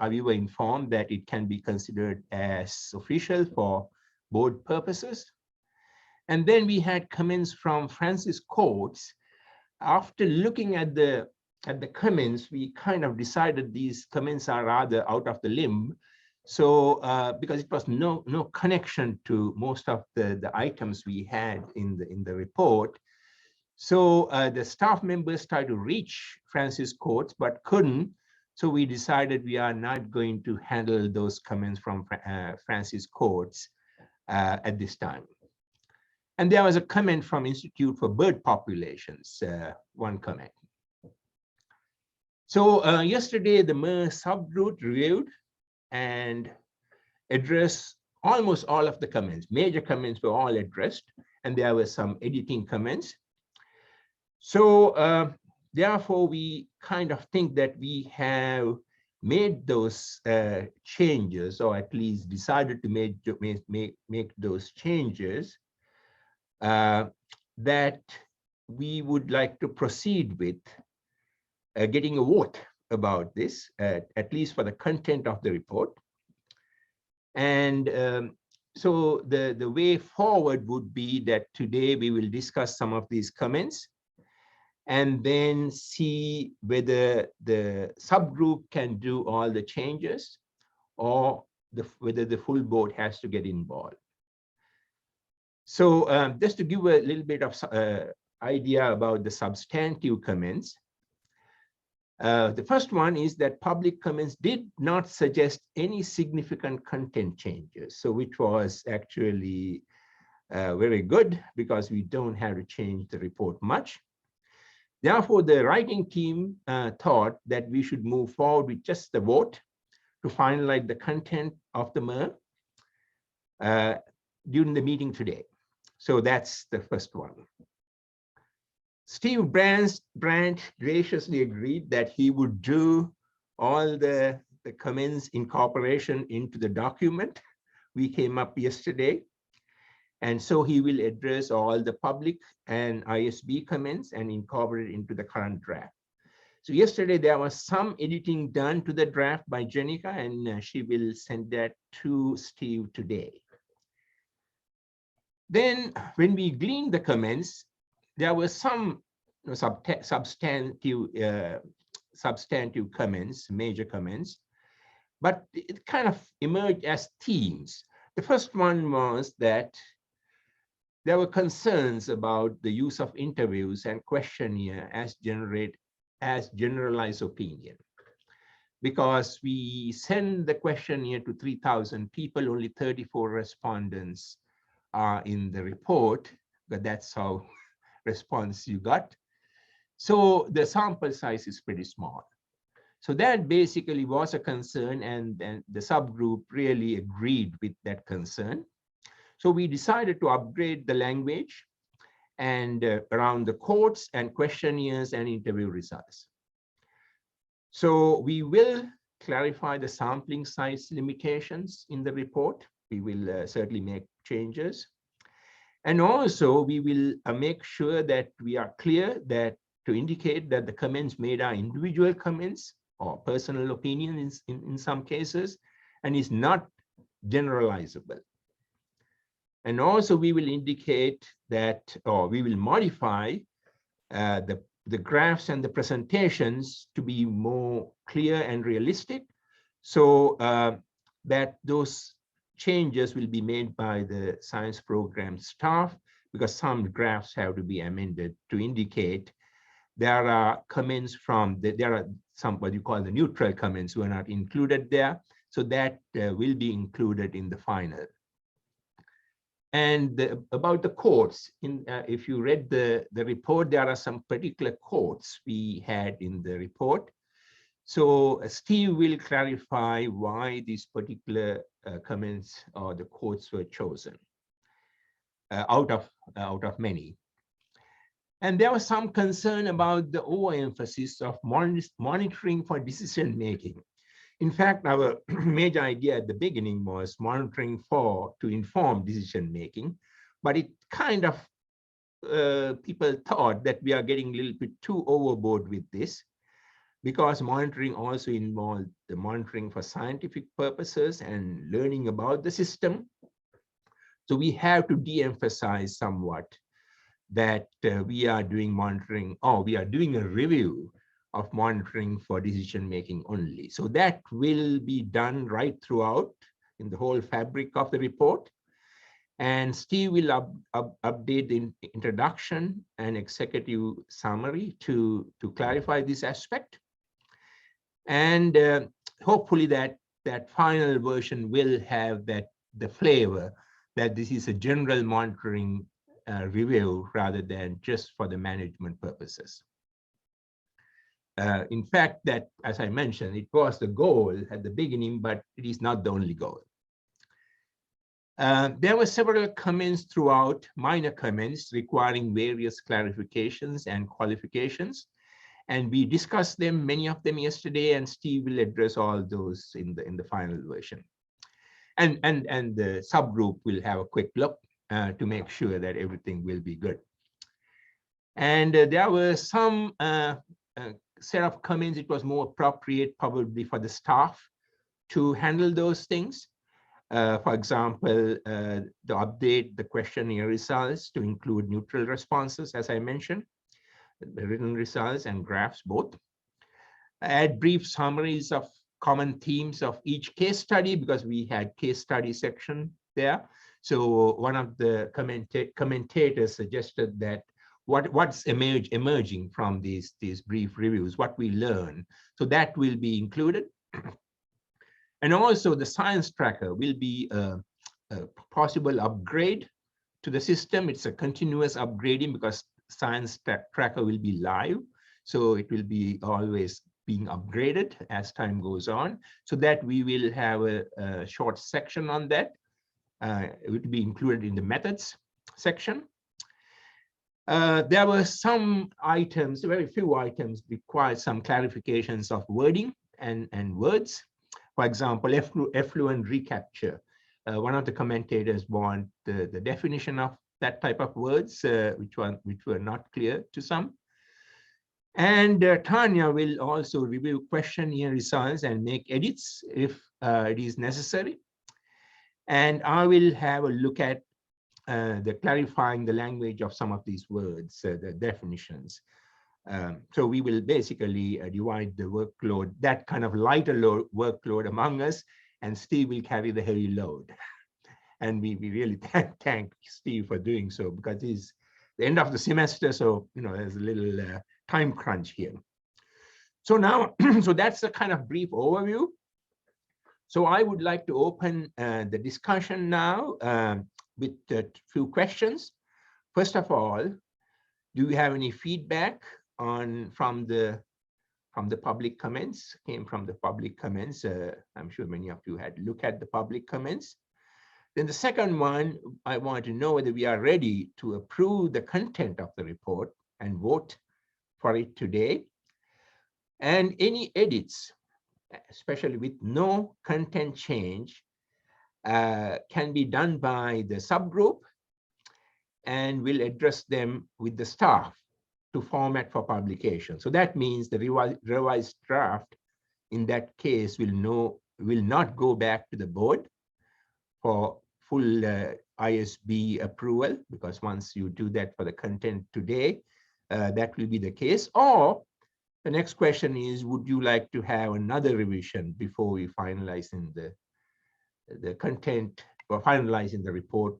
we were informed that it can be considered as official for board purposes. And then we had comments from Francis Coates. After looking at the comments, we kind of decided these comments are rather out of the limb. So because it was no connection to most of the items we had in the report. So the staff members tried to reach Francis Coates but couldn't. So we decided we are not going to handle those comments from Francis Coates at this time. And there was a comment from Institute for Bird Populations, one comment. So yesterday, the MER subgroup reviewed and addressed almost all of the comments. Major comments were all addressed, and there were some editing comments. So therefore, we kind of think that we have made those changes, or at least decided to make those changes that we would like to proceed with getting a vote about this, at least for the content of the report. And so the way forward would be that today we will discuss some of these comments and then see whether the subgroup can do all the changes or whether the full board has to get involved. So just to give a little bit of idea about the substantive comments. The first one is that public comments did not suggest any significant content changes, so which was actually very good because we don't have to change the report much. Therefore, the writing team thought that we should move forward with just the vote to finalize the content of the MER during the meeting today. So that's the first one. Steve Brandt graciously agreed that he would do all the comments incorporation into the document we came up yesterday. And so he will address all the public and ISB comments and incorporate it into the current draft. So yesterday there was some editing done to the draft by Jenica, and she will send that to Steve today. Then when we gleaned the comments, there were some substantive comments, major comments, but it kind of emerged as themes. The first one was that there were concerns about the use of interviews and questionnaire as generalized opinion. Because we send the questionnaire to 3,000 people, only 34 respondents are in the report, but that's how response you got. So the sample size is pretty small. So that basically was a concern, and the subgroup really agreed with that concern. So we decided to upgrade the language and around the quotes and questionnaires and interview results. So we will clarify the sampling size limitations in the report. We will certainly make changes. And also we will make sure that we are clear that to indicate that the comments made are individual comments or personal opinions in some cases, and is not generalizable. And also we will indicate that, or we will modify the graphs and the presentations to be more clear and realistic, so that those changes will be made by the science program staff, because some graphs have to be amended to indicate There are comments there are some what you call the neutral comments who are not included there. So that will be included in the final. And about the quotes, if you read the report, there are some particular quotes we had in the report. So Steve will clarify why these particular comments or the quotes were chosen out of many. And there was some concern about the overemphasis of monitoring for decision making. In fact, our major idea at the beginning was monitoring to inform decision making, but it kind of people thought that we are getting a little bit too overboard with this, because monitoring also involved the monitoring for scientific purposes and learning about the system. So we have to de-emphasize somewhat that we are doing monitoring, or we are doing a review of monitoring for decision making only. So that will be done right throughout in the whole fabric of the report. And Steve will update the introduction and executive summary to clarify this aspect. And hopefully that final version will have the flavor that this is a general monitoring review rather than just for the management purposes. In fact, that, as I mentioned, it was the goal at the beginning, but it is not the only goal. There were several comments throughout, minor comments requiring various clarifications and qualifications. And we discussed them, many of them yesterday, and Steve will address all those in the final version. And the subgroup will have a quick look to make sure that everything will be good. And there were some set of comments. It was more appropriate probably for the staff to handle those things. For example, to update the questionnaire results to include neutral responses, as I mentioned, the written results and graphs both. Add brief summaries of common themes of each case study, because we had case study section there. So one of the commentators suggested that what's emerging from these brief reviews, what we learn. So that will be included. And also the science tracker will be a possible upgrade to the system. It's a continuous upgrading because science tracker will be live. So it will be always being upgraded as time goes on, so that we will have a short section on that. It will be included in the methods section. There were some items, very few items, required some clarifications of wording and words. For example, effluent recapture. One of the commentators want the definition of that type of words, which were not clear to some. And Tanya will also review questionnaire results and make edits if it is necessary. And I will have a look at the clarifying the language of some of these words, the definitions. So we will basically divide the workload, that kind of lighter workload among us, and Steve will carry the heavy load. And we really thank Steve for doing so, because it's the end of the semester, so there's a little time crunch here. So now, so that's a kind of brief overview. So I would like to open the discussion now with a few questions. First of all, do you have any feedback from the public comments? Came from the public comments. I'm sure many of you had looked at the public comments. Then the second one, I want to know whether we are ready to approve the content of the report and vote for it today. And any edits, especially with no content change, can be done by the subgroup, and we'll address them with the staff to format for publication. So that means the revised draft in that case will not go back to the board for full ISB approval, because once you do that for the content today, that will be the case. Or the next question is, would you like to have another revision before we finalize in the content, or finalizing the report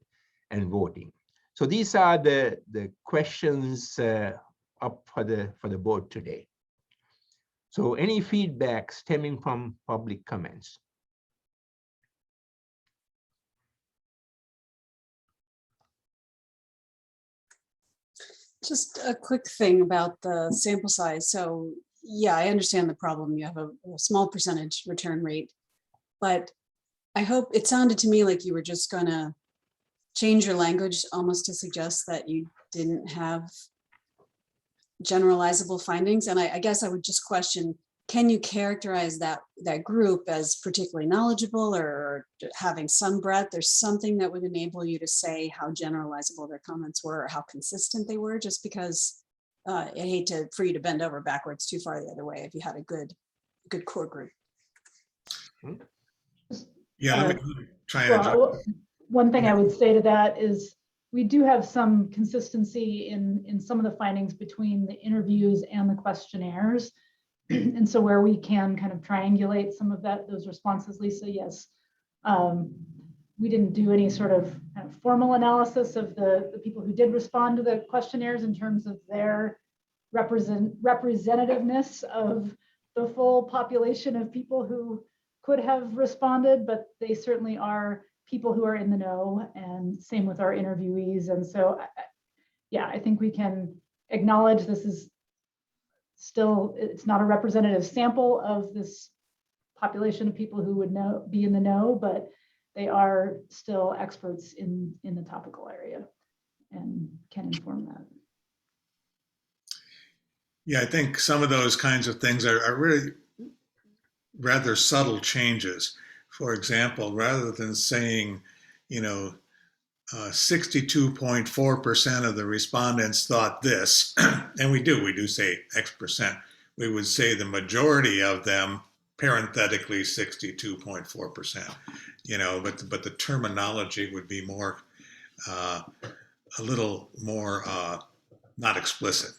and voting? So these are the questions up for the board today. So any feedback stemming from public comments? Just a quick thing about the sample size. So yeah, I understand the problem. You have a small percentage return rate, but I hope it sounded to me like you were just gonna change your language almost to suggest that you didn't have generalizable findings. And I guess I would just question, can you characterize that group as particularly knowledgeable or having some breadth or something that would enable you to say how generalizable their comments were or how consistent they were? Just because I hate for you to bend over backwards too far the other way if you had a good core group. Yeah, let me try and Well, one thing I would say to that is we do have some consistency in some of the findings between the interviews and the questionnaires. And so where we can kind of triangulate some of those responses, Lisa, yes. We didn't do any sort of kind of formal analysis of the people who did respond to the questionnaires in terms of their representativeness of the full population of people who could have responded, but they certainly are people who are in the know, and same with our interviewees. And so, yeah, I think we can acknowledge this is still, it's not a representative sample of this population of people who would be in the know, but they are still experts in the topical area and can inform that. yeah, I think some of those kinds of things are really rather subtle changes. For example, rather than saying, 62.4% of the respondents thought this, and we do say X percent, we would say the majority of them, parenthetically 62.4%, but the terminology would be more, a little more not explicit,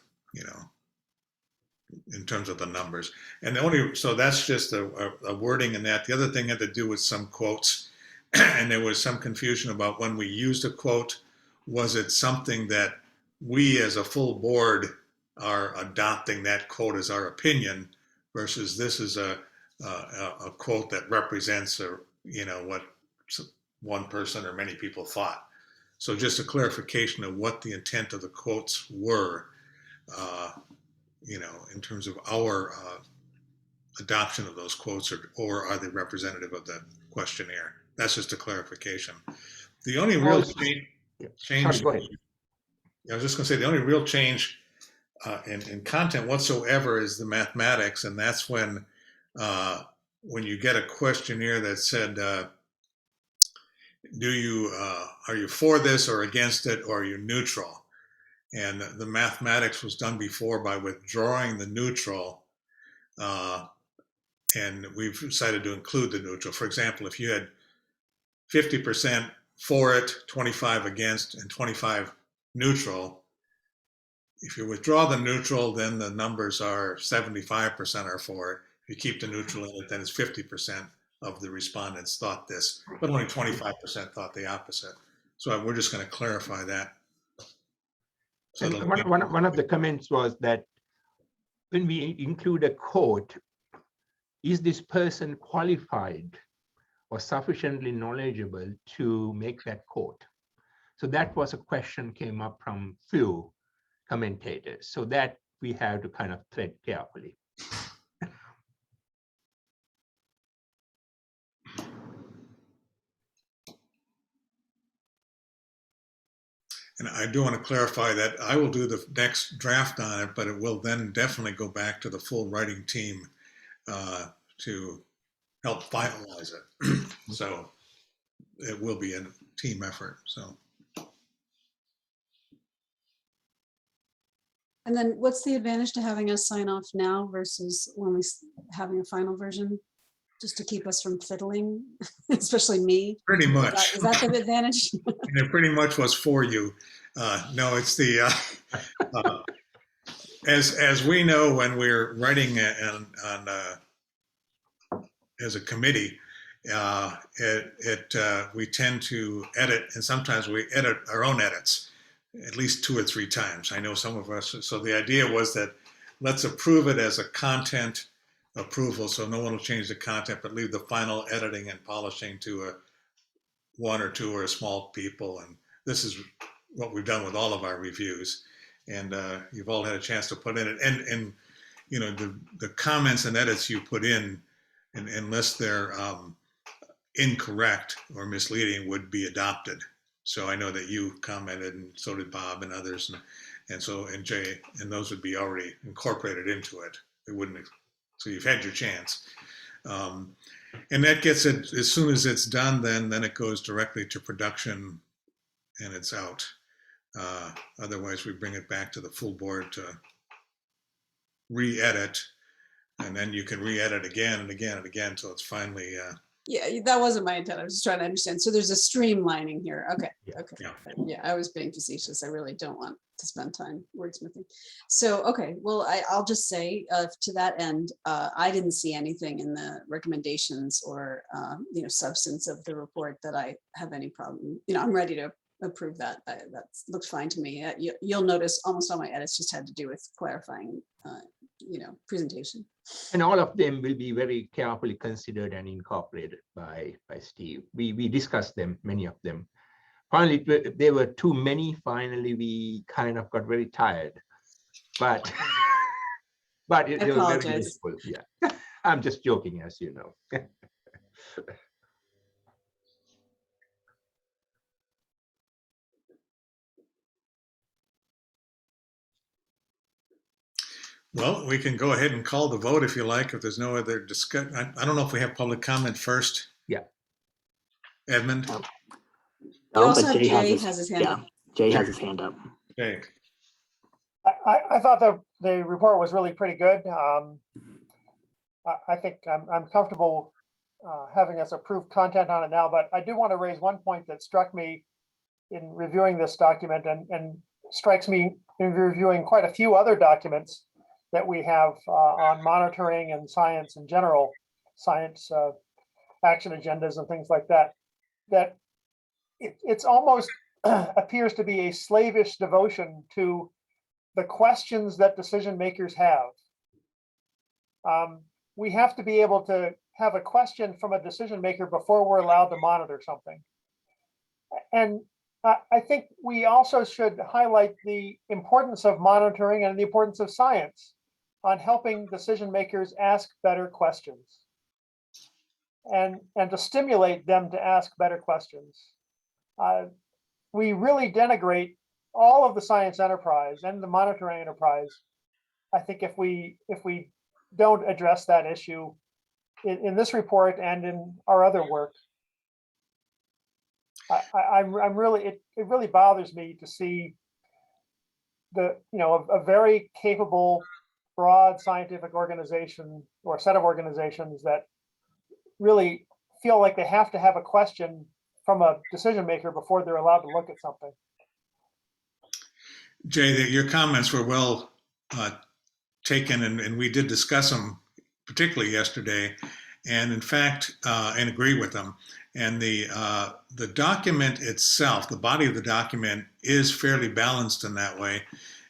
in terms of the numbers. And so that's just a wording in that. The other thing had to do with some quotes. And there was some confusion about when we used a quote, was it something that we as a full board are adopting that quote as our opinion versus this is a quote that represents what one person or many people thought. So just a clarification of what the intent of the quotes were, in terms of our adoption of those quotes, or are they representative of the questionnaire? That's just a clarification. The only real change, Sorry, go ahead. I was just going to say, the only real change in content whatsoever is the mathematics, and that's when you get a questionnaire that said, are you for this or against it, or are you neutral? And the mathematics was done before by withdrawing the neutral, and we've decided to include the neutral. For example, if you had 50% for it, 25 against, and 25 neutral, if you withdraw the neutral, then the numbers are 75% are for it. If you keep the neutral in it, then it's 50% of the respondents thought this, but only 25% thought the opposite. So we're just going to clarify that. So one of the comments was that when we include a quote, is this person qualified or sufficiently knowledgeable to make that quote? So that was a question came up from few commentators. So that we have to kind of thread carefully. And I do want to clarify that I will do the next draft on it, but it will then definitely go back to the full writing team to help finalize it. So it will be a team effort. So. And then what's the advantage to having us sign off now versus when we having a final version? Just to keep us from fiddling, especially me. Pretty much. Is that the advantage? And it pretty much was for you. No, it's the, as we know, when we're writing as a committee, we tend to edit, and sometimes we edit our own edits. at least 2 or 3 times. I know some of us, so the idea was that let's approve it as a content approval, so no one will change the content, but leave the final editing and polishing to a 1 or 2 or a small people. And this is what we've done with all of our reviews. And you've all had a chance to put in it. And you know, the comments and edits you put in, and unless they're incorrect or misleading, would be adopted. So I know that you commented, and so did Bob and others, and Jay, and those would be already incorporated into it. It wouldn't. So you've had your chance, and that gets it as soon as it's done. Then it goes directly to production, and it's out. Otherwise, we bring it back to the full board to re-edit, and then you can re-edit again and again and again until it's finally. Yeah, that wasn't my intent. I was just trying to understand. So there's a streamlining here. Okay, okay. Yeah. Yeah, I was being facetious. I really don't want to spend time wordsmithing. So, okay, well, I'll just say to that end, I didn't see anything in the recommendations or, substance of the report that I have any problem. I'm ready to approve that. That looks fine to me. You'll notice almost all my edits just had to do with clarifying, presentation. And all of them will be very carefully considered and incorporated by Steve. We discussed them, many of them. Finally, there were too many. Finally, we kind of got very tired. But it was very useful. Yeah, I'm just joking, as you know. Well, we can go ahead and call the vote if you like, if there's no other discussion. I don't know if we have public comment first. Yeah. Edmund? You also have Jay has his hand up. Jay has his hand up. Jay. I thought the report was really pretty good. I think I'm comfortable having us approve content on it now, but I do want to raise one point that struck me in reviewing this document and strikes me in reviewing quite a few other documents that we have on monitoring and science in general, science action agendas and things like that, that it's almost appears to be a slavish devotion to the questions that decision makers have. We have to be able to have a question from a decision maker before we're allowed to monitor something. And I think we also should highlight the importance of monitoring and the importance of science on helping decision makers ask better questions and to stimulate them to ask better questions. We really denigrate all of the science enterprise and the monitoring enterprise. I think if we don't address that issue in this report and in our other work, I'm really, it really bothers me to see a very capable, broad scientific organization or set of organizations that really feel like they have to have a question from a decision maker before they're allowed to look at something. Jay, your comments were well taken, and we did discuss them, particularly yesterday, and in fact, and agree with them. And the document itself, the body of the document, is fairly balanced in that way.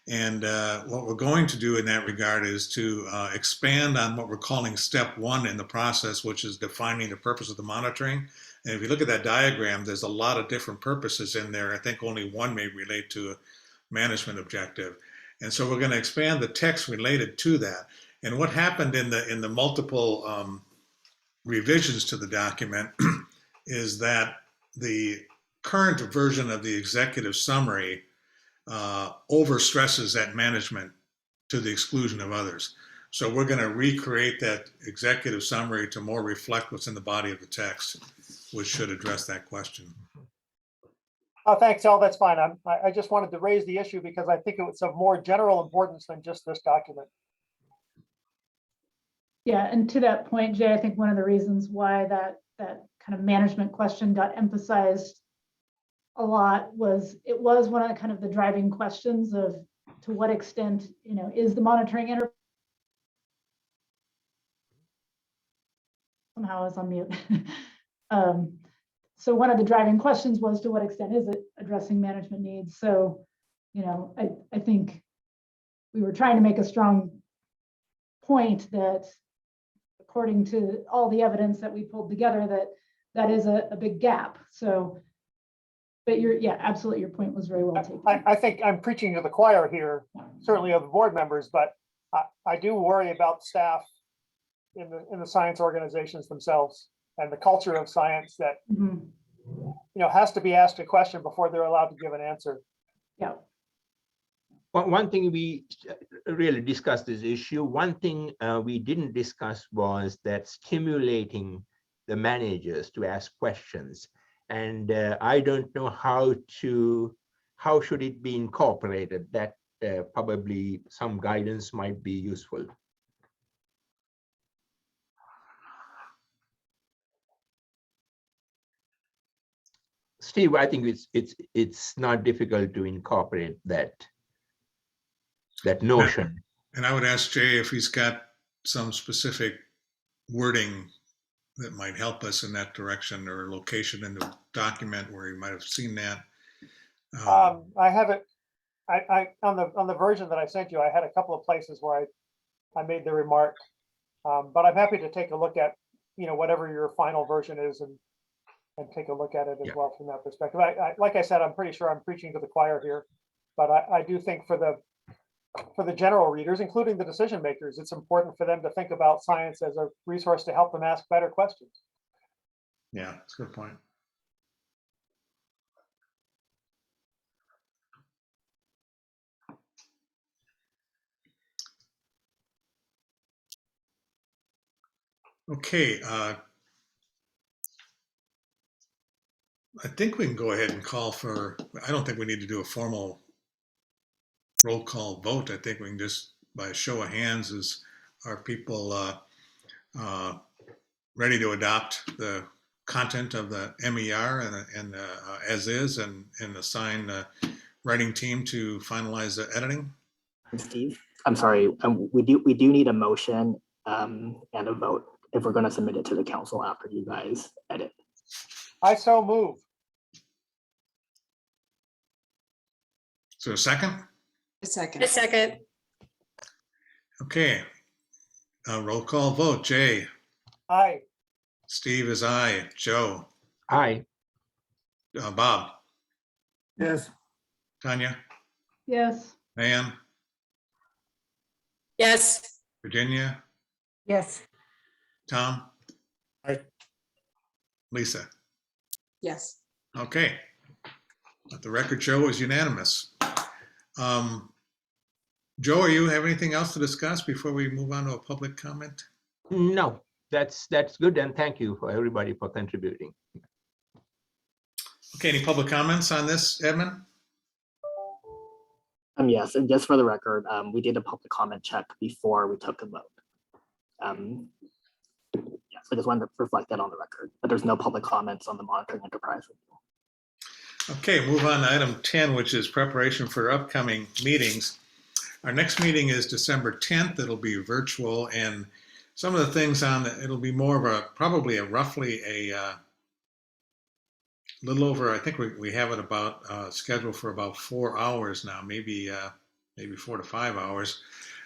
And what we're going to do in that regard is to expand on what we're calling step 1 in the process, which is defining the purpose of the monitoring. And if you look at that diagram, there's a lot of different purposes in there. I think only one may relate to a management objective. And so we're going to expand the text related to that. And what happened in the multiple revisions to the document is that the current version of the executive summary overstresses that management to the exclusion of others. So we're going to recreate that executive summary to more reflect what's in the body of the text, which should address that question. Oh, thanks, Al. That's fine. I just wanted to raise the issue because I think it's of more general importance than just this document. Yeah, and to that point, Jay, I think one of the reasons why that kind of management question got emphasized a lot was it was one of the kind of the driving questions of to what extent, is the monitoring enterprise somehow I was on mute. So one of the driving questions was to what extent is it addressing management needs? So I think we were trying to make a strong point that according to all the evidence that we pulled together, that is a big gap. So, but yeah, absolutely, your point was very well taken. I think I'm preaching to the choir here, certainly of the board members, but I do worry about staff in the science organizations themselves and the culture of science that Mhm. has to be asked a question before they're allowed to give an answer. Yeah. One thing we really discussed this issue. One thing we didn't discuss was that stimulating the managers to ask questions. And I don't know how should it be incorporated. That probably some guidance might be useful. Steve, I think it's not difficult to incorporate that notion. And I would ask Jay if he's got some specific wording that might help us in that direction, or location in the document where you might have seen that. I have it. I on the version that I sent you, I had a couple of places where I made the remark, but I'm happy to take a look at whatever your final version is and take a look at it as well from that perspective. Like I said, I'm pretty sure I'm preaching to the choir here, but I do think for the general readers, including the decision makers, it's important for them to think about science as a resource to help them ask better questions. Yeah, that's a good point. Okay, I think we can go ahead and call for, I don't think we need to do a formal roll call vote. I think we can just, by a show of hands, are people ready to adopt the content of the MER and as is, and assign the writing team to finalize the editing? Steve, I'm sorry, we do need a motion and a vote if we're going to submit it to the council after you guys edit. I so move. So a second? A second. A second. Okay. Roll call vote. Jay? Aye. Steve is aye. Joe? Aye. Bob? Yes. Tanya? Yes. Diane? Yes. Virginia? Yes. Tom? Aye. Lisa? Yes. Okay. Let the record show is unanimous. Joe, you have anything else to discuss before we move on to a public comment? No, that's good, and thank you for everybody for contributing. Okay, any public comments on this, Edmund? Yes, and just for the record, we did a public comment check before we took a vote. Yeah, so I just wanted to reflect that on the record, but there's no public comments on the monitoring enterprise review. Okay, move on to item 10, which is preparation for upcoming meetings. Our next meeting is December 10th. It'll be virtual, and some of the things on it, it'll be more of roughly a little over, I think we have it about scheduled for about 4 hours now, maybe 4 to 5 hours.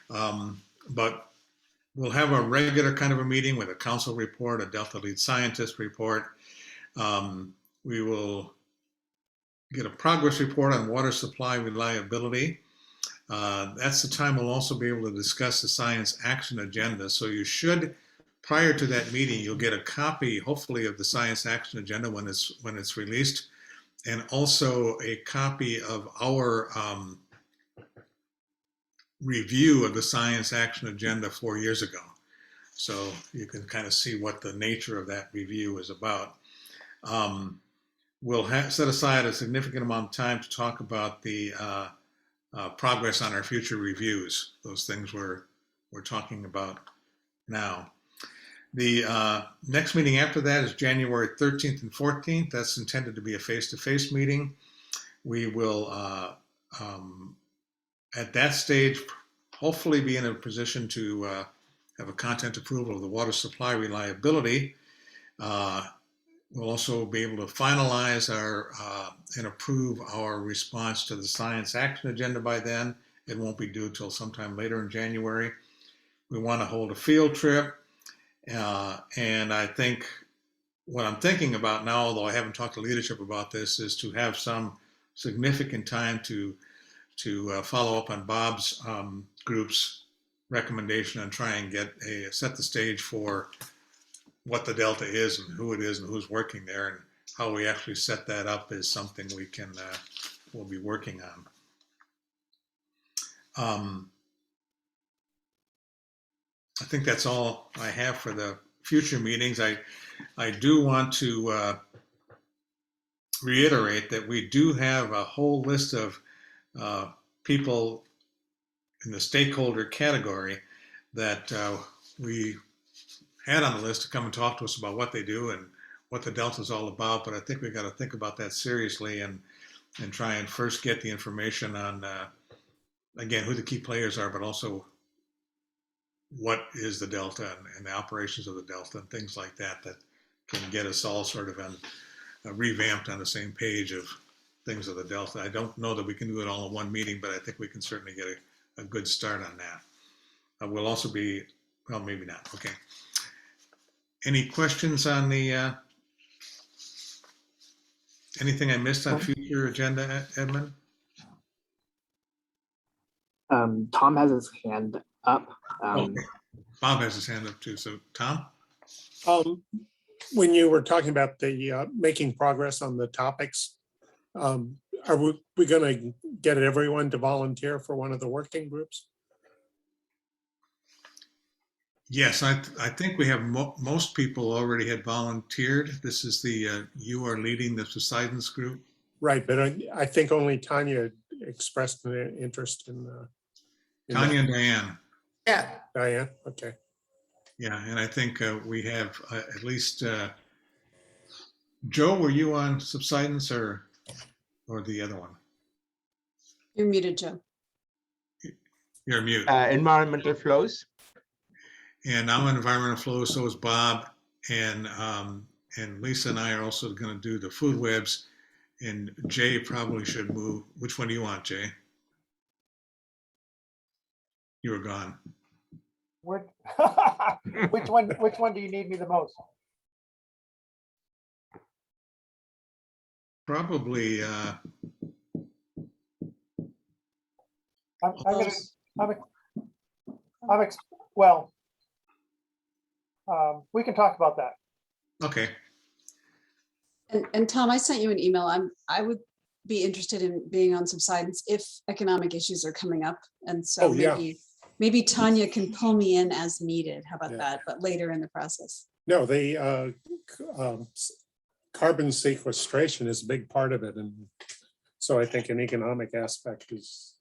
But we'll have a regular kind of a meeting with a council report, a Delta lead scientist report. We will get a progress report on water supply reliability. That's the time we'll also be able to discuss the science action agenda. So you should, prior to that meeting, you'll get a copy, hopefully, of the science action agenda when it's released, and also a copy of our review of the science action agenda 4 years ago. So you can kind of see what the nature of that review is about. We'll set aside a significant amount of time to talk about the progress on our future reviews, those things we're talking about now. The next meeting after that is January 13th and 14th. That's intended to be a face-to-face meeting. We will, at that stage, hopefully be in a position to have a content approval of the water supply reliability We'll also be able to finalize our and approve our response to the science action agenda by then. It won't be due till sometime later in January. We want to hold a field trip. And I think what I'm thinking about now, although I haven't talked to leadership about this, is to have some significant time to follow up on Bob's group's recommendation and try and set the stage for what the Delta is and who it is and who's working there, and how we actually set that up is something we'll be working on. I think that's all I have for the future meetings. I do want to reiterate that we do have a whole list of people in the stakeholder category that we had on the list to come and talk to us about what they do and what the Delta is all about. But I think we've got to think about that seriously and try and first get the information on, again, who the key players are, but also what is the Delta and the operations of the Delta and things like that can get us all sort of revamped on the same page of things of the Delta. I don't know that we can do it all in one meeting, but I think we can certainly get a good start on that. We'll also be, well, maybe not. Okay. Any questions on the, anything I missed on future agenda, Edmund? Tom has his hand up. Okay. Bob has his hand up too. So Tom? When you were talking about the making progress on the topics, are we going to get everyone to volunteer for one of the working groups? Yes, I think we have most people already had volunteered. This is the you are leading the subsidence group. Right, but I think only Tanya expressed an interest in Tanya and Diane. Yeah. Diane, okay. Yeah, and I think we have at least Joe. Were you on subsidence or the other one? You're muted, Joe. You're mute. Environmental flows. And I'm on environmental flows. So is Bob, and Lisa and I are also going to do the food webs. And Jay probably should move. Which one do you want, Jay? You were gone. Which one do you need me the most? Probably. We can talk about that. Okay. And Tom, I sent you an email. I would be interested in being on subsidence if economic issues are coming up. And so maybe Tanya can pull me in as needed. How about that? But later in the process. No, the carbon sequestration is a big part of it. And so I think an economic aspect is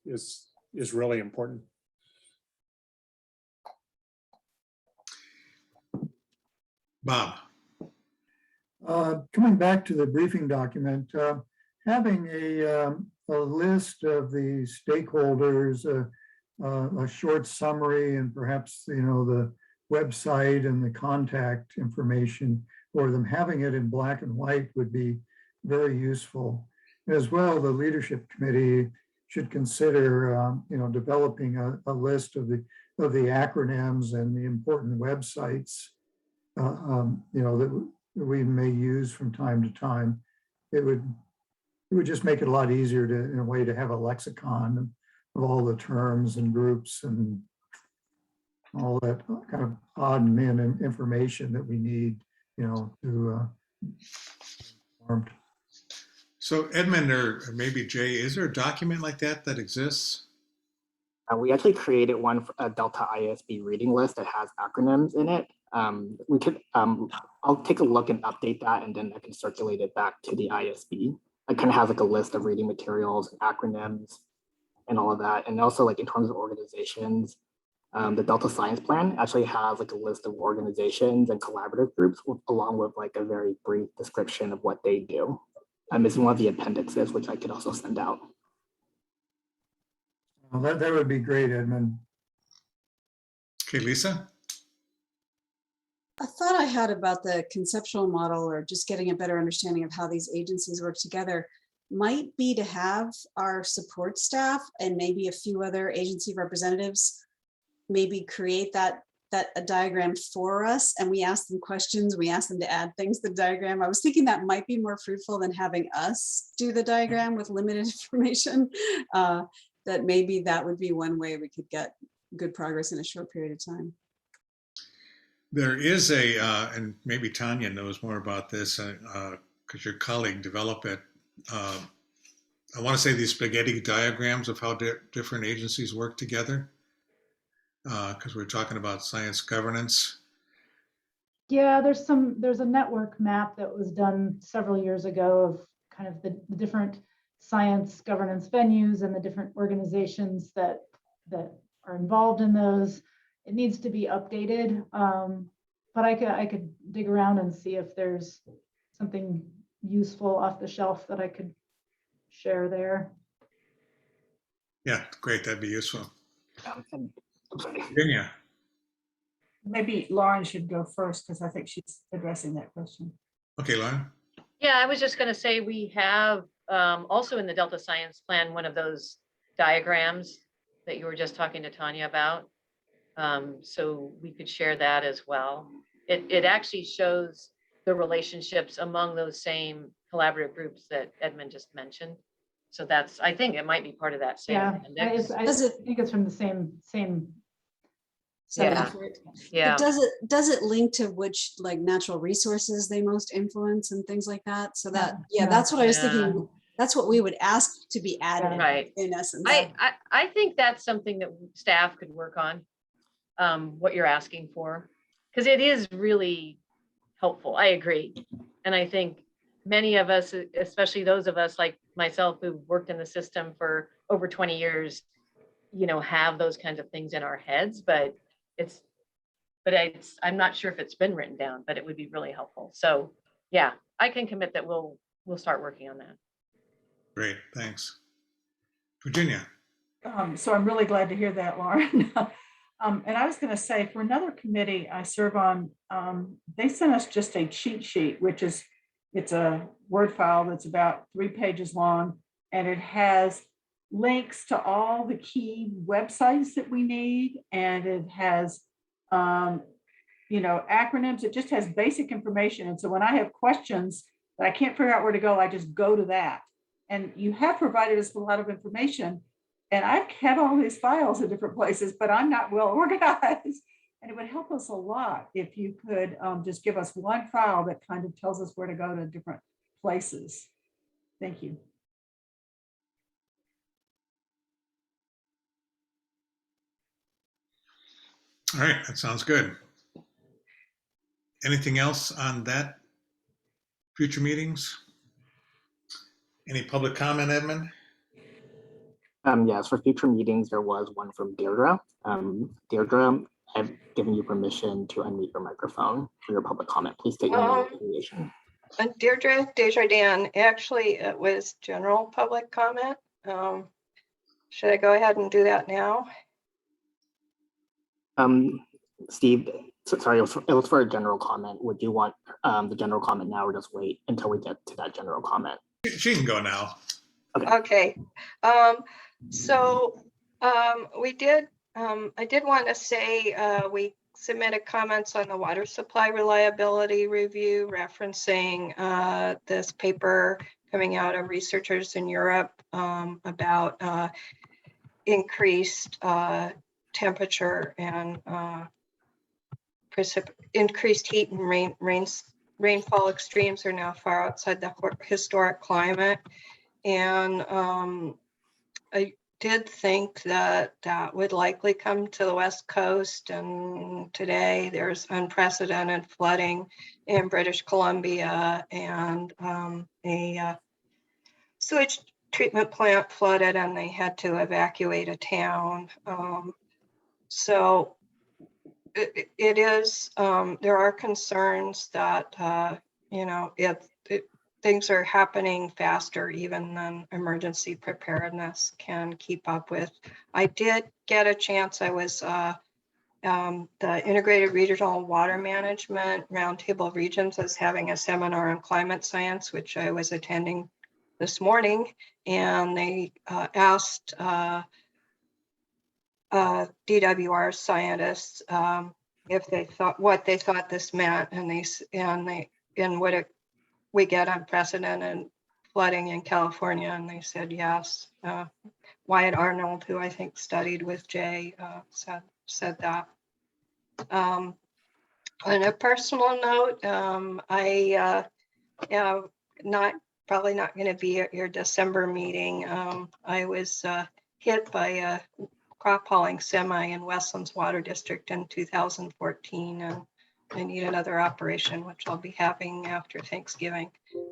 really important. Bob. Coming back to the briefing document, having a list of the stakeholders, a short summary, and perhaps the website and the contact information for them, having it in black and white would be very useful. As well, the leadership committee should consider developing a list of the acronyms and the important websites that we may use from time to time. It would just make it a lot easier in a way to have a lexicon of all the terms and groups and all that kind of odd and end information that we need, to informed. So Edmund or maybe Jay, is there a document like that exists? We actually created one for a Delta ISB reading list that has acronyms in it. We could, I'll take a look and update that, and then I can circulate it back to the ISB. It kind of has like a list of reading materials, acronyms, and all of that. And also like in terms of organizations, the Delta Science Plan actually has like a list of organizations and collaborative groups along with like a very brief description of what they do. It's in one of the appendixes, which I could also send out. Well, that would be great, Edmund. Okay, Lisa. A thought I had about the conceptual model, or just getting a better understanding of how these agencies work together, might be to have our support staff and maybe a few other agency representatives maybe create a diagram for us, and we ask them questions, we ask them to add things to the diagram. I was thinking that might be more fruitful than having us do the diagram with limited information. That maybe that would be one way we could get good progress in a short period of time. There is a, and maybe Tanya knows more about this because your colleague developed it. I want to say these spaghetti diagrams of how different agencies work together, because we're talking about science governance. Yeah, there's a network map that was done several years ago of kind of the different science governance venues and the different organizations that are involved in those. It needs to be updated, but I could dig around and see if there's something useful off the shelf that I could share there. Yeah, great. That'd be useful. I'm sorry. Virginia. Maybe Lauren should go first because I think she's addressing that question. Okay, Lauren. Yeah, I was just going to say we have also in the Delta Science Plan one of those diagrams that you were just talking to Tanya about. So we could share that as well. It actually shows the relationships among those same collaborative groups that Edmund just mentioned. So that's, I think it might be part of that same Yeah, index. I think it's from the same Yeah. effort. Yeah. Does it link to which like natural resources they most influence and things like that? So that, yeah, that's what I was thinking. That's what we would ask to be added, Right. in essence. I think that's something that staff could work on, what you're asking for, because it is really helpful. I agree. And I think many of us, especially those of us like myself who've worked in the system for over 20 years, you know, have those kinds of things in our heads, but I'm not sure if it's been written down, but it would be really helpful. So yeah, I can commit that we'll start working on that. Great, thanks. Virginia. So I'm really glad to hear that, Lauren. And I was going to say, for another committee I serve on, they sent us just a cheat sheet, it's a Word file that's about 3 pages long, and it has links to all the key websites that we need, and it has acronyms. It just has basic information. And so when I have questions that I can't figure out where to go, I just go to that. And you have provided us with a lot of information. And I've had all these files in different places, but I'm not well organized. And it would help us a lot if you could just give us one file that kind of tells us where to go to different places. Thank you. All right, that sounds good. Anything else on that? Future meetings? Any public comment, Edmund? Yes, for future meetings, there was one from Deirdre. Deirdre, I've given you permission to unmute your microphone for your public comment. Please state your name and affiliation. Deirdre Desjardins. Actually, it was general public comment. Should I go ahead and do that now? Steve, sorry, it was for a general comment. Would you want the general comment now, or just wait until we get to that general comment? She can go now. Okay. We did, I did want to say we submitted comments on the water supply reliability review, referencing this paper coming out of researchers in Europe about increased temperature and increased heat and rainfall extremes are now far outside the historic climate. And I did think that would likely come to the West Coast. And today there's unprecedented flooding in British Columbia, and a sewage treatment plant flooded and they had to evacuate a town. So it is, there are concerns that, things are happening faster even than emergency preparedness can keep up with. I did get a chance, I was the Integrated Regional Water Management Roundtable of Regions is having a seminar on climate science, which I was attending this morning, and they asked DWR scientists if they thought what they thought this meant, and would it we get unprecedented flooding in California, and they said yes. Wyatt Arnold, who I think studied with Jay, said that. On a personal note, I am probably not going to be at your December meeting. I was hit by a crop hauling semi in Westland's Water District in 2014, and I need another operation, which I'll be having after Thanksgiving.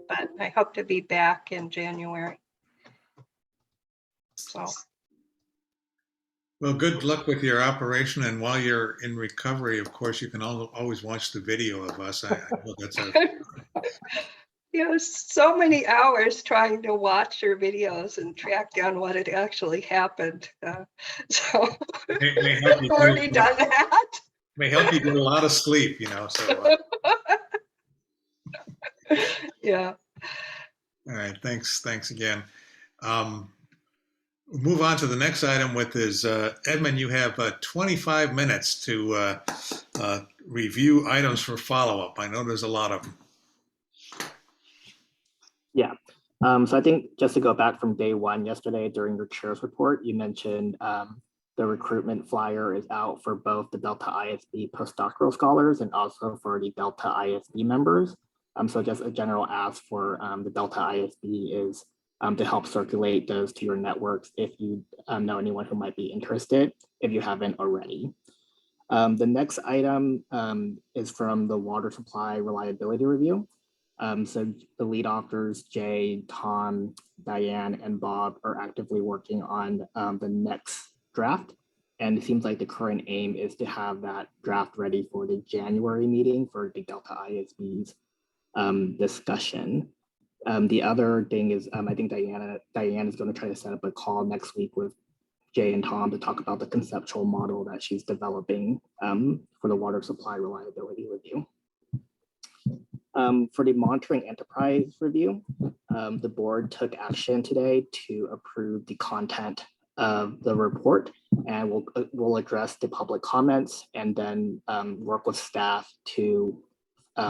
But I hope to be back in January. So. Well, good luck with your operation. And while you're in recovery, of course, you can always watch the video of us. I know that's a... You know, so many hours trying to watch your videos and track down what had actually happened. So I've already done that. May help you get a lot of sleep, you know, so. Yeah. All right, thanks again. We'll move on to the next item with is, Edmund, you have 25 minutes to review items for follow-up. I know there's a lot of them. Yeah. So I think just to go back from day one yesterday during your chair's report, you mentioned the recruitment flyer is out for both the Delta ISB postdoctoral scholars and also for the Delta ISB members. So just a general ask for the Delta ISB is to help circulate those to your networks if you know anyone who might be interested, if you haven't already. The next item is from the Water Supply Reliability Review. So the lead authors, Jay, Tom, Diane, and Bob are actively working on the next draft. And it seems like the current aim is to have that draft ready for the January meeting for the Delta ISB's discussion. The other thing is, I think Diane is going to try to set up a call next week with Jay and Tom to talk about the conceptual model that she's developing for the Water Supply Reliability Review. For the Monitoring Enterprise Review, the board took action today to approve the content of the report, and we'll address the public comments and then work with staff to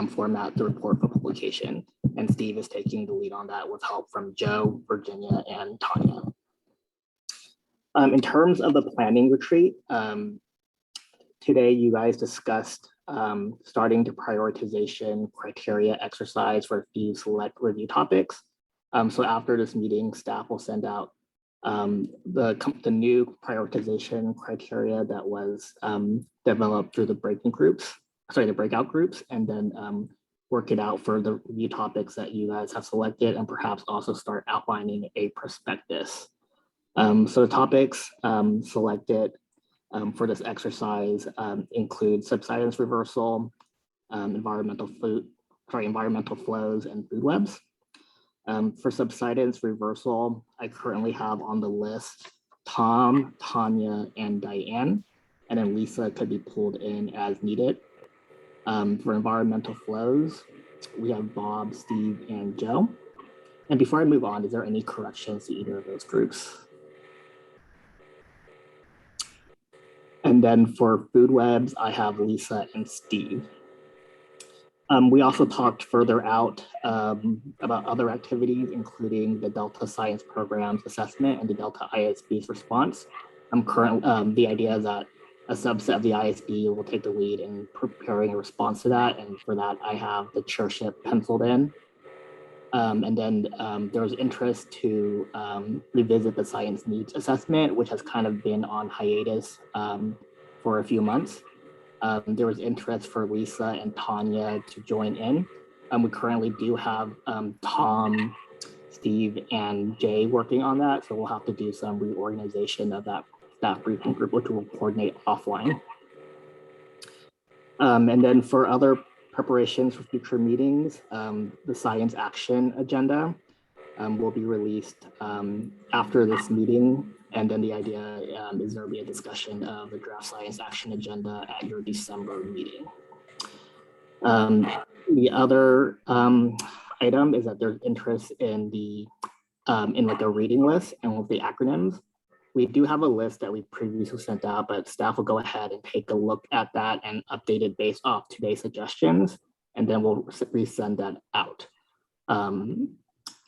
format the report for publication. And Steve is taking the lead on that with help from Joe, Virginia, and Tanya. In terms of the planning retreat, today you guys discussed starting the prioritization criteria exercise for a few select review topics. So after this meeting, staff will send out the new prioritization criteria that was developed through the breakout groups, and then work it out for the review topics that you guys have selected, and perhaps also start outlining a prospectus. So the topics selected for this exercise include subsidence reversal, environmental flows, and food webs. For subsidence reversal, I currently have on the list Tom, Tanya, and Diane, and then Lisa could be pulled in as needed. For environmental flows, we have Bob, Steve, and Joe. And before I move on, is there any corrections to either of those groups? And then for food webs, I have Lisa and Steve. We also talked further out about other activities, including the Delta Science Programs assessment and the Delta ISB's response. The idea is that a subset of the ISB will take the lead in preparing a response to that. And for that, I have the chairship penciled in. And then there was interest to revisit the science needs assessment, which has kind of been on hiatus for a few months. There was interest for Lisa and Tanya to join in. We currently do have Tom, Steve, and Jay working on that. So we'll have to do some reorganization of that staff briefing group, which will coordinate offline. And then for other preparations for future meetings, the science action agenda. will be released after this meeting. And then the idea is there will be a discussion of the draft science action agenda at your December meeting. The other item is that there's interest in the in like a reading list and with the acronyms. We do have a list that we previously sent out, but staff will go ahead and take a look at that and update it based off today's suggestions, and then we'll resend that out.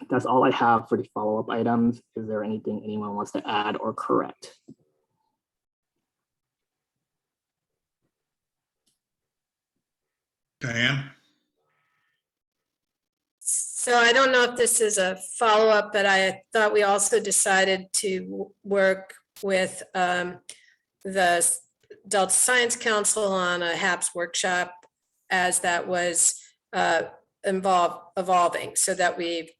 That's all I have for the follow-up items. Is there anything anyone wants to add or correct? Diane? So I don't know if this is a follow-up, but I thought we also decided to work with the Delta Science Council on a HAPS workshop as that was evolving, so that we've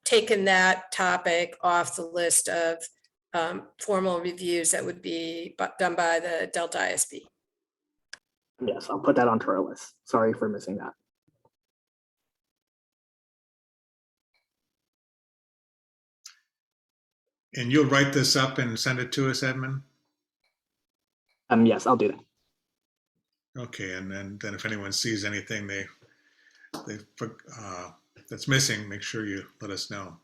taken that topic off the list of formal reviews that would be done by the Delta ISB. Yes, I'll put that onto our list. Sorry for missing that. And you'll write this up and send it to us, Edmund? Yes, I'll do that. Okay, and then if anyone sees anything that's missing, make sure you let us know.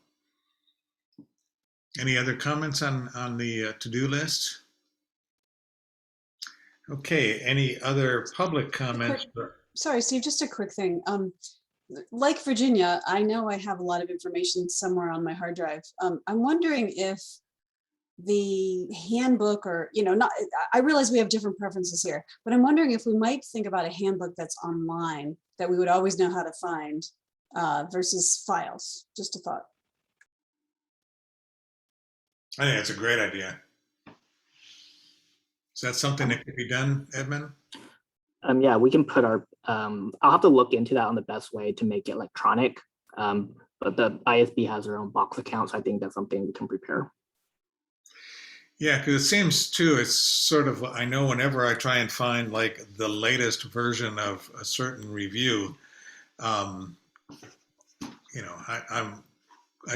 Any other comments on the to-do list? Okay, any other public comments? Sorry, Steve, just a quick thing. Like Virginia, I know I have a lot of information somewhere on my hard drive. I'm wondering if the handbook or, not, I realize we have different preferences here, but I'm wondering if we might think about a handbook that's online that we would always know how to find versus files. Just a thought. I think that's a great idea. Is that something that could be done, Edmund? Yeah, we can put our, I'll have to look into that on the best way to make it electronic. But the ISB has their own box account, so I think that's something we can prepare. Yeah, because it seems too, it's sort of, I know whenever I try and find like the latest version of a certain review, I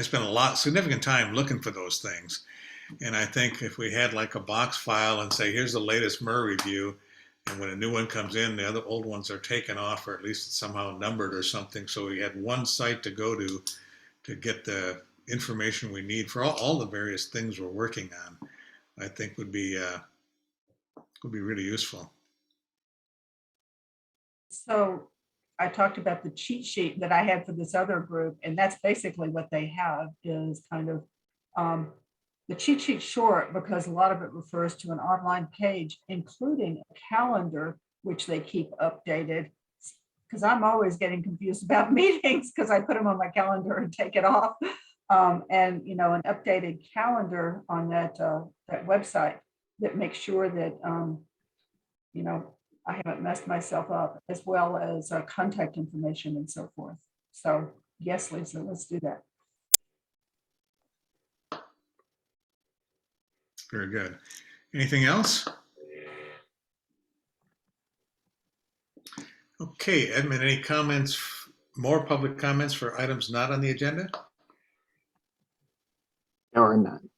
spend significant time looking for those things. And I think if we had like a box file and say, here's the latest MER review, and when a new one comes in, the other old ones are taken off, or at least it's somehow numbered or something. So we had one site to go to get the information we need for all the various things we're working on, I think would be really useful. So I talked about the cheat sheet that I had for this other group, and that's basically what they have is kind of the cheat sheet short, because a lot of it refers to an online page, including a calendar, which they keep updated. Because I'm always getting confused about meetings because I put them on my calendar and take it off. And an updated calendar on that website that makes sure that I haven't messed myself up, as well as contact information and so forth. So yes, Lisa, let's do that. Very good. Anything else? Okay, Edmund, any comments, more public comments for items not on the agenda? There are none.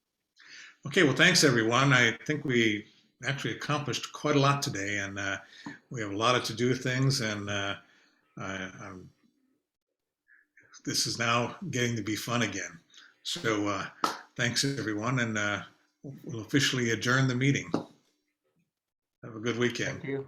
Okay, well, thanks everyone. I think we actually accomplished quite a lot today, and we have a lot of to-do things, and this is now getting to be fun again. So thanks everyone, and we'll officially adjourn the meeting. Have a good weekend. Thank you.